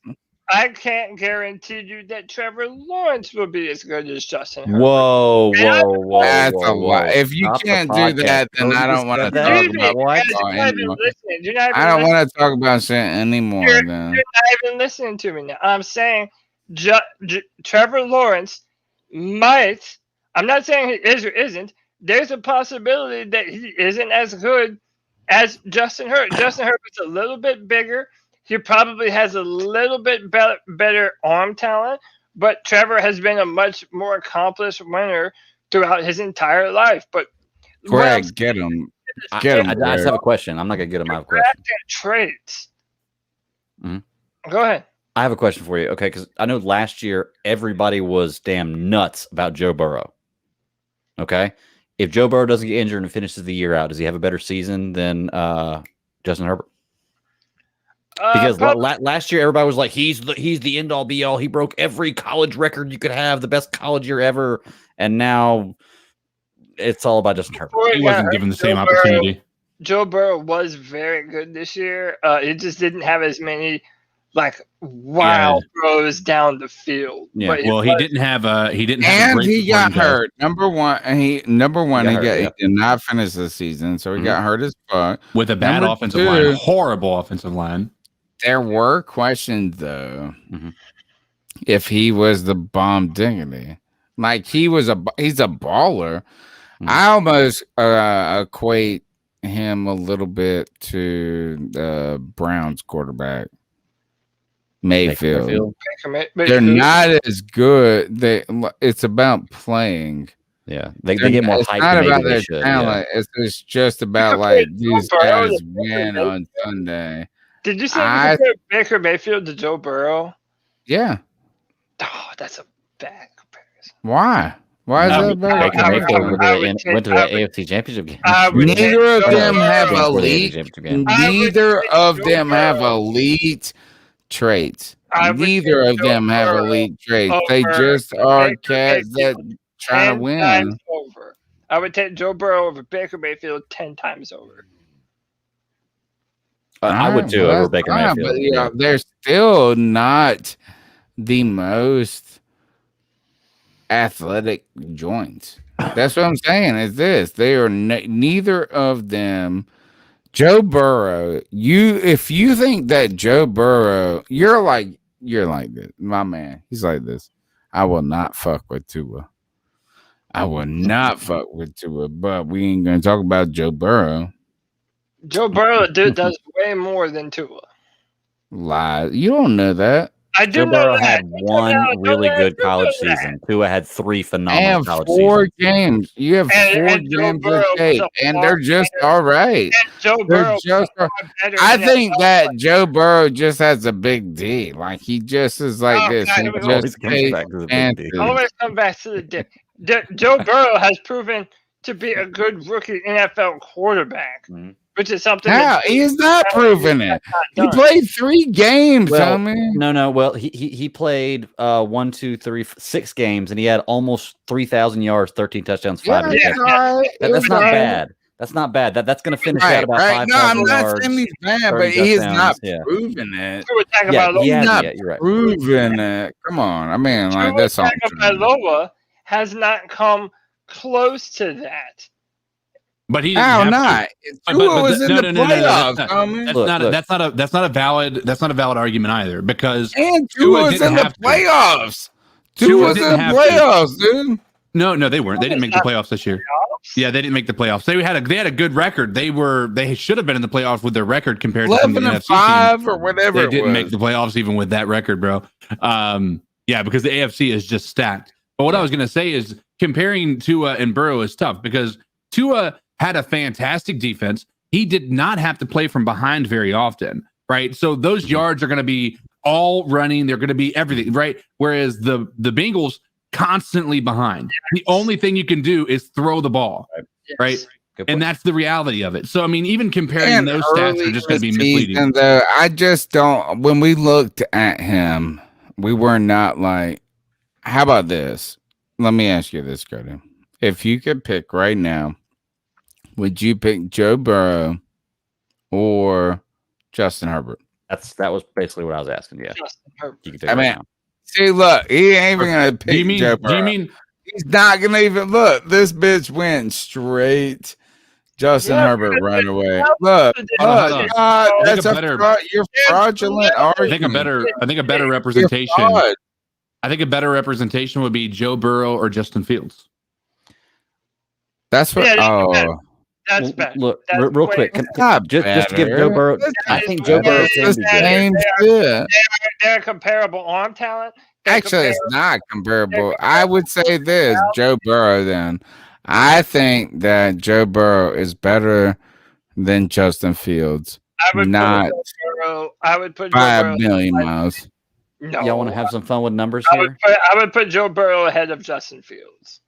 I can't guarantee you that Trevor Lawrence will be as good as Justin Herbert. Whoa. That's a lot. If you can't do that, then I don't want to talk about football anymore. I don't want to talk about shit anymore. You're not even listening to me now. I'm saying Trevor Lawrence might. I'm not saying he is or isn't. There's a possibility that he isn't as good as Justin Herbert. Justin Herbert's a little bit bigger. He probably has a little bit better arm talent, but Trevor has been a much more accomplished winner throughout his entire life. But Greg, get him. Get him. I just have a question. I'm not gonna get him. I have a question. Traits. Go ahead. I have a question for you. Okay, because I know last year everybody was damn nuts about Joe Burrow. Okay, if Joe Burrow doesn't get injured and finishes the year out, does he have a better season than Justin Herbert? Because last year everybody was like, he's the end all be all. He broke every college record you could have, the best college year ever, and now it's all about Justin Herbert. He wasn't given the same opportunity. Joe Burrow was very good this year. He just didn't have as many wild throws down the field. Yeah, he didn't have a and he got hurt. Number one, he did not finish the season, so he got hurt as fuck with a bad offensive line, horrible offensive line. There were questions though, if he was the bomb diggity, he's a baller. I almost equate him a little bit to the Browns quarterback. Mayfield. They're not as good. It's about playing. Yeah, they get more hype. It's not about their talent. Yeah. It's just about these guys win on Sunday. Did you say you compare Baker Mayfield to Joe Burrow? Yeah. Oh, that's a bad comparison. Why? Why is that bad? Baker Mayfield went to the AFC Championship game. Neither of them have elite. Neither of them have elite traits. Neither of them have elite traits. They just are cats that trying to win. I would take Joe Burrow over Baker Mayfield 10 times over. I would too over Baker Mayfield. But they're still not the most athletic joints. That's what I'm saying. Is this? They are neither of them. Joe Burrow, if you think that Joe Burrow, you're like this, my man. He's like this. I will not fuck with Tua. I will not fuck with Tua, but we ain't gonna talk about Joe Burrow. Joe Burrow does way more than Tua. Lies. You don't know that. I do Joe know Burrow that. had one really good college season. Tua had 3 phenomenal college seasons. 4 games. You have 4 games of tape, and they're just all right. I think that Joe Burrow just has a big D. He just is like this. Always come back to the D. Joe Burrow has proven to be a good rookie NFL quarterback. Which is something. He's not proving it. He played 3 games, Tommy. No. Well, he played 1, 2, 3, 6 games, and he had almost 3,000 yards, 13 touchdowns, 5 interceptions. That's not bad. That's not bad. That's going to finish out about 5,000 yards. No, I'm not saying he's bad, but he is not proving it. He's not proving it. Come on, I mean, that's all. Tagovailoa has not come close to that. But he How not? Tua was in the playoffs. That's not a valid argument either, because Tua was in the playoffs. Tua was in the playoffs, dude. No, they weren't. They didn't make the playoffs this year. Yeah, they didn't make the playoffs. They had a good record. They should have been in the playoffs with their record compared to 11-5 or whatever. They didn't make the playoffs even with that record, bro. Yeah, because the AFC is just stacked. But what I was gonna say is comparing Tua and Burrow is tough because Tua had a fantastic defense. He did not have to play from behind very often, right? So those yards are going to be all running. They're going to be everything, right? Whereas the Bengals constantly behind. The only thing you can do is throw the ball, right? And that's the reality of it. So, I mean, even comparing those stats are just going to be misleading. I just don't. When we looked at him, we were not like, how about this? Let me ask you this, Cody. If you could pick right now, would you pick Joe Burrow or Justin Herbert? That was basically what I was asking. Yeah. Justin Herbert. I mean, see, look, he ain't even gonna pick Joe Burrow. Do you mean he's not gonna even look? This bitch went straight Justin Herbert right away. Look, God, that's you're fraudulent. I think a better representation. I think a better representation would be Joe Burrow or Justin Fields. That's what. That's bad. Look, real quick, just give Joe Burrow. I think Joe Burrow can be good. They're comparable arm talent. Actually, it's not comparable. I would say this, Joe Burrow. Then I think that Joe Burrow is better than Justin Fields. I would put by a million miles. No. Y'all want to have some fun with numbers here? I would put Joe Burrow ahead of Justin Fields.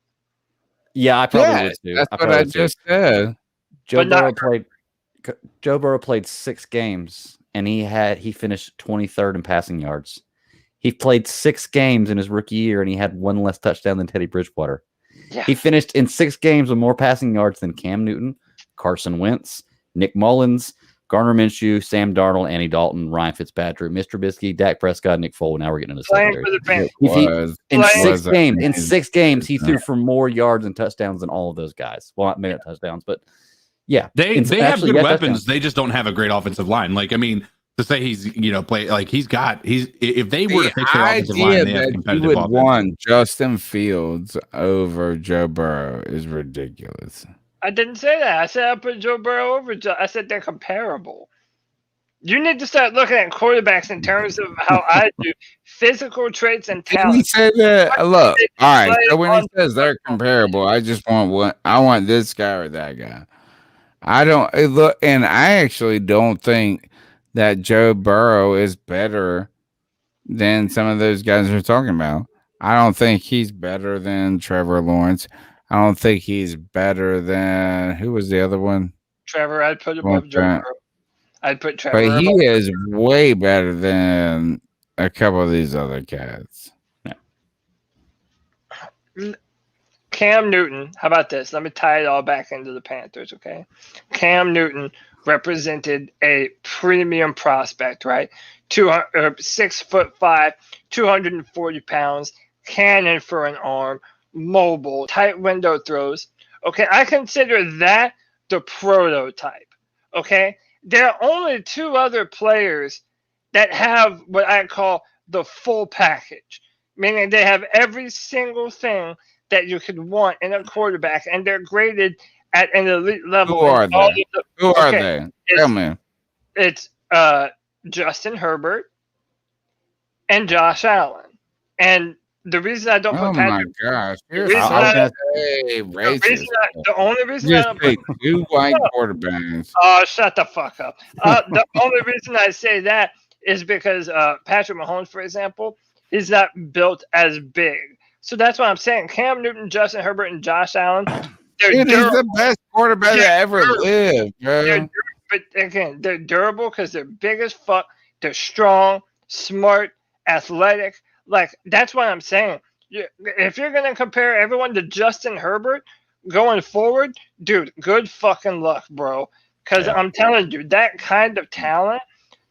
Yeah, I probably would too. That's what I just said. Joe Burrow played 6 games and he finished 23rd in passing yards. He played 6 games in his rookie year, and he had 1 less touchdown than Teddy Bridgewater. Yeah. He finished in 6 games with more passing yards than Cam Newton, Carson Wentz, Nick Mullins, Garner Minshew, Sam Darnold, Andy Dalton, Ryan Fitzpatrick, Mr. Trubisky, Dak Prescott, Nick Foles. Now we're getting into secondary. In 6 games, he threw for more yards and touchdowns than all of those guys. Well, not maybe not touchdowns, but yeah, they have good weapons. Touchdowns. They just don't have a great offensive line. Like, I mean, to say he's play like if they were to fix their offensive line, they have competitive you would offense. want Justin Fields over Joe Burrow is ridiculous. I didn't say that. I said I put Joe Burrow over. I said they're comparable. You need to start looking at quarterbacks in terms of how I do physical traits and talent. He said that. Look, all right. So when he says they're comparable, I just want one. I want this guy or that guy. I don't look, and I actually don't think that Joe Burrow is better than some of those guys we're talking about. I don't think he's better than Trevor Lawrence. I don't think he's better than who was the other one? Trevor, I'd put above Joe Burrow. I'd put Trevor. But he is way better than a couple of these other cats. Yeah. Cam Newton, how about this? Let me tie it all back into the Panthers, okay? Cam Newton represented a premium prospect, right? 6'5", 240 pounds, cannon for an arm, mobile, tight window throws. Okay, I consider that the prototype. Okay, there are only 2 other players that have what I call the full package, meaning they have every single thing that you could want in a quarterback, and they're graded at an elite level. Who are they? Who are they? Tell me. It's Justin Herbert and Josh Allen. And the reason I don't put Patrick. Oh my gosh! The only reason I don't put 2 white quarterbacks. Oh, shut the fuck up! The only reason I say that is because Patrick Mahomes, for example, is not built as big. So that's what I'm saying. Cam Newton, Justin Herbert, and Josh Allen. He's the best quarterback that ever lived, bro. But again, they're durable because they're big as fuck. They're strong, smart, athletic. Like, that's what I'm saying. If you're going to compare everyone to Justin Herbert going forward, dude, good fucking luck, bro. Because I'm telling you, that kind of talent,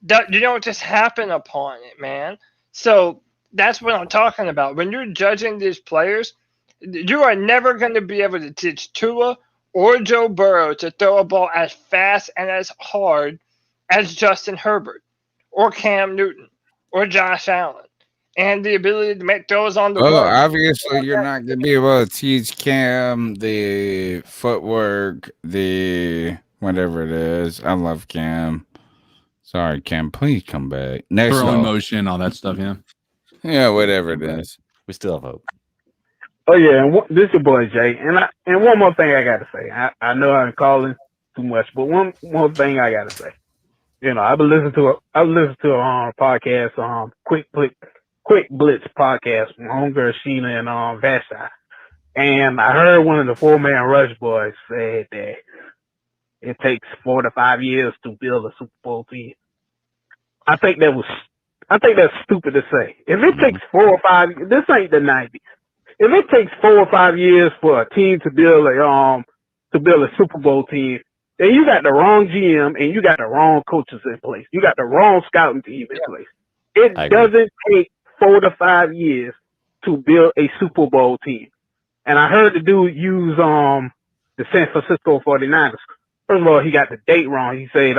you don't just happen upon it, man. So that's what I'm talking about. When you're judging these players, you are never going to be able to teach Tua or Joe Burrow to throw a ball as fast and as hard as Justin Herbert or Cam Newton or Josh Allen. And the ability to make throws on the run. Obviously, you're not going to be able to teach Cam the footwork, the whatever it is. I love Cam. Sorry, Cam. Please come back. Next throwing motion, all that stuff. Yeah. Yeah, whatever it is. We still have hope. Oh yeah, and this is your boy Jay, and one more thing I got to say. I know I'm calling too much, but one more thing I got to say. You know, I've listened to a podcast, Quick Blitz podcast from Homegirl Sheena and Vashti. And I heard one of the 4-man rush boys said that it takes 4 to 5 years to build a Super Bowl team. I think that's stupid to say. If it takes 4 or 5, this ain't the 90s. If it takes 4 or 5 years for a team to build a Super Bowl team, then you got the wrong GM and you got the wrong coaches in place. You got the wrong scouting team in place. It doesn't take 4 to 5 years to build a Super Bowl team. And I heard the dude use the San Francisco 49ers. First of all, he got the date wrong. He said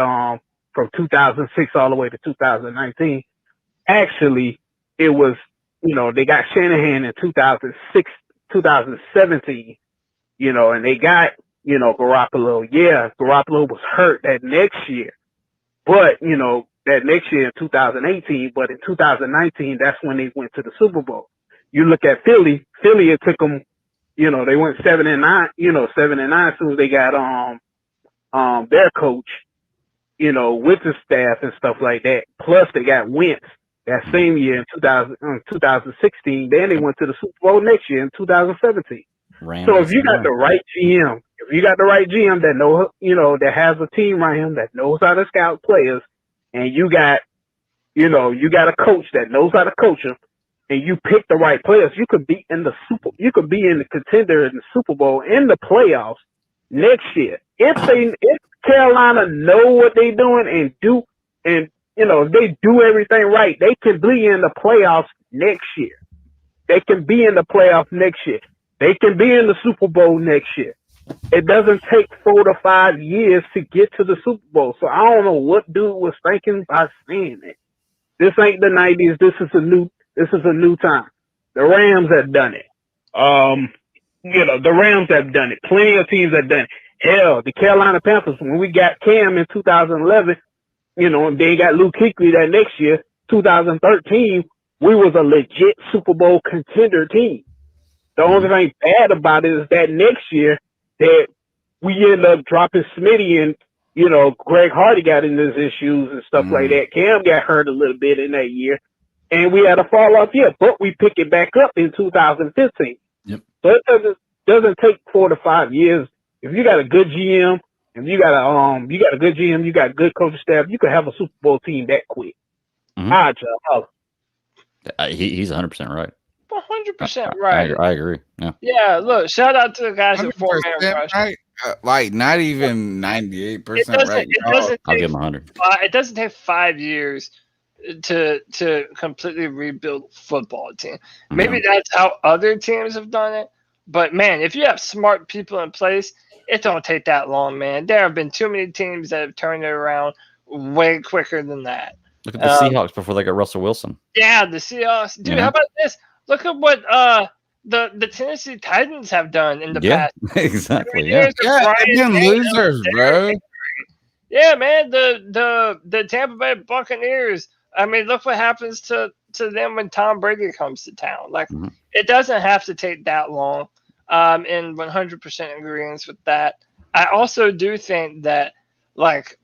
from 2006 all the way to 2019. Actually, it was, they got Shanahan in 2006, 2017, and they got, Garoppolo. Yeah, Garoppolo was hurt that next year. But, that next year in 2018, but in 2019, that's when they went to the Super Bowl. You look at Philly, it took them, they went 7-9, 7-9 as soon as they got their coach, with the staff and stuff like that. Plus they got Wentz that same year in 2016. Then they went to the Super Bowl next year in 2017. So if you got the right GM, that know, that has a team around him that knows how to scout players, and you got a coach that knows how to coach them, and you pick the right players, you could be in the contender in the Super Bowl in the playoffs next year. If Carolina know what they're doing if they do everything right, they can be in the playoffs next year. They can be in the playoffs next year. They can be in the Super Bowl next year. It doesn't take 4 to 5 years to get to the Super Bowl. So I don't know what dude was thinking by saying it. This ain't the 90s. This is a new time. The Rams have done it. The Rams have done it. Plenty of teams have done it. Hell, the Carolina Panthers, when we got Cam in 2011, and they got Luke Kuechly that next year, 2013, we was a legit Super Bowl contender team. The only thing bad about it is that next year that we ended up dropping Smitty and, Greg Hardy got into his issues and stuff like that. Cam got hurt a little bit in that year, and we had a fall off year, but we picked it back up in 2015. Yep. So it doesn't take 4 to 5 years. If you got a good GM, if you got a good GM, you got a good coaching staff, you can have a Super Bowl team that quick. He's 100% right. 100% right. I agree. Yeah. Yeah. Look, shout out to the guys at 4-man rush. Right? Like not even 98% right. I'll give him 100. It doesn't take 5 years to completely rebuild a football team. Maybe that's how other teams have done it. But man, if you have smart people in place, it don't take that long, man. There have been too many teams that have turned it around way quicker than that. Look at the Seahawks before they got Russell Wilson. Yeah, the Seahawks. Dude, how about this? Look at what the Tennessee Titans have done in the past. Exactly. They've been losers, bro. Yeah, man. The Tampa Bay Buccaneers. I mean, look what happens to them when Tom Brady comes to town. Like, it doesn't have to take that long. And 100% agreement with that. I also do think that, like,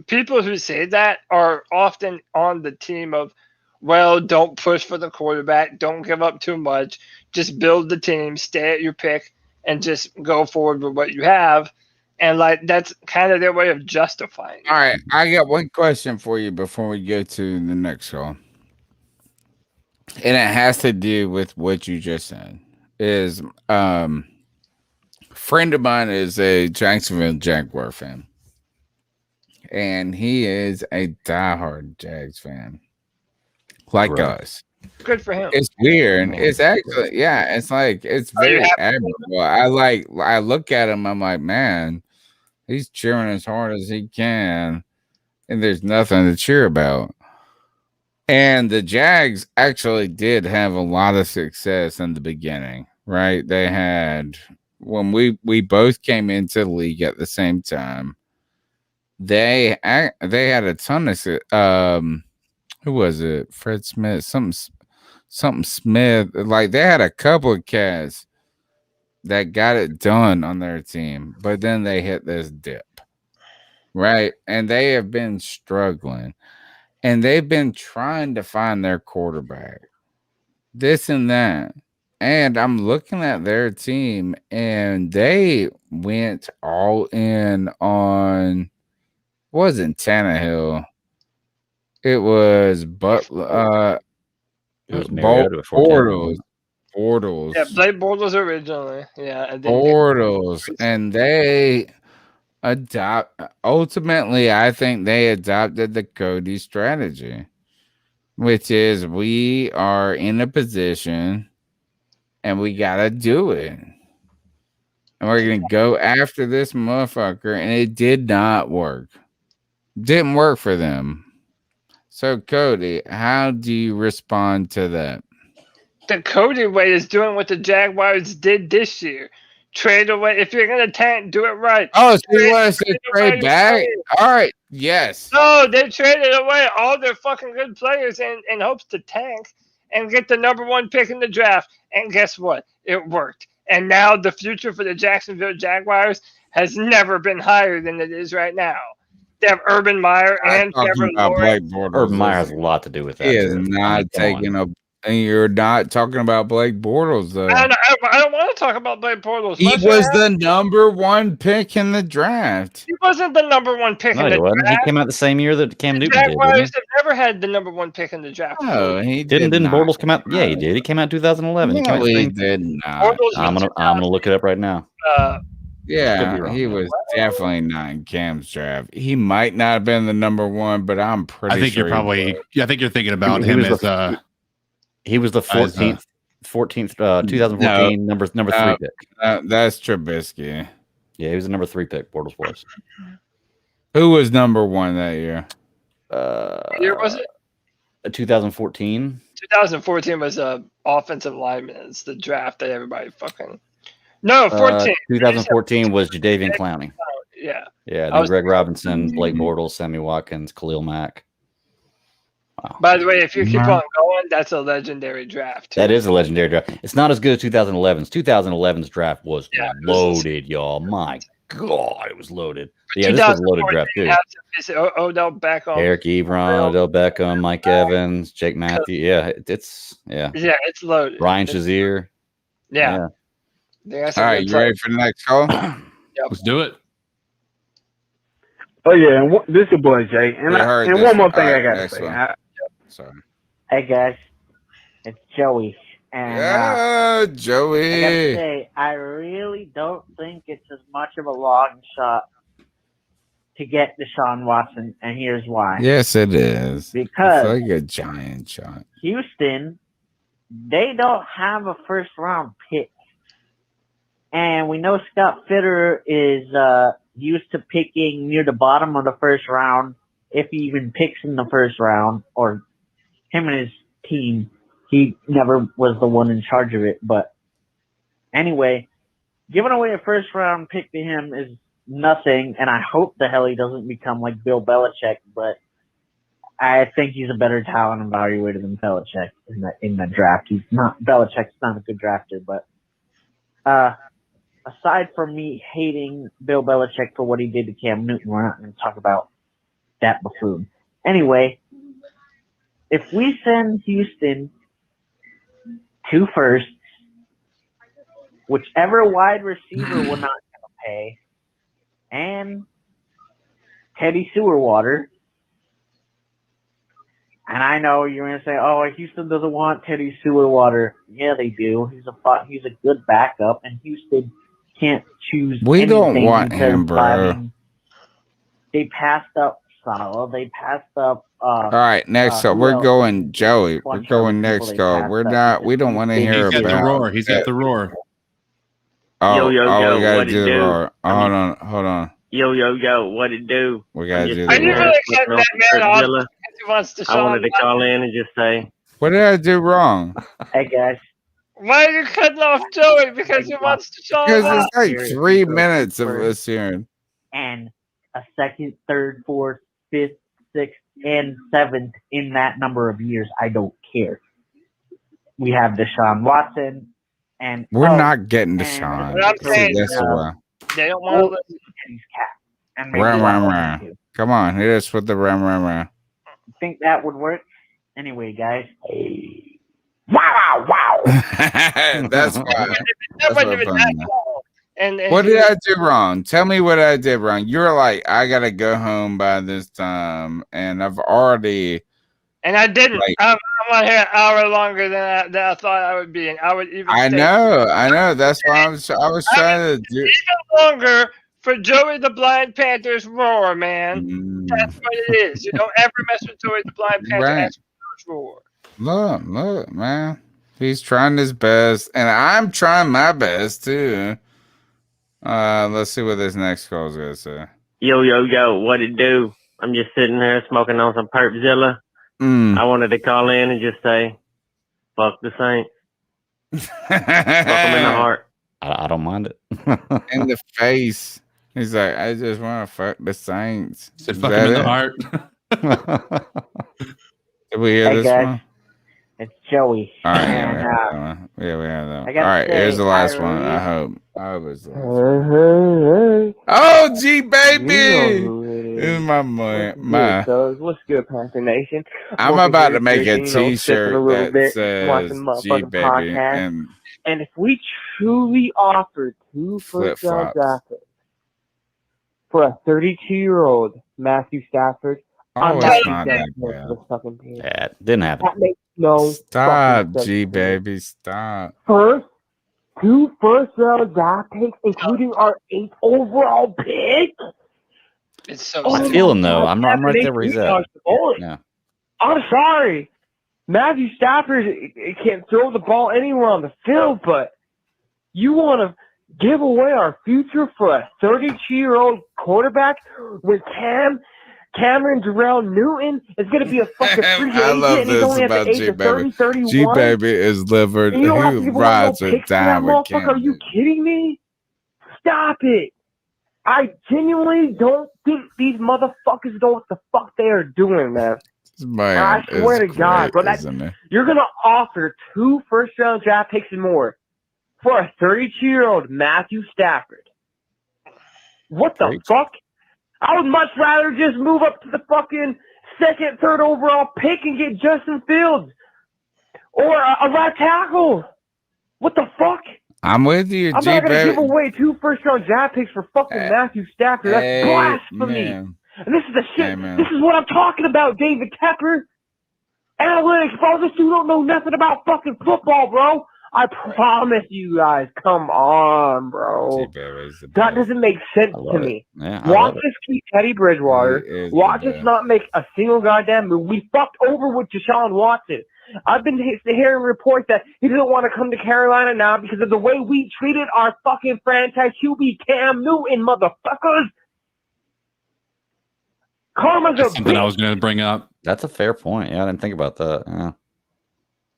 people who say that are often on the team of, well, don't push for the quarterback, don't give up too much, just build the team, stay at your pick, and just go forward with what you have. And, like, that's kind of their way of justifying it. All right, I got one question for you before we go to the next call. And it has to do with what you just said. Is friend of mine is a Jacksonville Jaguar fan. And he is a diehard Jags fan. Like us. Good for him. It's weird. It's actually, it's like, it's very admirable. I look at him, I'm like, man, he's cheering as hard as he can, and there's nothing to cheer about. And the Jags actually did have a lot of success in the beginning, right? They had, when we both came into the league at the same time, they had a ton of who was it? Fred Smith, something Smith. Like, they had a couple of cats that got it done on their team, but then they hit this dip, right? And they have been struggling, and they've been trying to find their quarterback, this and that. And I'm looking at their team, and they went all in on, wasn't Tannehill. It was Butler. It was Bortles. Yeah, Blake Bortles originally. Yeah, and Bortles, and they ultimately, I think they adopted the Cody strategy, which is we are in a position and we gotta do it. And we're gonna go after this motherfucker, and it did not work. Didn't work for them. So, Cody, how do you respond to that? The Cody way is doing what the Jaguars did this year. Trade away. If you're going to tank, do it right. Oh, so you want us to trade back? All right. Yes. No, they traded away all their fucking good players in hopes to tank and get the number 1 pick in the draft. And guess what? It worked. And now the future for the Jacksonville Jaguars has never been higher than it is right now. They have Urban Meyer and Trevor Lawrence. Urban Meyer has a lot to do with that. He is not taking a And you're not talking about Blake Bortles, though. I don't want to talk about Blake Bortles. He was the number 1 pick in the draft. He wasn't the number 1 pick in the draft. He came out the same year that Cam Newton did. Jaguars have never had the number 1 pick in the draft. No, he didn't Bortles come out? Yeah, he did. He came out in 2011. No, he did not. I'm gonna look it up right now. Yeah, he was definitely not in Cam's draft. He might not have been the number 1, but I'm pretty sure. I think you're thinking about him as he was the 14th, 2014 number 3 pick. That's Trubisky. Yeah, he was the number 3 pick. Bortles was. Who was number 1 that year? What year was it? 2014. 2014 was offensive lineman. It's the draft that everybody fucking. No, 14. 2014 was Jadeveon Clowney. Yeah. Yeah. Then Greg Robinson, Blake Bortles, Sammy Watkins, Khalil Mack. Wow. By the way, if you keep on going, that's a legendary draft. That is a legendary draft. It's not as good as 2011's. 2011's draft was loaded, y'all. My God, it was loaded. Yeah, this was a loaded draft too. Odell Beckham, Eric Ebron, Odell Beckham, Mike Evans, Jake Matthews. Yeah, it's it's loaded. Ryan Shazier. Yeah. All right, you ready for the next call? Let's do it. Oh yeah, and this is your boy Jay, and one more thing I gotta say. Sorry. Hey guys, it's Joey. And Joey. I gotta say, I really don't think it's as much of a long shot to get Deshaun Watson, and here's why. Yes, it is. Because it's like a giant shot. Houston, they don't have a first round pick. And we know Scott Fitter is used to picking near the bottom of the first round, if he even picks in the first round, or him and his team. He never was the one in charge of it. But anyway, giving away a first round pick to him is nothing, and I hope the hell he doesn't become like Bill Belichick, but I think he's a better talent evaluator than Belichick in the draft. Belichick's not a good drafter, but aside from me hating Bill Belichick for what he did to Cam Newton, we're not going to talk about that buffoon. Anyway, if we send Houston 2 firsts, whichever wide receiver we're not going to pay, and Teddy Sewerwater, and I know you're going to say, oh, Houston doesn't want Teddy Sewerwater. Yeah, they do. He's a good backup, and Houston can't choose. We don't want him, bro. They passed up Salah. They passed up. All right, next up, we're going Joey. We're going next go. We don't want to hear about. He's got the roar. He's got the roar. Oh, we gotta what do the roar. Oh, hold on. Yo, what it do? We gotta do the Are you roar. really cutting that man off because he wants to I wanted to call in and just say, what did I do wrong? Hey guys. Why are you cutting off Joey because he wants to show Because off? it's like 3 minutes of us hearing. And a second, third, fourth, fifth, sixth, and seventh in that number of years. I don't care. We have Deshaun Watson, and we're not getting Deshaun. What I'm saying, That's why. They don't want to listen to his cap. And Ram. Come on, hit us with the ram. Think that would work? Anyway, guys. Wow. That's why. And what did I do wrong? Tell me what I did wrong. You're like, I gotta go home by this time, and I've already. And I didn't. Like, I'm on here an hour longer than I thought I would be, and I would even. I know. That's why I was trying to do. Even longer for Joey the Blind Panther's roar, man. That's what it is. You don't ever mess with Joey the Blind Panther's roar. Look, man. He's trying his best, and I'm trying my best too. Let's see what this next call is gonna say. Yo, what it do? I'm just sitting there smoking on some Perpzilla. I wanted to call in and just say, fuck the Saints. Fuck them in the heart. I don't mind it. In the face. He's like, I just want to fuck the Saints. Said fuck him in the heart. Did we hear this one? It's Joey. All right, yeah, we have that one. Yeah, we have that one. All right, here's the last one. I hope it's the last one. Oh, G baby. It's my money. What's good, Panther Nation? I'm about to make a sipping T-shirt a little that bit, says watching "G motherfucking baby" podcast. and And if we truly offered 2 first-round flip-flops. draft picks for a 32-year-old Matthew Stafford, I'm Oh, not it's not that for bad. this fucking team. Yeah, it didn't happen. That makes no Stop, fucking sense G to me. baby, stop. Two first-round draft picks, including our 8th overall pick. It's so. I feel him though. I'm right there where he's at. Yeah. I'm sorry. Matthew Stafford can't throw the ball anywhere on the field, but you want to give away our future for a 32-year-old quarterback when Cameron Darrell Newton is going to be a fucking free I agent love and he's this only at about the age G of baby. 30, 31? G baby is livered. And you don't have to Who give away no rides or picks to that die with motherfucker? Are you Camden? kidding me? Stop it. I genuinely don't think these motherfuckers know what the fuck they are doing, man. Man, I swear to is God, great, bro, isn't it? you're going to offer 2 first-round draft picks and more for a 32-year-old Matthew Stafford. What the fuck? I would much rather just move up to the fucking 2nd, 3rd overall pick and get Justin Fields or a right tackle. What the fuck? I'm with you, I'm G not going to baby. give away 2 first-round draft picks for fucking Matthew Stafford. That's blasphemy. Amen. And this is the shit. Amen. This is what I'm talking about, David Tepper. Analytics, bro. This dude don't know nothing about fucking football, bro. I promise you guys. Come on, bro. That doesn't make sense to me. Yeah, Watch us keep Teddy Bridgewater. Watch us not make a single goddamn move. We fucked over with Deshaun Watson. I've been hearing reports that he doesn't want to come to Carolina now because of the way we treated our fucking franchise QB Cam Newton, motherfuckers. Karma's That's a something I bitch. was going to bring up. That's a fair point. Yeah, I didn't think about that. Yeah.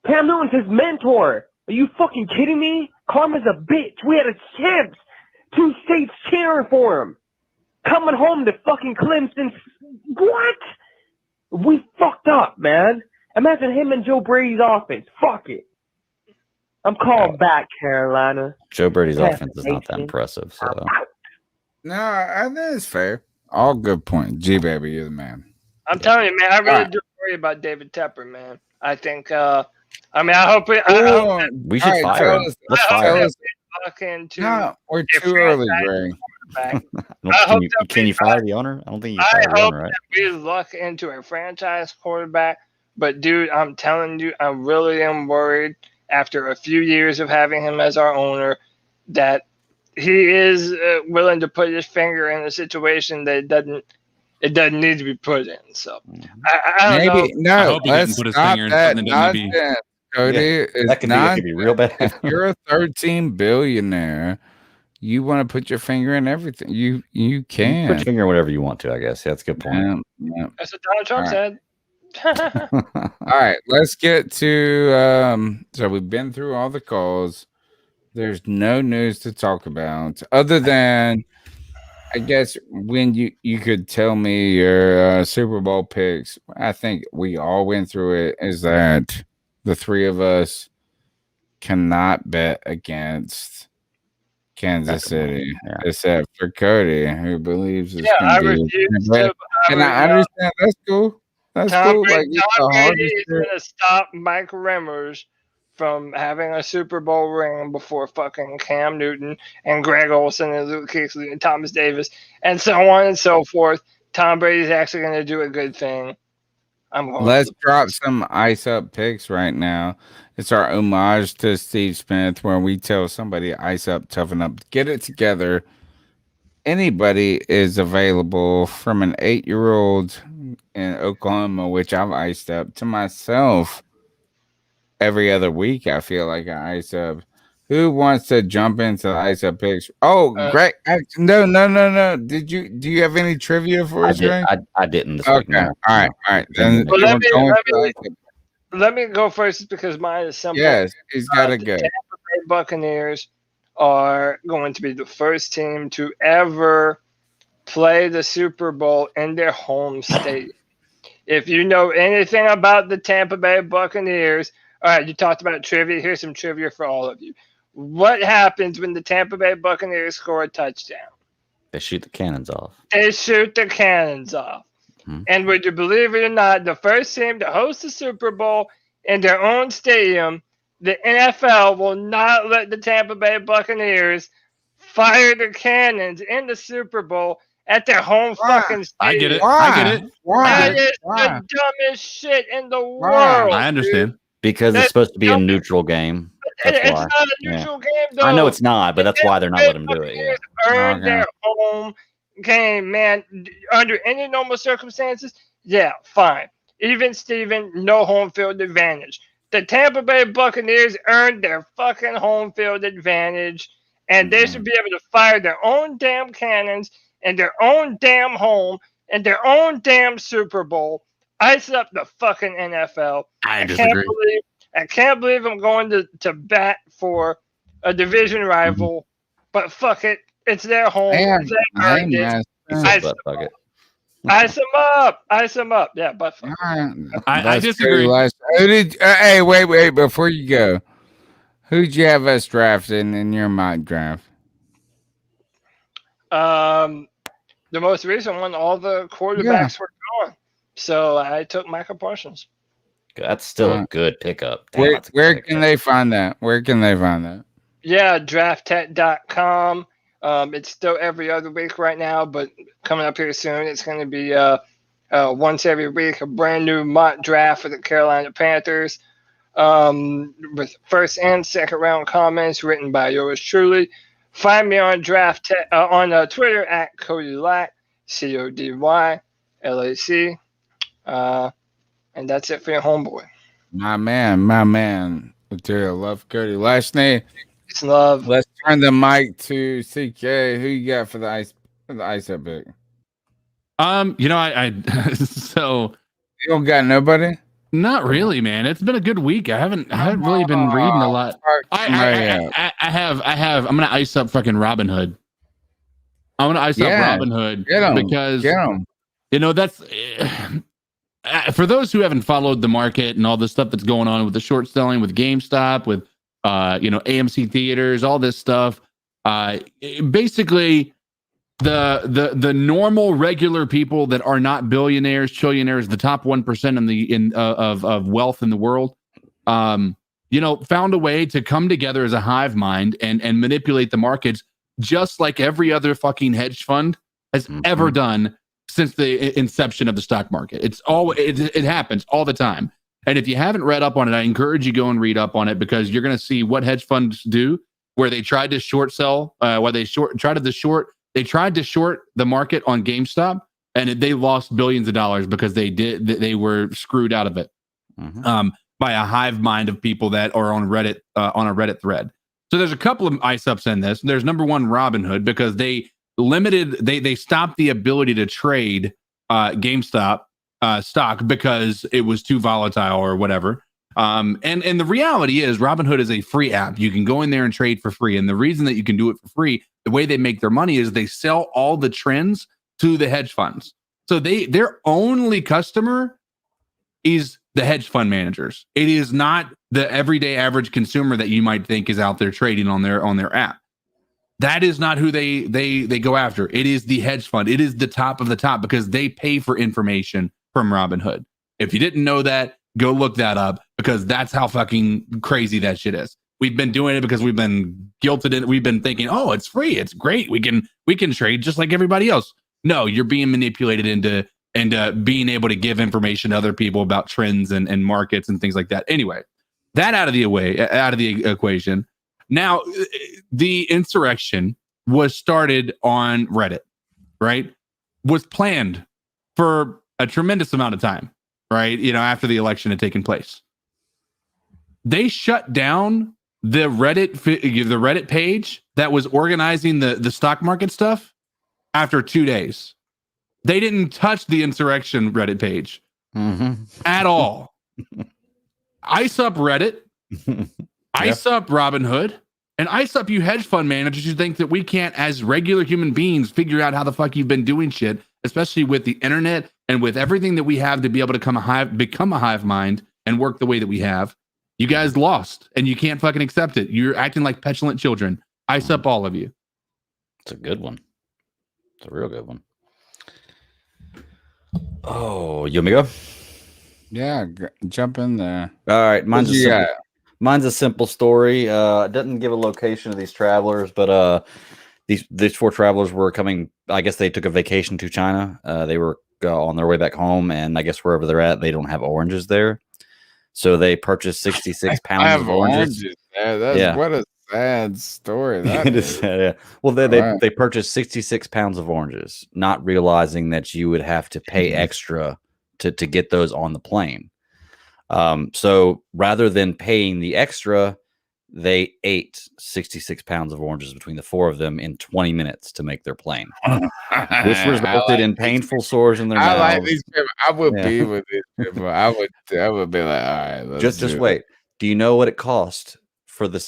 Cam Newton's his mentor. Are you fucking kidding me? Karma's a bitch. We had a chance. 2 states cheering for him. Coming home to fucking Clemson. What? We fucked up, man. Imagine him and Joe Brady's offense. Fuck it. I'm calling back, Carolina. Joe Brady's Yes, offense is not that impressive. So No, I think it's fair. All good points. G baby, you're the man. I'm telling you, man, I really do worry about David Tepper, man. I think, I hope we should fire him. Let's fire him. No, we're too early, Gray. Can you fire the owner? I don't think you can fire the owner, right? That we luck into a franchise quarterback. But, dude, I'm telling you, I really am worried after a few years of having him as our owner that he is willing to put his finger in a situation that it doesn't need to be put in. So, I don't know. No, let's stop that nonsense, Cody. That could be real bad. If you're a 13 billionaire, you want to put your finger in everything. You can. Put your finger in whatever you want to, I guess. Yeah, that's a good point. Yeah. That's what Donald Trump said. All right, let's get to so we've been through all the calls. There's no news to talk about other than I guess when you could tell me your Super Bowl picks. I think we all went through it, is that the 3 of us cannot bet against Kansas City, except for Cody, who believes it's I going to be. And I understand. That's cool. That's cool. Tom Like, Brady is going to stop Mike Remmers from having a Super Bowl ring before fucking Cam Newton and Greg Olsen and Luke Kuechly and Thomas Davis and so on and so forth. Tom Brady's actually going to do a good thing. Let's drop some ice up picks right now. It's our homage to Steve Smith, where we tell somebody ice up, toughen up, get it together. Anybody is available, from an 8-year-old in Oklahoma, which I've iced up, to myself every other week. I feel like I ice up. Who wants to jump into the ice up picks? Oh, Greg! No. Do you have any trivia for us, Greg? I didn't this week. No. All right. Then let me go first because mine is simple. Yes, he's got to go. The Tampa Bay Buccaneers are going to be the first team to ever play the Super Bowl in their home state. If you know anything about the Tampa Bay Buccaneers, all right, you talked about trivia. Here's some trivia for all of you. What happens when the Tampa Bay Buccaneers score a touchdown? They shoot the cannons off. And would you believe it or not, the first team to host the Super Bowl in their own stadium, the NFL will not let the Tampa Bay Buccaneers fire the cannons in the Super Bowl at their home fucking stadium. I get it. That is the dumbest shit in the world. I understand. Because it's supposed to be a neutral game. It's not a neutral game, though. I know it's not, but that's why they're not letting them do it. Yeah. Earn their home game, man. Under any normal circumstances, yeah, fine. Even Steven, no home field advantage. The Tampa Bay Buccaneers earned their fucking home field advantage, and they should be able to fire their own damn cannons in their own damn home in their own damn Super Bowl. Ice up the fucking NFL. I disagree. I can't believe I'm going to bat for a division rival, but fuck it. It's their home. Ice them up. Yeah, but fuck. I disagree. Hey, wait. Before you go, who'd you have us drafting in your mock draft? The most recent one, all the quarterbacks were gone. So I took Michael Parsons. That's still a good pickup. Damn, where can they find that? Yeah, drafttech.com. It's still every other week right now, but coming up here soon, it's going to be once every week, a brand new mock draft for the Carolina Panthers with first and second round comments written by yours truly. Find me on on Twitter at Cody Lack, CODYLAC. And that's it for your homeboy. My man. Material love, Cody. Last name. Peace and love. Let's turn the mic to CK. Who you got for the ice up pick? I so you don't got nobody? Not really, man. It's been a good week. I haven't really been reading a lot. I have. I'm gonna ice up fucking Robin Hood. I'm gonna ice up Robin Hood because that's for those who haven't followed the market and all the stuff that's going on with the short selling, with GameStop, with AMC theaters, all this stuff. Basically, the normal regular people that are not billionaires, trillionaires, the top 1% of wealth in the world, found a way to come together as a hive mind and manipulate the markets just like every other fucking hedge fund has ever done since the inception of the stock market. It happens all the time. And if you haven't read up on it, I encourage you go and read up on it, because you're going to see what hedge funds do, where they tried to short sell, they tried to short the market on GameStop, and they lost billions of dollars because they were screwed out of it by a hive mind of people that are on Reddit, on a Reddit thread. So there's a couple of ice ups in this. There's number one, Robinhood, because they stopped the ability to trade GameStop stock because it was too volatile or whatever. And the reality is Robinhood is a free app. You can go in there and trade for free. And the reason that you can do it for free, the way they make their money is they sell all the trends to the hedge funds. So their only customer is the hedge fund managers. It is not the everyday average consumer that you might think is out there trading on their app. That is not who they go after. It is the hedge fund. It is the top of the top, because they pay for information from Robinhood. If you didn't know that, go look that up, because that's how fucking crazy that shit is. We've been doing it because we've been guilted in. We've been thinking, oh, it's free, it's great, we can trade just like everybody else. No, you're being manipulated into being able to give information to other people about trends and markets and things like that. Anyway, that out of the equation. Now, the insurrection was started on Reddit, right? Was planned for a tremendous amount of time, right? After the election had taken place. They shut down the Reddit page that was organizing the stock market stuff after 2 days. They didn't touch the insurrection Reddit page at all. Ice up Reddit, ice up Robinhood, and ice up you hedge fund managers who think that we can't, as regular human beings, figure out how the fuck you've been doing shit, especially with the internet and with everything that we have to be able to become a hive mind and work the way that we have. You guys lost, and you can't fucking accept it. You're acting like petulant children. Ice up all of you. It's a good one. It's a real good one. Oh, you want me to go? Yeah, jump in there. All right, mine's a simple story. It doesn't give a location of these travelers, but these 4 travelers were coming. I guess they took a vacation to China. They were on their way back home, and I guess wherever they're at, they don't have oranges there. So they purchased 66 pounds of oranges. That's what a sad story. That is. Yeah. Well, they purchased 66 pounds of oranges, not realizing that you would have to pay extra to get those on the plane. So rather than paying the extra, they ate 66 pounds of oranges between the 4 of them in 20 minutes to make their plane, which resulted in painful sores in their mouths. I like these people. I would be with these people. I would be like, all right, just wait. Do you know what it cost for the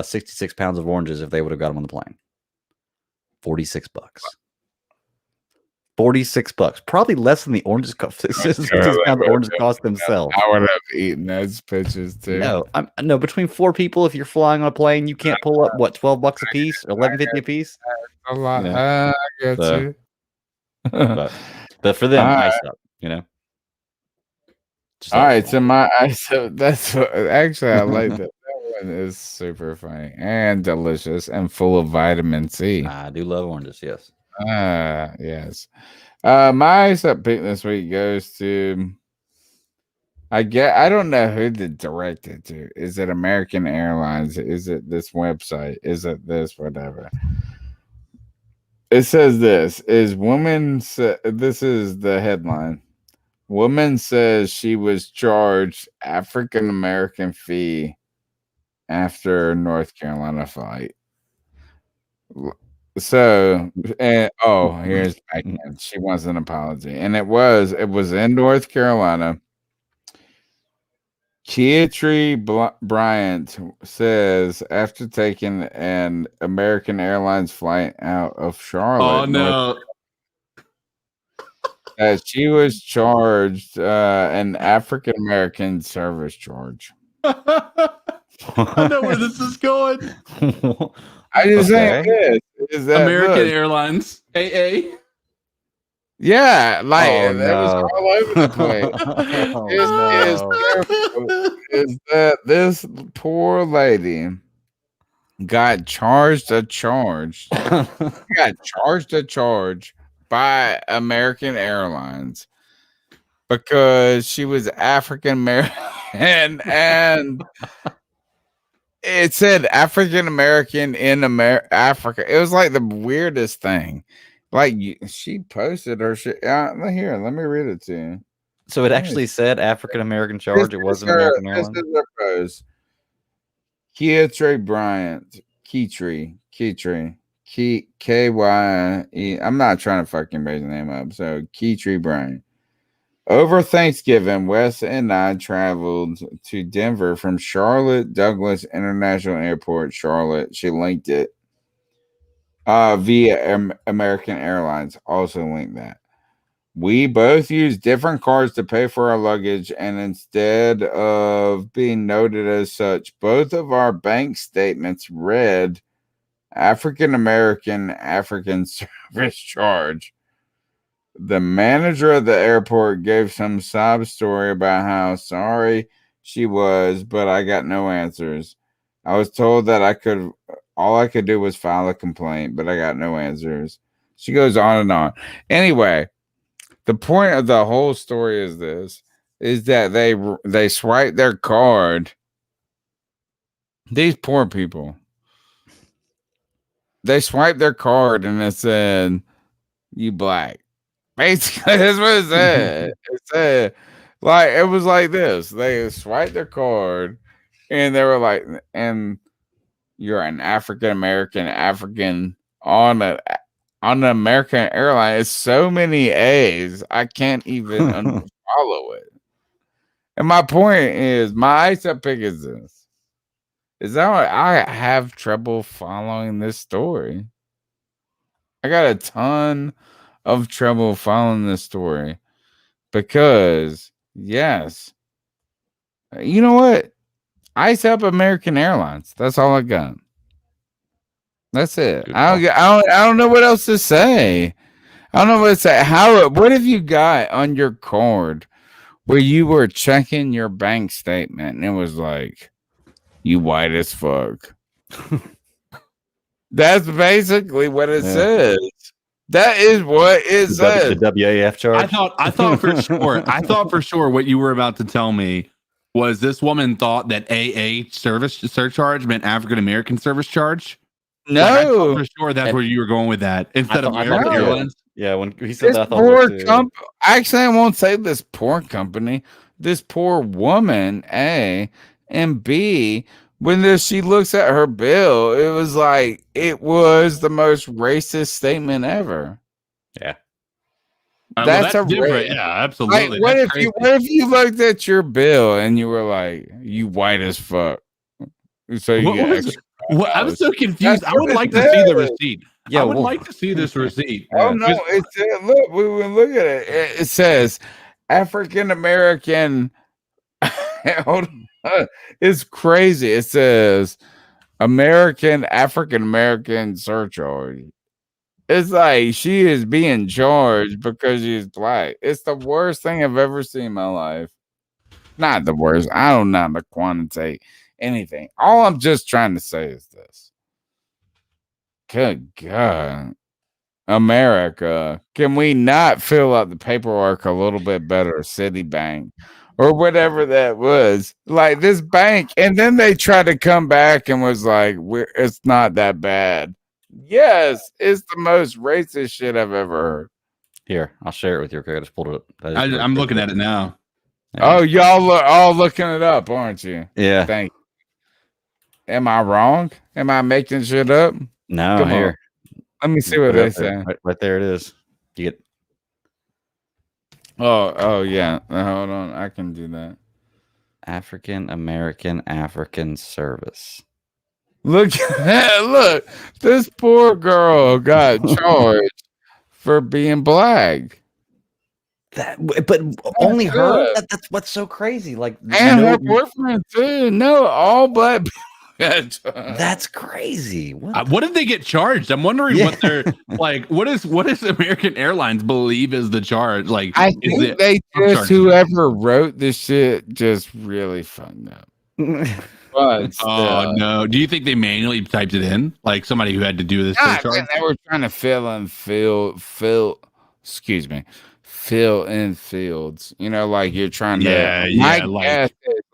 66 pounds of oranges if they would have got them on the plane? $46. $46, probably less than the oranges cost. Oranges cost themselves. I would have eaten those pictures too. No, between 4 people, if you're flying on a plane, you can't pull up what $12 a piece, $11.50 a piece. A lot. I get you. But for them, ice up. All right, so that's what, actually I like that. That one is super funny and delicious and full of vitamin C. I do love oranges. Yes. Yes. My ice up pick this week goes to I don't know who to direct it to. Is it American Airlines? Is it this website? Is it this whatever? It says this is this is the headline. Woman says she was charged African American fee after North Carolina flight. So, here's again. She wants an apology, and it was in North Carolina. Keatry Bryant says after taking an American Airlines flight out of Charlotte, that she was charged an African American service charge. I know where this is going. I just saying this is that American Airlines AA. Yeah, like it was all over the place. Is that this poor lady got charged a charge? Got charged a charge by American Airlines because she was African American and it said African American in Africa. It was like the weirdest thing. Like she posted her shit. Here, let me read it to you. So it actually said African American charge. It wasn't American Airlines. This is her post. Keatry Bryant, Keatry, K-Y-E. I'm not trying to fucking raise the name up. So Keatry Bryant. Over Thanksgiving, Wes and I traveled to Denver from Charlotte Douglas International Airport, Charlotte. She linked it via American Airlines. Also linked that. We both used different cards to pay for our luggage, and instead of being noted as such, both of our bank statements read African American African service charge. The manager of the airport gave some sob story about how sorry she was, but I got no answers. I was told that all I could do was file a complaint, but I got no answers. She goes on and on. Anyway, the point of the whole story is that they swiped their card. These poor people. They swiped their card and it said, "You black." Basically, that's what it said. It said, like, it was like this. They swiped their card and they were like, and you're an African American on an American airline. It's so many A's, I can't even follow it. And my point is, my ice up pick is this. Is that I have trouble following this story. I got a ton of trouble following this story because, yes, you know what? Ice up American Airlines. That's all I got. That's it. I don't know what else to say. I don't know what to say. What have you got on your card where you were checking your bank statement and it was like, you white as fuck? That's basically what it says. That is what it says. The WAF charge. I thought for sure. I thought for sure what you were about to tell me was this woman thought that AA service surcharge meant African American service charge. No, I thought for sure that's where you were going with that instead of American Airlines. Yeah, when he said that, I thought actually, I won't say this poor company, this poor woman, A, and B. When she looks at her bill, it was like it was the most racist statement ever. Yeah, that's different. Yeah, absolutely. Like, what if you looked at your bill and you were like, "You white as fuck"? So you get extra. I'm so confused. I would like to see the receipt. Yeah, I would like to see this receipt. Oh no! Look, we look at it. It says African American. Hold on. It's crazy. It says African American surcharge. It's like she is being charged because she's black. It's the worst thing I've ever seen in my life. Not the worst. I don't know how to quantitate anything. All I'm just trying to say is this. Good God. America, can we not fill out the paperwork a little bit better? Citibank or whatever that was, like this bank, and then they tried to come back and was like, it's not that bad. Yes, it's the most racist shit I've ever heard. Here, I'll share it with you. Okay, I just pulled it up. I'm looking at it now. Oh, y'all are all looking it up, aren't you? Yeah. Thank you. Am I wrong? Am I making shit up? No, Come here. on. Let me see what they say. Right there it is. You get. Oh yeah. Hold on, I can do that. African American service. Look, look. This poor girl got charged for being black. But only her. That's what's so crazy. Like, and her boyfriend too. No, all black people. That's crazy. What did they get charged? I'm wondering what they're like. What does American Airlines believe is the charge? Like, I think they just whoever wrote this shit just really fucked up. But oh no! Do you think they manually typed it in? Like somebody who had to do this surcharge? They were trying to fill in fields. You know, like you're trying to.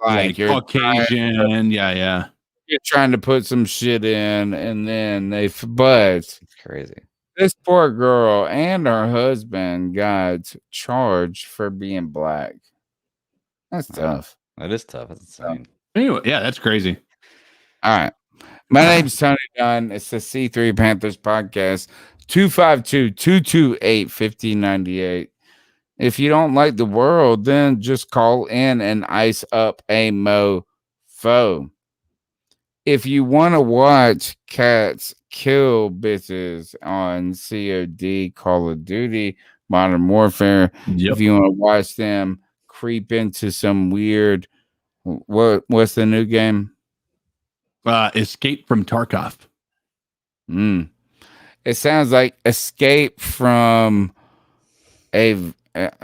Like you're Caucasian. Yeah. You're trying to put some shit in, and then but it's crazy. This poor girl and her husband got charged for being black. That's tough. That is tough. That's insane. Anyway, yeah, that's crazy. All right. My name's Tony Dunn. It's the C3 Panthers podcast. 252-228-5098. If you don't like the world, then just call in and ice up a mofo. If you want to watch cats kill bitches on COD, Call of Duty, Modern Warfare, if you want to watch them creep into some weird, what's the new game? Escape from Tarkov. It sounds like Escape from It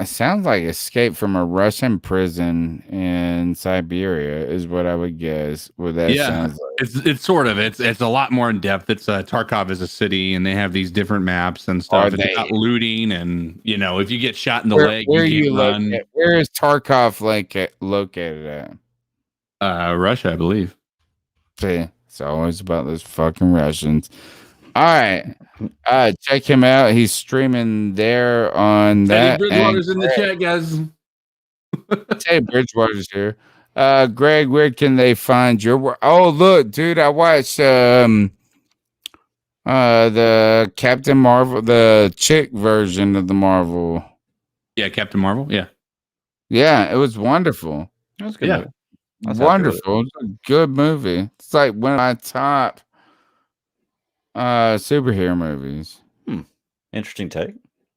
sounds like Escape from a Russian prison in Siberia is what I would guess. What that sounds like. It's sort of it's a lot more in depth. It's Tarkov is a city, and they have these different maps and stuff. It's about looting, and if you get shot in the leg, you can't run. Where is Tarkov located at? Russia, I believe. See, it's always about those fucking Russians. All right. Check him out. He's streaming there on that. Teddy Bridgewater's in the chat, guys. Teddy Bridgewater's here. Greg, where can they find your work? Oh, look, dude, I watched the Captain Marvel, the chick version of the Marvel. Yeah, Captain Marvel. Yeah. Yeah, it was wonderful. That was good. Yeah. Wonderful. It's a good movie. It's like one of my top superhero movies. Interesting take.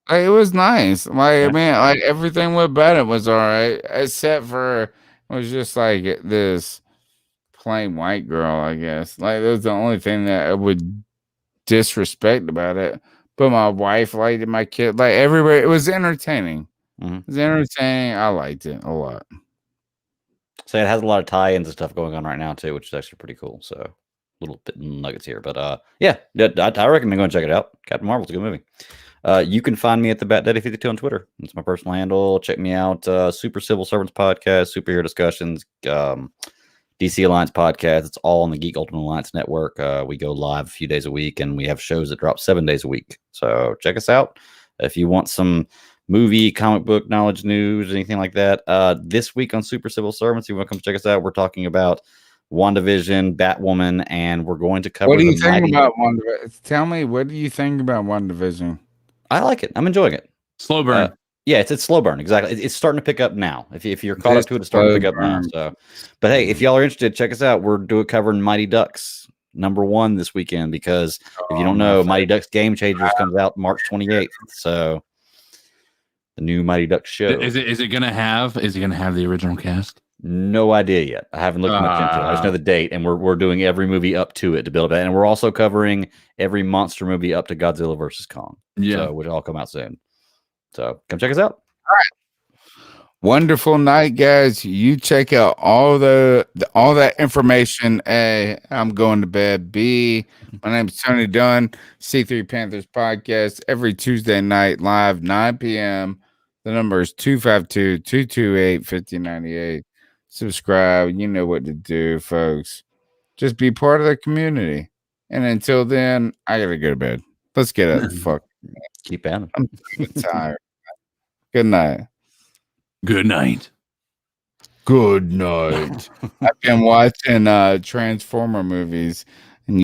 It was nice. I mean, everything about it was all right, except for it was just like this plain white girl, I guess. Like, that was the only thing that I would disrespect about it. But my wife liked it, my kid, like everybody. It was entertaining. It was entertaining. I liked it a lot. So it has a lot of tie-ins and stuff going on right now too, which is actually pretty cool. So little bit nuggets here, but yeah, I recommend going check it out. Captain Marvel's a good movie. You can find me at the BatDaddy52 on Twitter. It's my personal handle. Check me out. Super Civil Servants podcast, Superhero Discussions, DC Alliance podcast. It's all on the Geek Ultimate Alliance network. We go live a few days a week, and we have shows that drop 7 days a week. So check us out if you want some movie, comic book knowledge, news, anything like that. This week on Super Civil Servants, you want to come check us out? We're talking about WandaVision, Batwoman, and we're going to cover. What do you think about WandaVision? Tell me, what do you think about WandaVision? I like it. I'm enjoying it. Slow burn. Yeah, it's slow burn. Exactly. It's starting to pick up now. If you're caught up to it, it's starting to pick up now. So, but hey, if y'all are interested, check us out. We're covering Mighty Ducks #1 this weekend because if you don't know, Mighty Ducks Game Changers comes out March 28th. So the new Mighty Ducks show. Is it gonna have the original cast? No idea yet. I haven't looked much into it. I just know the date, and we're doing every movie up to it to build it, and we're also covering every monster movie up to Godzilla versus Kong. Yeah, which will all come out soon. So come check us out. All right. Wonderful night, guys. You check out all that information. A, I'm going to bed. B, my name is Tony Dunn. C3 Panthers podcast every Tuesday night live 9 p.m. The number is 252-228-5098. Subscribe. You know what to do, folks. Just be part of the community. And until then, I gotta go to bed. Let's get it. Fuck. Keep at it. I'm tired. Good night. Good night. Good night. I've been watching Transformer movies.